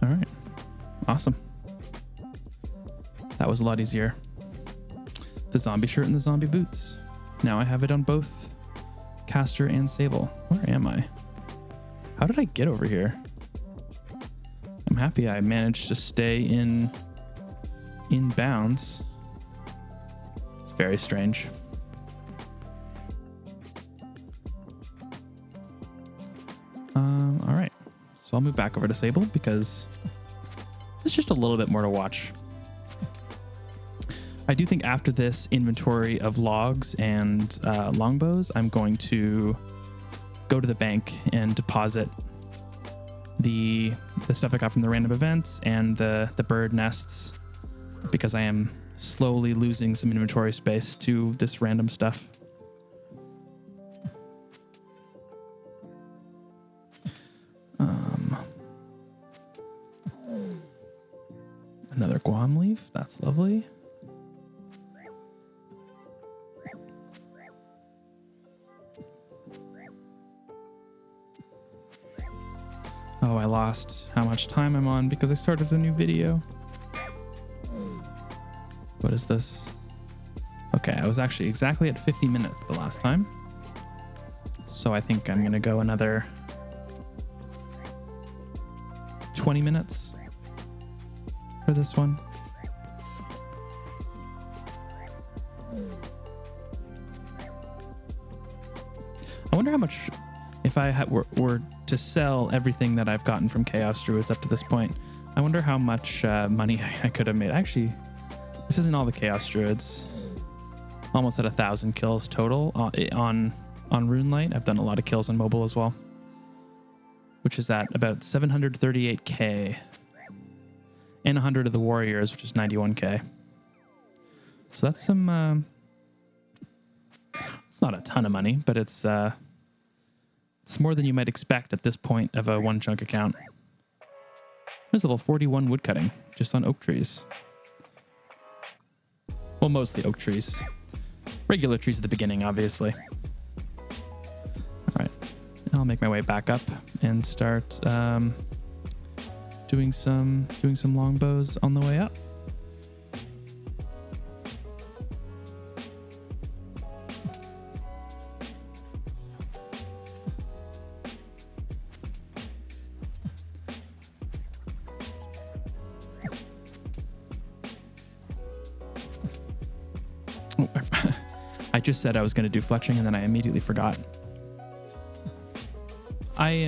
All right, awesome. That was a lot easier. The zombie shirt and the zombie boots. Now I have it on both Castor and Sable. Where am I? How did I get over here? I'm happy I managed to stay in bounds. It's very strange. All right. So I'll move back over to Sable because there's just a little bit more to watch. I do think after this inventory of logs and longbows, I'm going to go to the bank and deposit the stuff I got from the random events and the bird nests, because I am slowly losing some inventory space to this random stuff. Another Guam leaf. That's lovely. Oh, I lost how much time I'm on because I started a new video. What is this? Okay, I was actually exactly at 50 minutes the last time. So I think I'm going to go another 20 minutes for this one. I wonder how much, if I were to sell everything that I've gotten from Chaos Druids up to this point, I wonder how much money I could have made. Actually, this isn't all the Chaos Druids. Almost at 1,000 kills total on RuneLight. I've done a lot of kills on mobile as well, which is at about 738k, and 100 of the warriors, which is 91k. So that's some. It's not a ton of money, but it's more than you might expect at this point of a OneChunk account. There's level 41 woodcutting just on oak trees. Well, mostly oak trees. Regular trees at the beginning, obviously. All right, I'll make my way back up and start doing some longbows on the way up. I just said I was going to do fletching and then I immediately forgot. I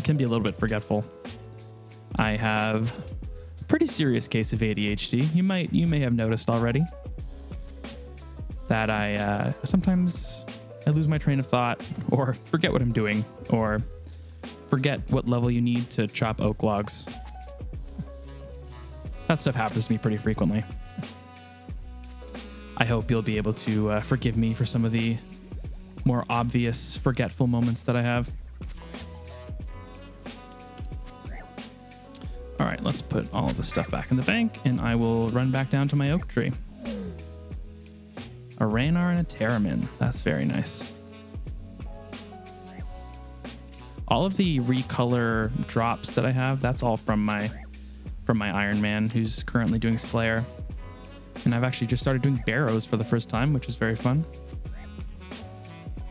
can be a little bit forgetful. I have a pretty serious case of ADHD. You may have noticed already that I sometimes I lose my train of thought or forget what I'm doing or forget what level you need to chop oak logs. That stuff happens to me pretty frequently. I hope you'll be able to forgive me for some of the more obvious forgetful moments that I have. All right, let's put all of the stuff back in the bank and I will run back down to my oak tree. A Raynar and a Terramin. That's very nice. All of the recolor drops that I have, that's all from my Iron Man, who's currently doing Slayer. And I've actually just started doing barrows for the first time, which is very fun.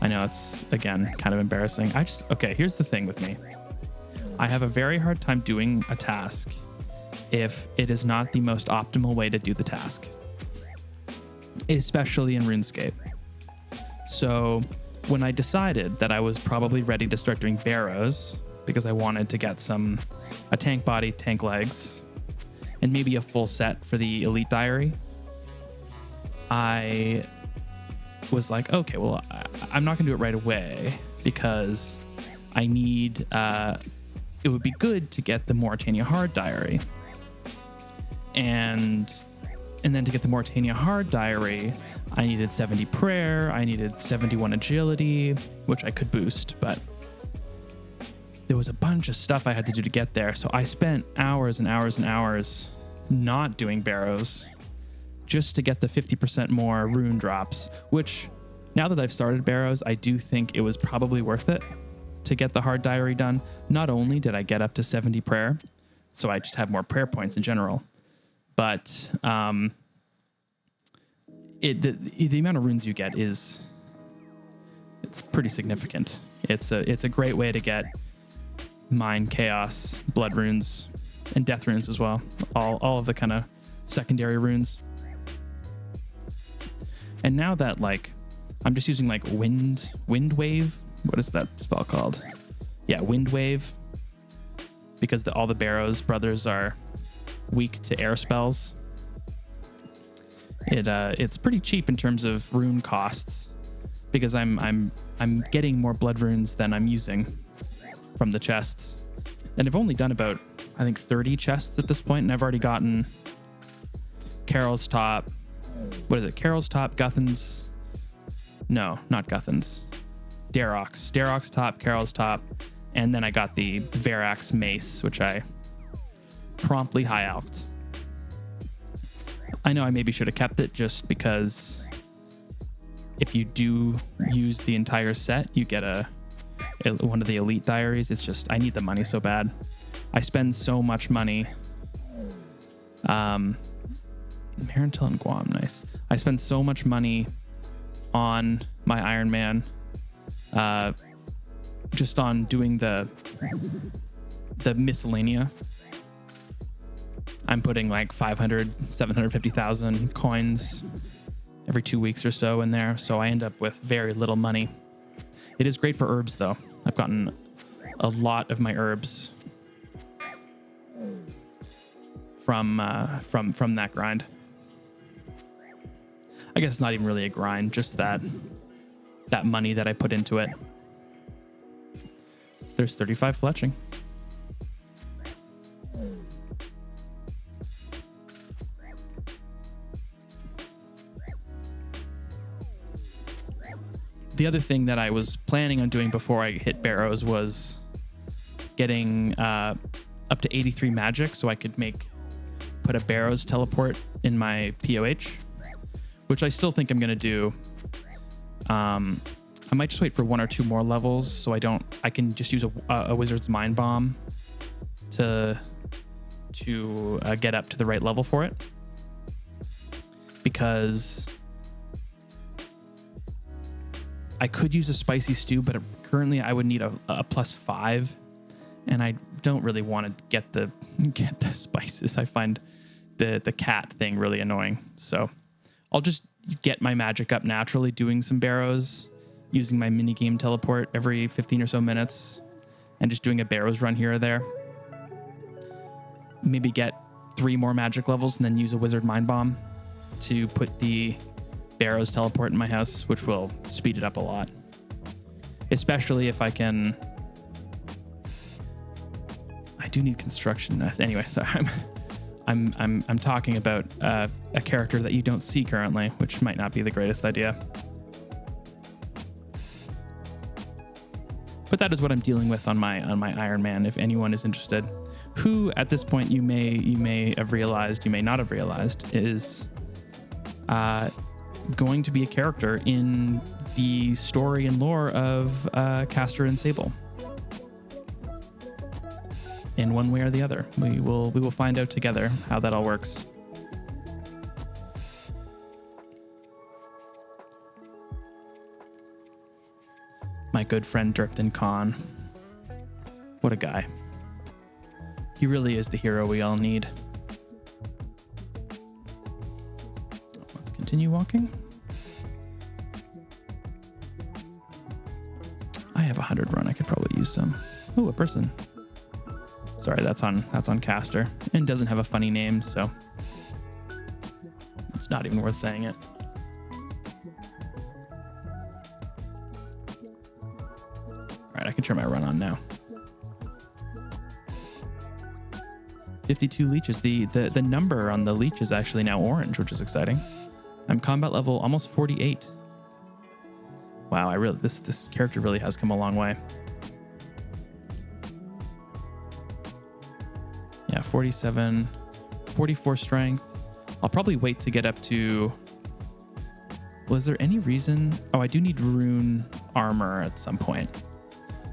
I know it's, again, kind of embarrassing. Okay, here's the thing with me. I have a very hard time doing a task if it is not the most optimal way to do the task, especially in RuneScape. So when I decided that I was probably ready to start doing barrows because I wanted to get a tank body, tank legs, and maybe a full set for the Elite Diary, I was like, okay, well, I'm not going to do it right away because I need, it would be good to get the Mauritania Hard Diary. And then to get the Mauritania Hard Diary, I needed 70 prayer, I needed 71 agility, which I could boost, but there was a bunch of stuff I had to do to get there. So I spent hours and hours and hours not doing barrows just to get the 50% more rune drops, which now that I've started barrows, I do think it was probably worth it to get the hard diary done. Not only did I get up to 70 prayer, so I just have more prayer points in general, but the amount of runes you get it's pretty significant. It's a great way to get mine chaos, blood runes, and death runes as well. All of the kind of secondary runes. And now that like I'm just using like wind wave. What is that spell called? Yeah, wind wave. Because all the Barrows brothers are weak to air spells. It's pretty cheap in terms of rune costs because I'm getting more blood runes than I'm using from the chests. And I've only done about, I think, 30 chests at this point, and I've already gotten Carol's Top. What is it? Carol's Top, Guthan's. No, not Guthan's. Darrock's Top, Carol's Top, and then I got the Verax Mace, which I promptly high alked. I know I maybe should have kept it just because if you do use the entire set, you get one of the elite diaries. It's just, I need the money so bad. I spend so much money. Marentil and Guam, nice. I spend so much money on my Iron Man, just on doing the miscellanea. I'm putting like 500, 750,000 coins every 2 weeks or so in there. So I end up with very little money. It is great for herbs though. I've gotten a lot of my herbs from that grind. I guess it's not even really a grind, just that money that I put into it. There's 35 fletching. The other thing that I was planning on doing before I hit Barrows was getting up to 83 magic so I could put a Barrows teleport in my POH, which I still think I'm going to do. I might just wait for 1 or 2 more levels so I can just use a Wizard's Mind Bomb to get up to the right level for it. Because I could use a spicy stew, but currently I would need a +5, and I don't really want to get the spices. I find the cat thing really annoying. So I'll just get my magic up naturally doing some Barrows, using my minigame teleport every 15 or so minutes, and just doing a Barrows run here or there. Maybe get 3 more magic levels and then use a Wizard Mind Bomb to put the Barrows teleport in my house, which will speed it up a lot. Especially if I can... I do need construction. Anyway, sorry. I'm talking about a character that you don't see currently, which might not be the greatest idea. But that is what I'm dealing with on my Iron Man. If anyone is interested, who at this point you may have realized, you may not have realized, is going to be a character in the story and lore of Castor and Sable. In one way or the other, we will find out together how that all works. My good friend Dirpton Khan. What a guy. He really is the hero we all need. Let's continue walking. I have 100 run. I could probably use some. Oh, a person. Sorry, that's on Castor and doesn't have a funny name, so it's not even worth saying it. All right, I can turn my run on now. 52 leeches. The number on the leech is actually now orange, which is exciting. I'm combat level almost 48. Wow, this character really has come a long way. Yeah, 47, 44 strength. I'll probably wait to get up to... Well, is there any reason... Oh, I do need rune armor at some point.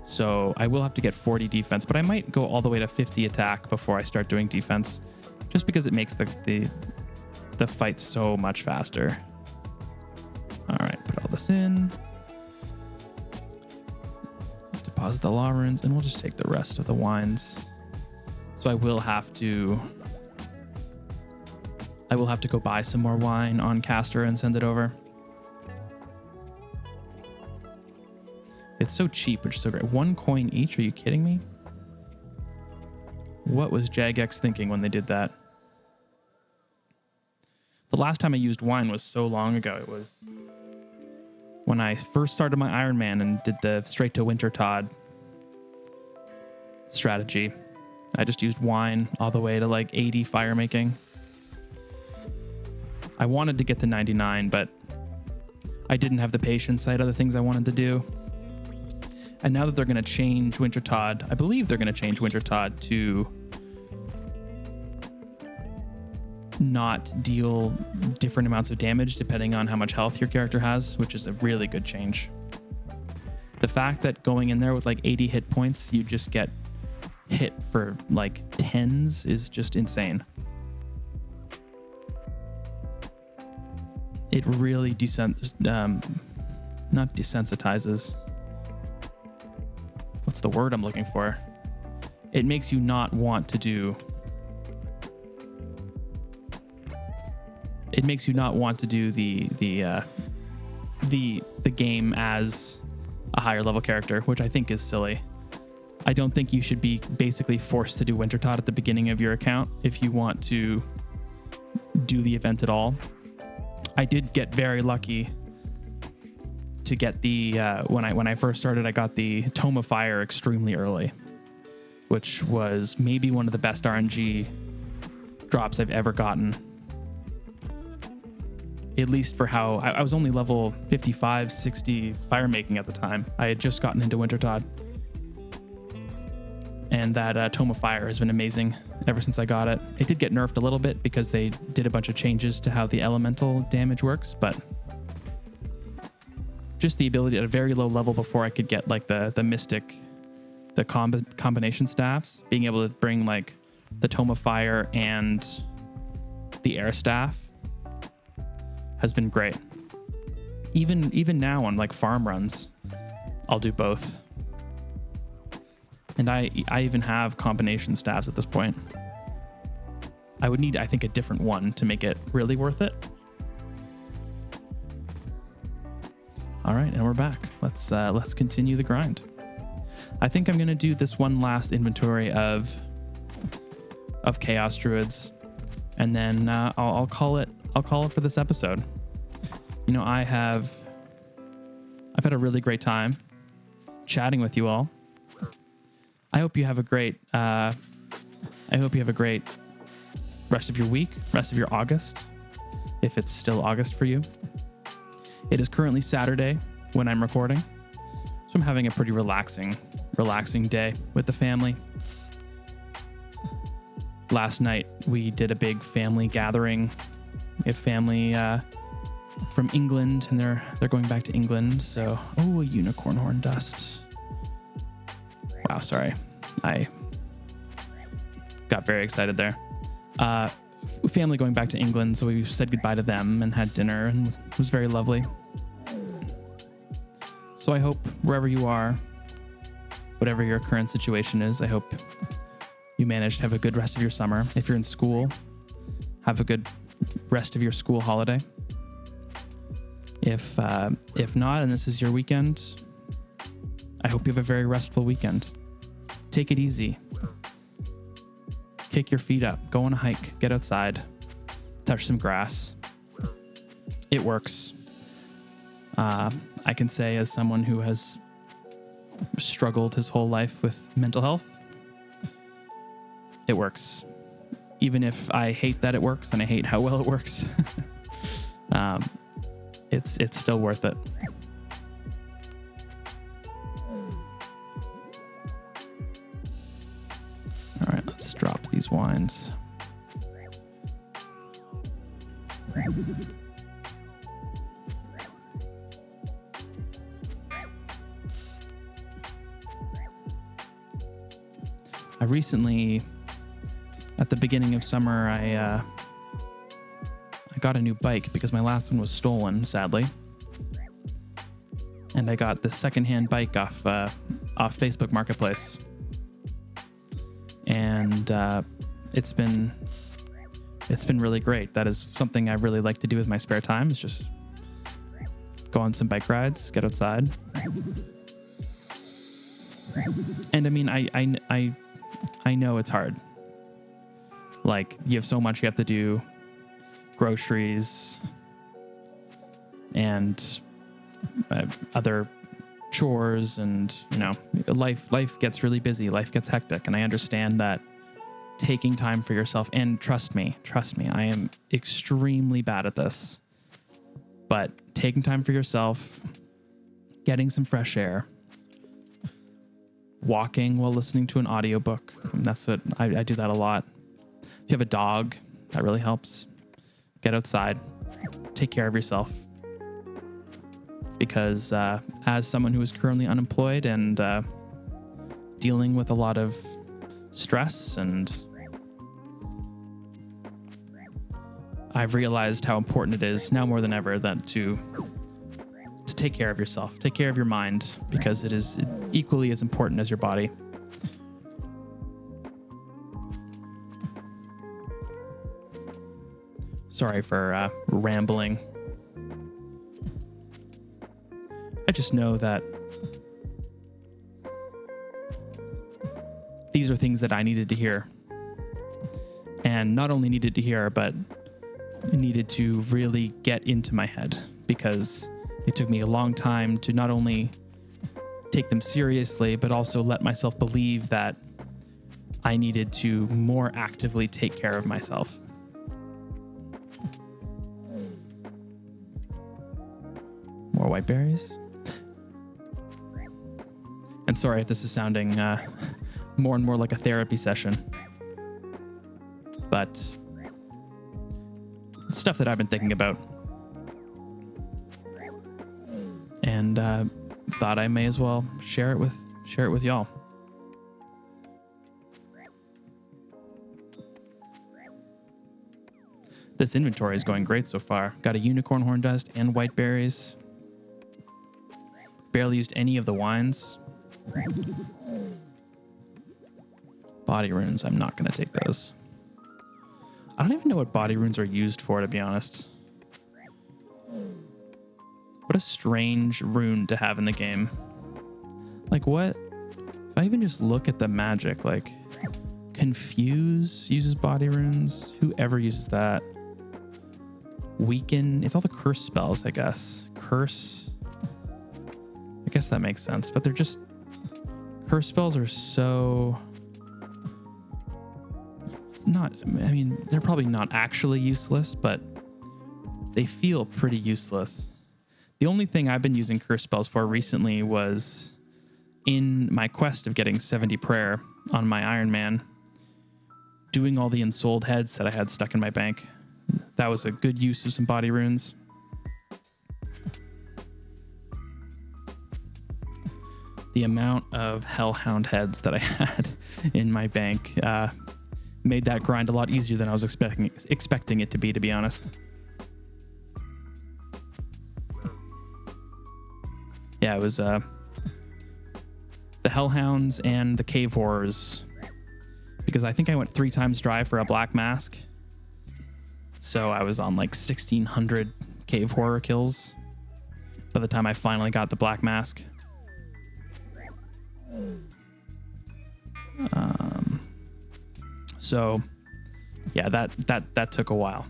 So I will have to get 40 defense, but I might go all the way to 50 attack before I start doing defense. just because it makes the fight so much faster. All right, put all this in. Deposit the law runes, and we'll just take the rest of the wines. So I will have to go buy some more wine on Castor and send it over. It's so cheap, which is so great. 1 coin each? Are you kidding me? What was Jagex thinking when they did that? The last time I used wine was so long ago. It was when I first started my Iron Man and did the straight to Wintertodt strategy. I just used wine all the way to like 80 fire making. I wanted to get to 99, but I didn't have the patience. I had other things I wanted to do. And now that they're going to change Wintertodt, I believe they're going to change Wintertodt to not deal different amounts of damage depending on how much health your character has, which is a really good change. The fact that going in there with like 80 hit points, you just get hit for like tens is just insane. It really not desensitizes. What's the word I'm looking for? It makes you not want to do. It makes you not want to do the game as a higher level character, which I think is silly. I don't think you should be basically forced to do Wintertodt at the beginning of your account if you want to do the event at all. I did get very lucky to get the when I first started, I got the Tome of Fire extremely early, which was maybe one of the best RNG drops I've ever gotten. At least for how I was only level 55, 60 fire making at the time. I had just gotten into Wintertodt. And that Tome of Fire has been amazing ever since I got it. It did get nerfed a little bit because they did a bunch of changes to how the elemental damage works, but just the ability at a very low level before I could get like the mystic, the combination staffs, being able to bring like the Tome of Fire and the air staff has been great. Even now on like farm runs, I'll do both. And I even have combination staffs at this point. I would need, I think, a different one to make it really worth it. All right, and we're back. Let's continue the grind. I think I'm gonna do this one last inventory of Chaos Druids, and then I'll call it for this episode. You know, I've had a really great time chatting with you all. I hope you have a great rest of your week, rest of your August, if it's still August for you. It is currently Saturday when I'm recording, so I'm having a pretty relaxing day with the family. Last night we did a big family gathering. We have family from England, and they're going back to England. So, a unicorn horn dust. Wow, sorry. I got very excited there. Family going back to England, so we said goodbye to them and had dinner, and it was very lovely. So I hope wherever you are, whatever your current situation is, I hope you manage to have a good rest of your summer. If you're in school, have a good rest of your school holiday. If not, and this is your weekend, I hope you have a very restful weekend. Take it easy. Kick your feet up. Go on a hike. Get outside. Touch some grass. It works. I can say, as someone who has struggled his whole life with mental health, it works. Even if I hate that it works and I hate how well it works, it's still worth it. All right, let's drop these wines. at the beginning of summer, I got a new bike because my last one was stolen, sadly. And I got this secondhand bike off Facebook Marketplace. And it's been really great. That is something I really like to do with my spare time, is just go on some bike rides, get outside. And I mean, I know it's hard. Like, you have so much you have to do, groceries and other chores, and life gets really busy, life gets hectic, and I understand that taking time for yourself, and trust me, I am extremely bad at this, but taking time for yourself, getting some fresh air, walking while listening to an audiobook, that's what I do that a lot. If you have a dog, that really helps. Get outside, take care of yourself. Because as someone who is currently unemployed and dealing with a lot of stress, and I've realized how important it is now more than ever that to take care of yourself, take care of your mind, because it is equally as important as your body. Sorry for rambling. I just know that these are things that I needed to hear. And not only needed to hear, but needed to really get into my head, because it took me a long time to not only take them seriously, but also let myself believe that I needed to more actively take care of myself. More white berries. And sorry if this is sounding more and more like a therapy session, but it's stuff that I've been thinking about, and thought I may as well share it with y'all. This inventory is going great so far. Got a unicorn horn dust and white berries. Barely used any of the wines. Body runes, I'm not going to take those. I don't even know what body runes are used for, to be honest. What a strange rune to have in the game. Like, what? If I even just look at the magic, like, Confuse uses body runes. Whoever uses that. Weaken, it's all the curse spells, I guess. Curse, I guess that makes sense, but they're just, curse spells are so not, I mean, they're probably not actually useless, but they feel pretty useless. The only thing I've been using curse spells for recently was in my quest of getting 70 prayer on my Iron Man, doing all the ensouled heads that I had stuck in my bank. That was a good use of some body runes. The amount of Hellhound heads that I had in my bank made that grind a lot easier than I was expecting it to be honest. Yeah, it was the Hellhounds and the Cave Horrors, because I think I went 3 times dry for a black mask. So I was on like 1,600 Cave Horror kills by the time I finally got the black mask. So yeah, that took a while.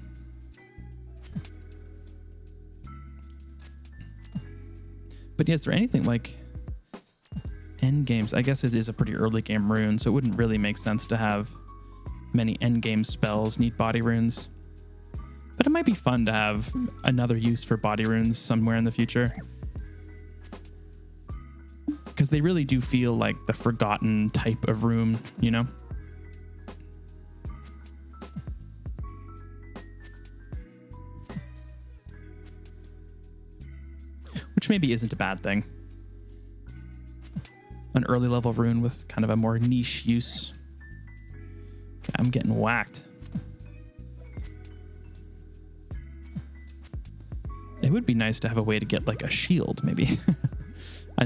But yeah, is there anything like end games? I guess it is a pretty early game rune, so it wouldn't really make sense to have many end game spells need body runes. But it might be fun to have another use for body runes somewhere in the future, because they really do feel like the forgotten type of rune, you know? Which maybe isn't a bad thing. An early level rune with kind of a more niche use. I'm getting whacked. It would be nice to have a way to get like a shield, maybe.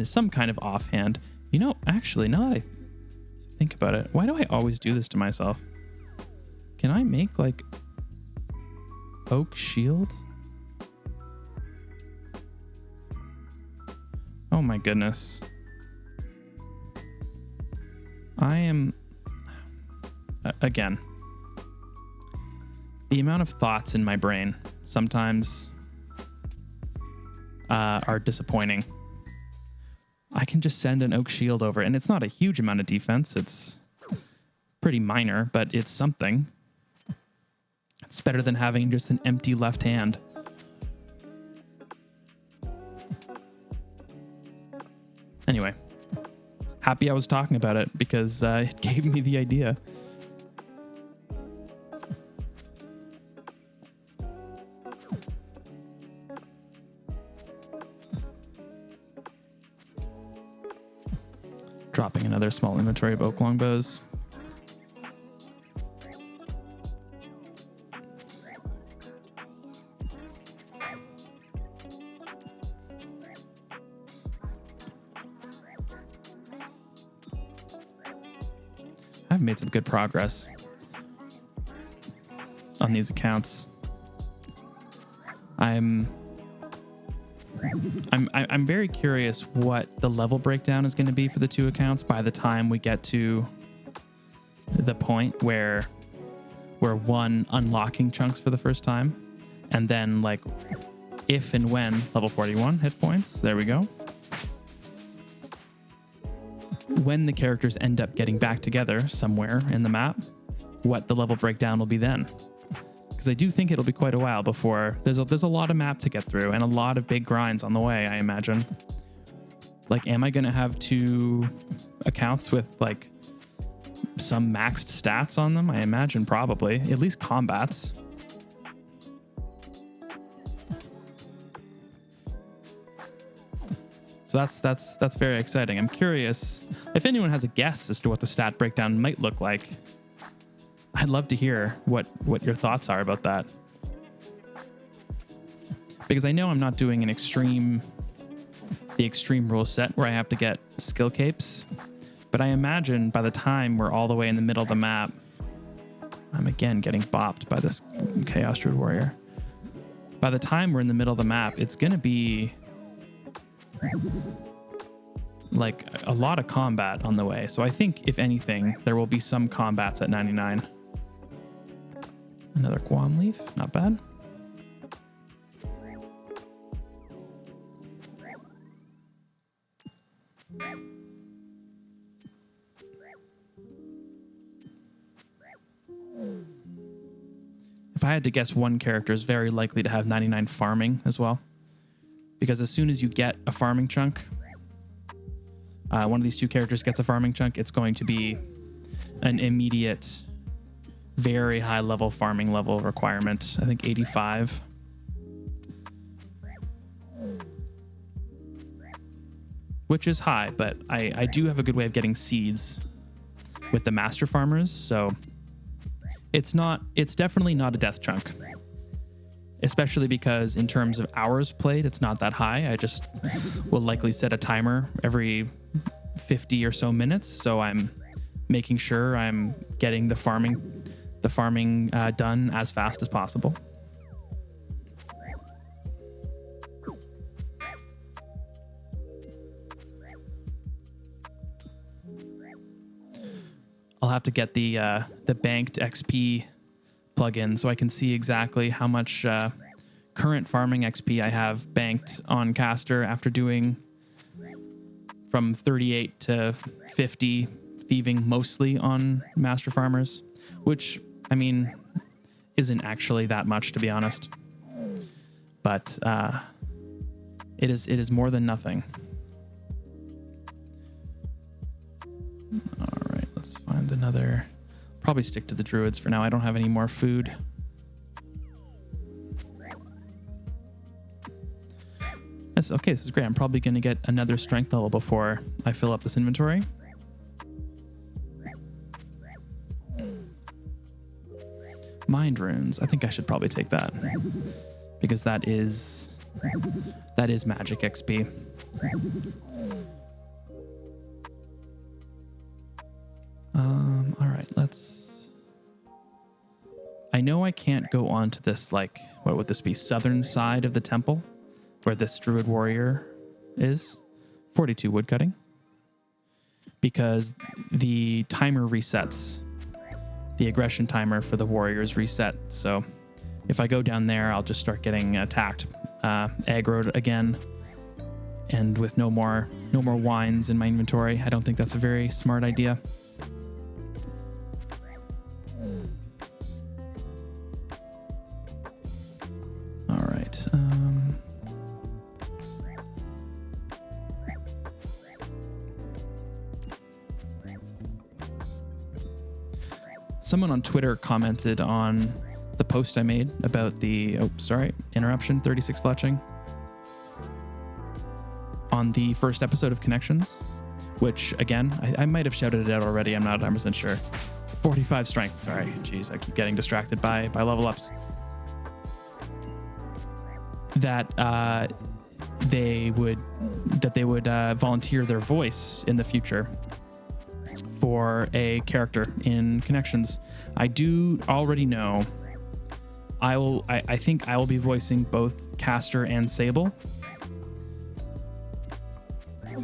Some kind of offhand. You know, actually, now that I think about it, why do I always do this to myself? Can I make like oak shield? Oh my goodness. I am, again, the amount of thoughts in my brain sometimes are disappointing. I can just send an oak shield over, and it's not a huge amount of defense. It's pretty minor, but it's something. It's better than having just an empty left hand. Anyway, happy I was talking about it because it gave me the idea. Dropping another small inventory of oak longbows. I've made some good progress on these accounts. I'm very curious what the level breakdown is going to be for the two accounts by the time we get to the point where we're unlocking chunks for the first time, and then like if and when level 41 hit points, there we go. When the characters end up getting back together somewhere in the map, what the level breakdown will be then. Because I do think it'll be quite a while before there's a lot of map to get through and a lot of big grinds on the way, I imagine. Like, am I going to have two accounts with like some maxed stats on them? I imagine probably, at least combats. So that's very exciting. I'm curious if anyone has a guess as to what the stat breakdown might look like. I'd love to hear what your thoughts are about that. Because I know I'm not doing the extreme rule set where I have to get skill capes, but I imagine by the time we're all the way in the middle of the map, I'm again getting bopped by this Chaos Druid Warrior. By the time we're in the middle of the map, it's going to be like a lot of combat on the way. So I think if anything, there will be some combats at 99. Another Guam leaf, not bad. If I had to guess, one character is very likely to have 99 farming as well. Because as soon as you get a farming chunk, one of these two characters gets a farming chunk, it's going to be an immediate, very high level farming level requirement. I think 85. Which is high, but I do have a good way of getting seeds with the master farmers, so it's definitely not a death chunk. Especially because in terms of hours played, it's not that high. I just will likely set a timer every 50 or so minutes. So I'm making sure I'm getting the farming done as fast as possible. I'll have to get the banked XP plugin so I can see exactly how much current farming XP I have banked on Castor after doing from 38 to 50 thieving mostly on master farmers, which, I mean, isn't actually that much, to be honest. But it is more than nothing. All right, let's find another. Probably stick to the druids for now. I don't have any more food. Yes, okay, this is great. I'm probably going to get another strength level before I fill up this inventory. Mind runes. I think I should probably take that because that is magic XP. All right, I know I can't go on to this, like, what would this be? Southern side of the temple where this druid warrior is. 42 woodcutting. Because the timer resets. The aggression timer for the warriors reset. So if I go down there, I'll just start getting attacked, aggroed again, and with no more wines in my inventory. I don't think that's a very smart idea. All right. Someone on Twitter commented on the post I made about the, interruption, 36 fletching, on the first episode of Connections, which, again, I might have shouted it out already. I'm not 100% sure. 45 strength. Sorry. Jeez, I keep getting distracted by level ups. That they would volunteer their voice in the future for a character in Connections. I do already know I think I will be voicing both Castor and Sable.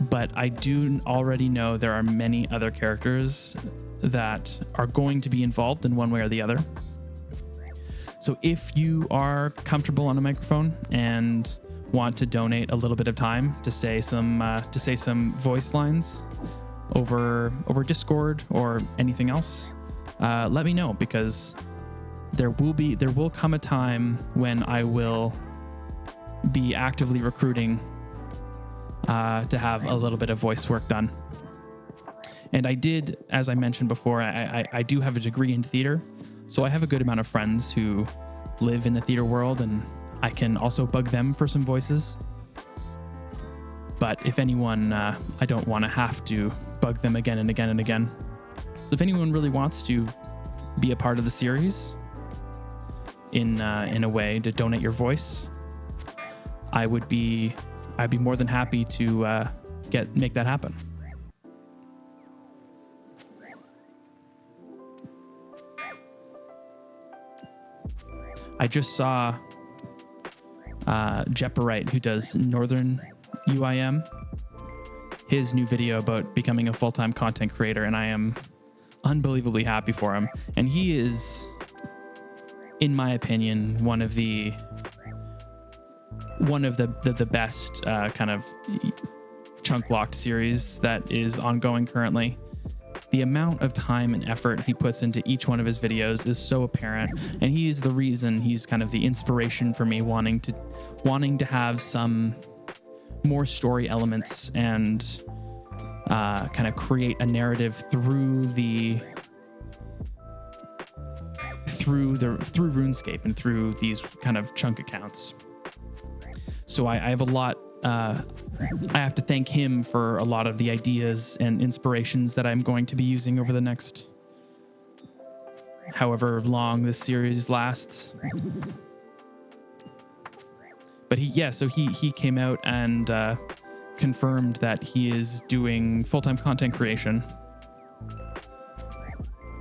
But I do already know there are many other characters that are going to be involved in one way or the other. So if you are comfortable on a microphone and want to donate a little bit of time to say some voice lines over Discord or anything else, let me know, because there will come a time when I will be actively recruiting to have a little bit of voice work done. And I did, as I mentioned before, I do have a degree in theater, so I have a good amount of friends who live in the theater world, and I can also bug them for some voices. But if anyone, I don't want to have to bug them again and again and again. So if anyone really wants to be a part of the series in a way to donate your voice, I'd be more than happy to make that happen. I just saw Jepperite, who does Northern UIM, his new video about becoming a full-time content creator, and I am unbelievably happy for him. And he is, in my opinion, one of the best kind of chunk locked series that is ongoing currently. The amount of time and effort he puts into each one of his videos is so apparent, and he is the reason, he's kind of the inspiration for me wanting to have some more story elements and kind of create a narrative through RuneScape and through these kind of chunk accounts. So I have a lot. I have to thank him for a lot of the ideas and inspirations that I'm going to be using over the next however long this series lasts. But he came out and confirmed that he is doing full-time content creation,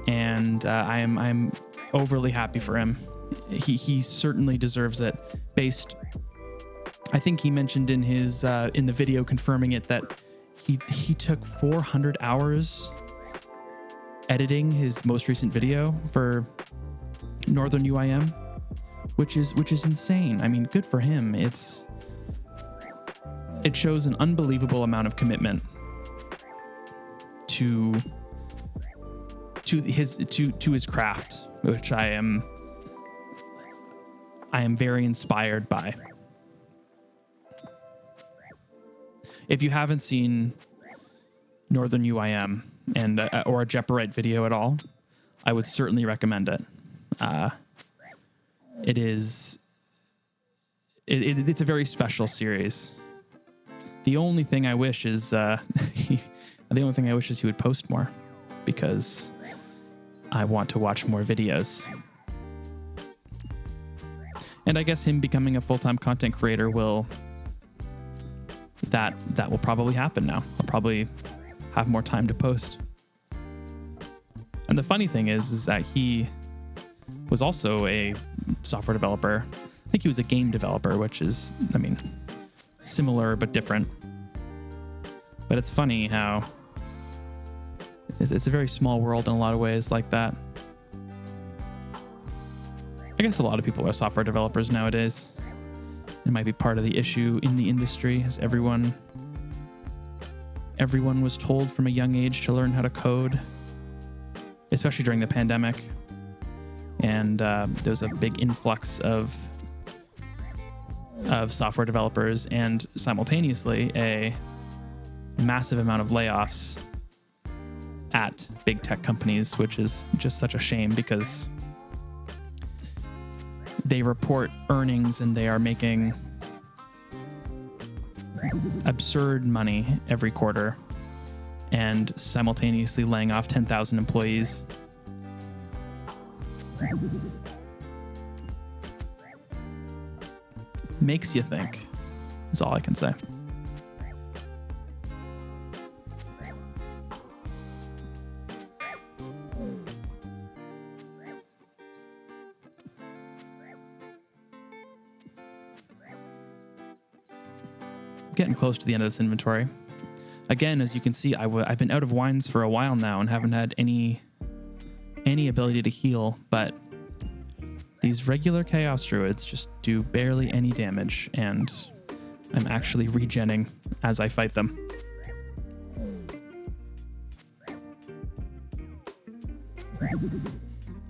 and I'm overly happy for him. He certainly deserves it. I think he mentioned in his in the video confirming it that he took 400 hours editing his most recent video for Northern UIM, which is insane. I mean, good for him. It shows an unbelievable amount of commitment to his craft, which I am very inspired by. If you haven't seen Northern UIM and or a Jepperite video at all, I would certainly recommend it. It's a very special series. The only thing I wish is he would post more, because I want to watch more videos. And I guess him becoming a full-time content creator will probably happen now. I'll probably have more time to post. And the funny thing is that he was also a software developer. I think he was a game developer, which is, I mean, similar but different. But it's funny how it's a very small world in a lot of ways like that. I guess a lot of people are software developers nowadays. It might be part of the issue in the industry, as everyone was told from a young age to learn how to code, especially during the pandemic. And there's a big influx of software developers, and simultaneously a massive amount of layoffs at big tech companies, which is just such a shame because they report earnings and they are making absurd money every quarter and simultaneously laying off 10,000 employees. Makes you think. That's all I can say. Getting close to the end of this inventory. Again, as you can see, I've been out of wines for a while now and haven't had any ability to heal, but these regular Chaos Druids just do barely any damage, and I'm actually regenning as I fight them.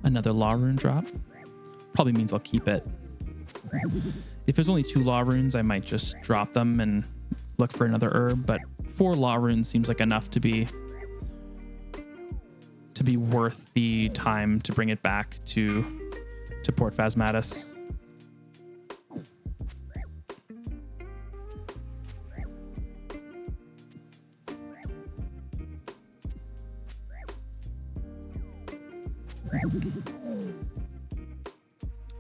Another Law Rune drop. Probably means I'll keep it. If there's only 2 Law Runes, I might just drop them and look for another herb, but 4 Law Runes seems like enough to be worth the time to bring it back to Port Phasmatis.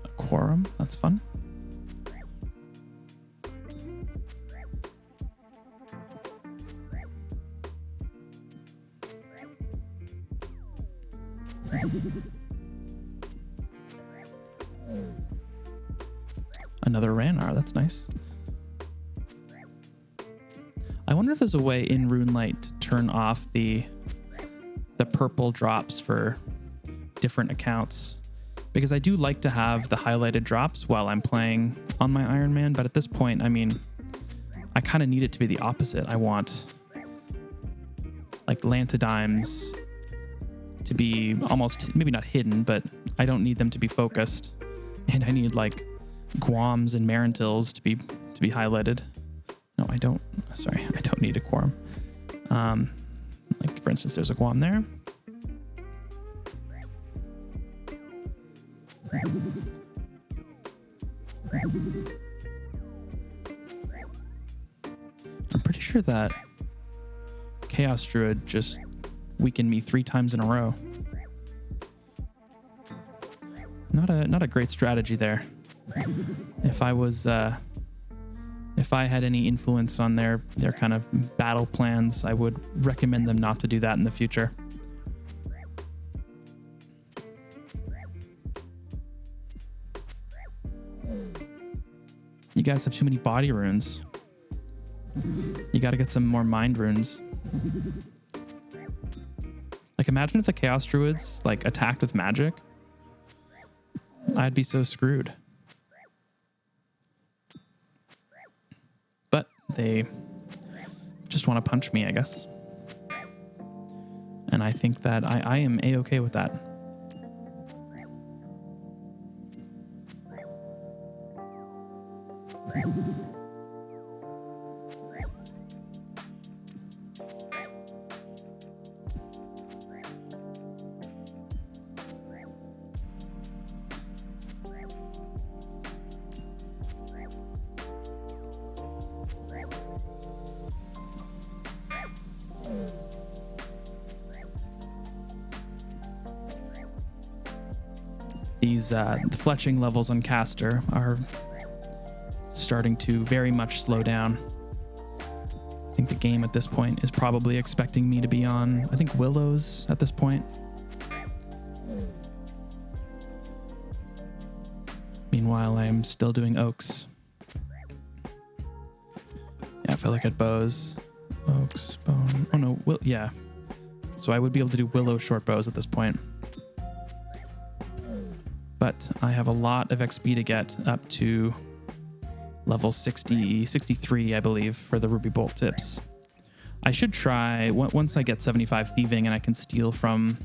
A quorum, that's fun. Another Ranar, that's nice. I wonder if there's a way in RuneLight to turn off the purple drops for different accounts, because I do like to have the highlighted drops while I'm playing on my Iron Man, but at this point, I mean, I kind of need it to be the opposite. I want like Lantidimes to be almost, maybe not hidden, but I don't need them to be focused. And I need like Guams and Marintils to be highlighted. No, I don't. Sorry, I don't need a quorum. Like for instance, there's a Guam there. I'm pretty sure that Chaos Druid just weakened me 3 times in a row. Not a great strategy there. If I had any influence on their kind of battle plans, I would recommend them not to do that in the future. You guys have too many body runes. You got to get some more mind runes. Like, imagine if the Chaos Druids like attacked with magic. I'd be so screwed. But they just want to punch me, I guess. And I think that I am A-okay with that. these the fletching levels on Castor are starting to very much slow down. I think the game at this point is probably expecting me to be on, I think, willows at this point. Meanwhile, I'm still doing oaks. Yeah, if I look at bows, oaks, bone. Oh no, yeah. So I would be able to do willow short bows at this point. But I have a lot of XP to get up to level 63, I believe, for the ruby bolt tips. I should try, once I get 75 thieving and I can steal from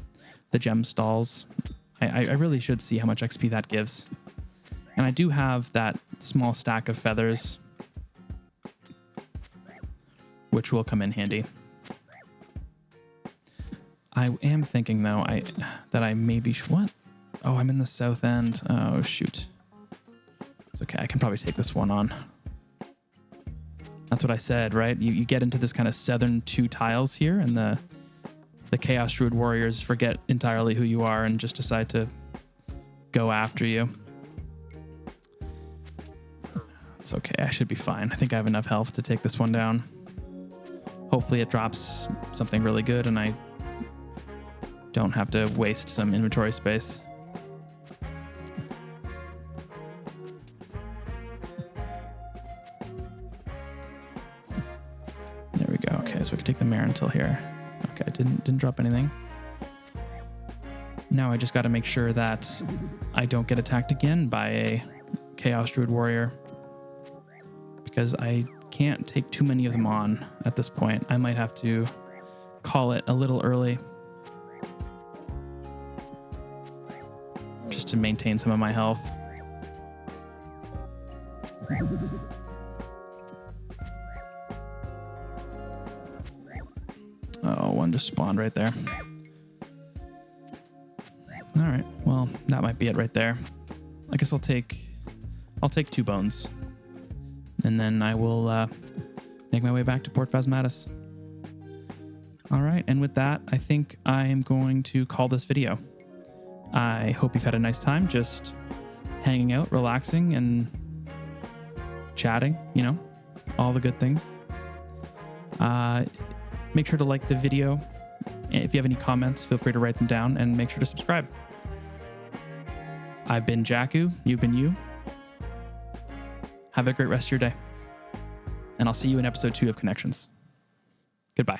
the gem stalls, I really should see how much XP that gives. And I do have that small stack of feathers, which will come in handy. I am thinking, though, that I maybe... What? Oh, I'm in the south end. Oh, shoot. It's okay. I can probably take this one on. That's what I said, right? You get into this kind of southern 2 tiles here, and the Chaos Druid warriors forget entirely who you are and just decide to go after you. It's okay. I should be fine. I think I have enough health to take this one down. Hopefully it drops something really good and I don't have to waste some inventory space. There we go. Okay, so we can take the mare until here. Okay, didn't drop anything. Now I just got to make sure that I don't get attacked again by a Chaos Druid warrior, because I can't take too many of them on at this point. I might have to call it a little early just to maintain some of my health. Oh, one just spawned right there. All right, well, that might be it right there. I guess I'll take 2 bones. And then I will make my way back to Port Phasmatis. All right, and with that, I think I am going to call this video. I hope you've had a nice time just hanging out, relaxing, and chatting, you know, all the good things. Make sure to like the video. If you have any comments, feel free to write them down, and make sure to subscribe. I've been Jakku, you've been you. Have a great rest of your day. And I'll see you in episode 2 of Connections. Goodbye.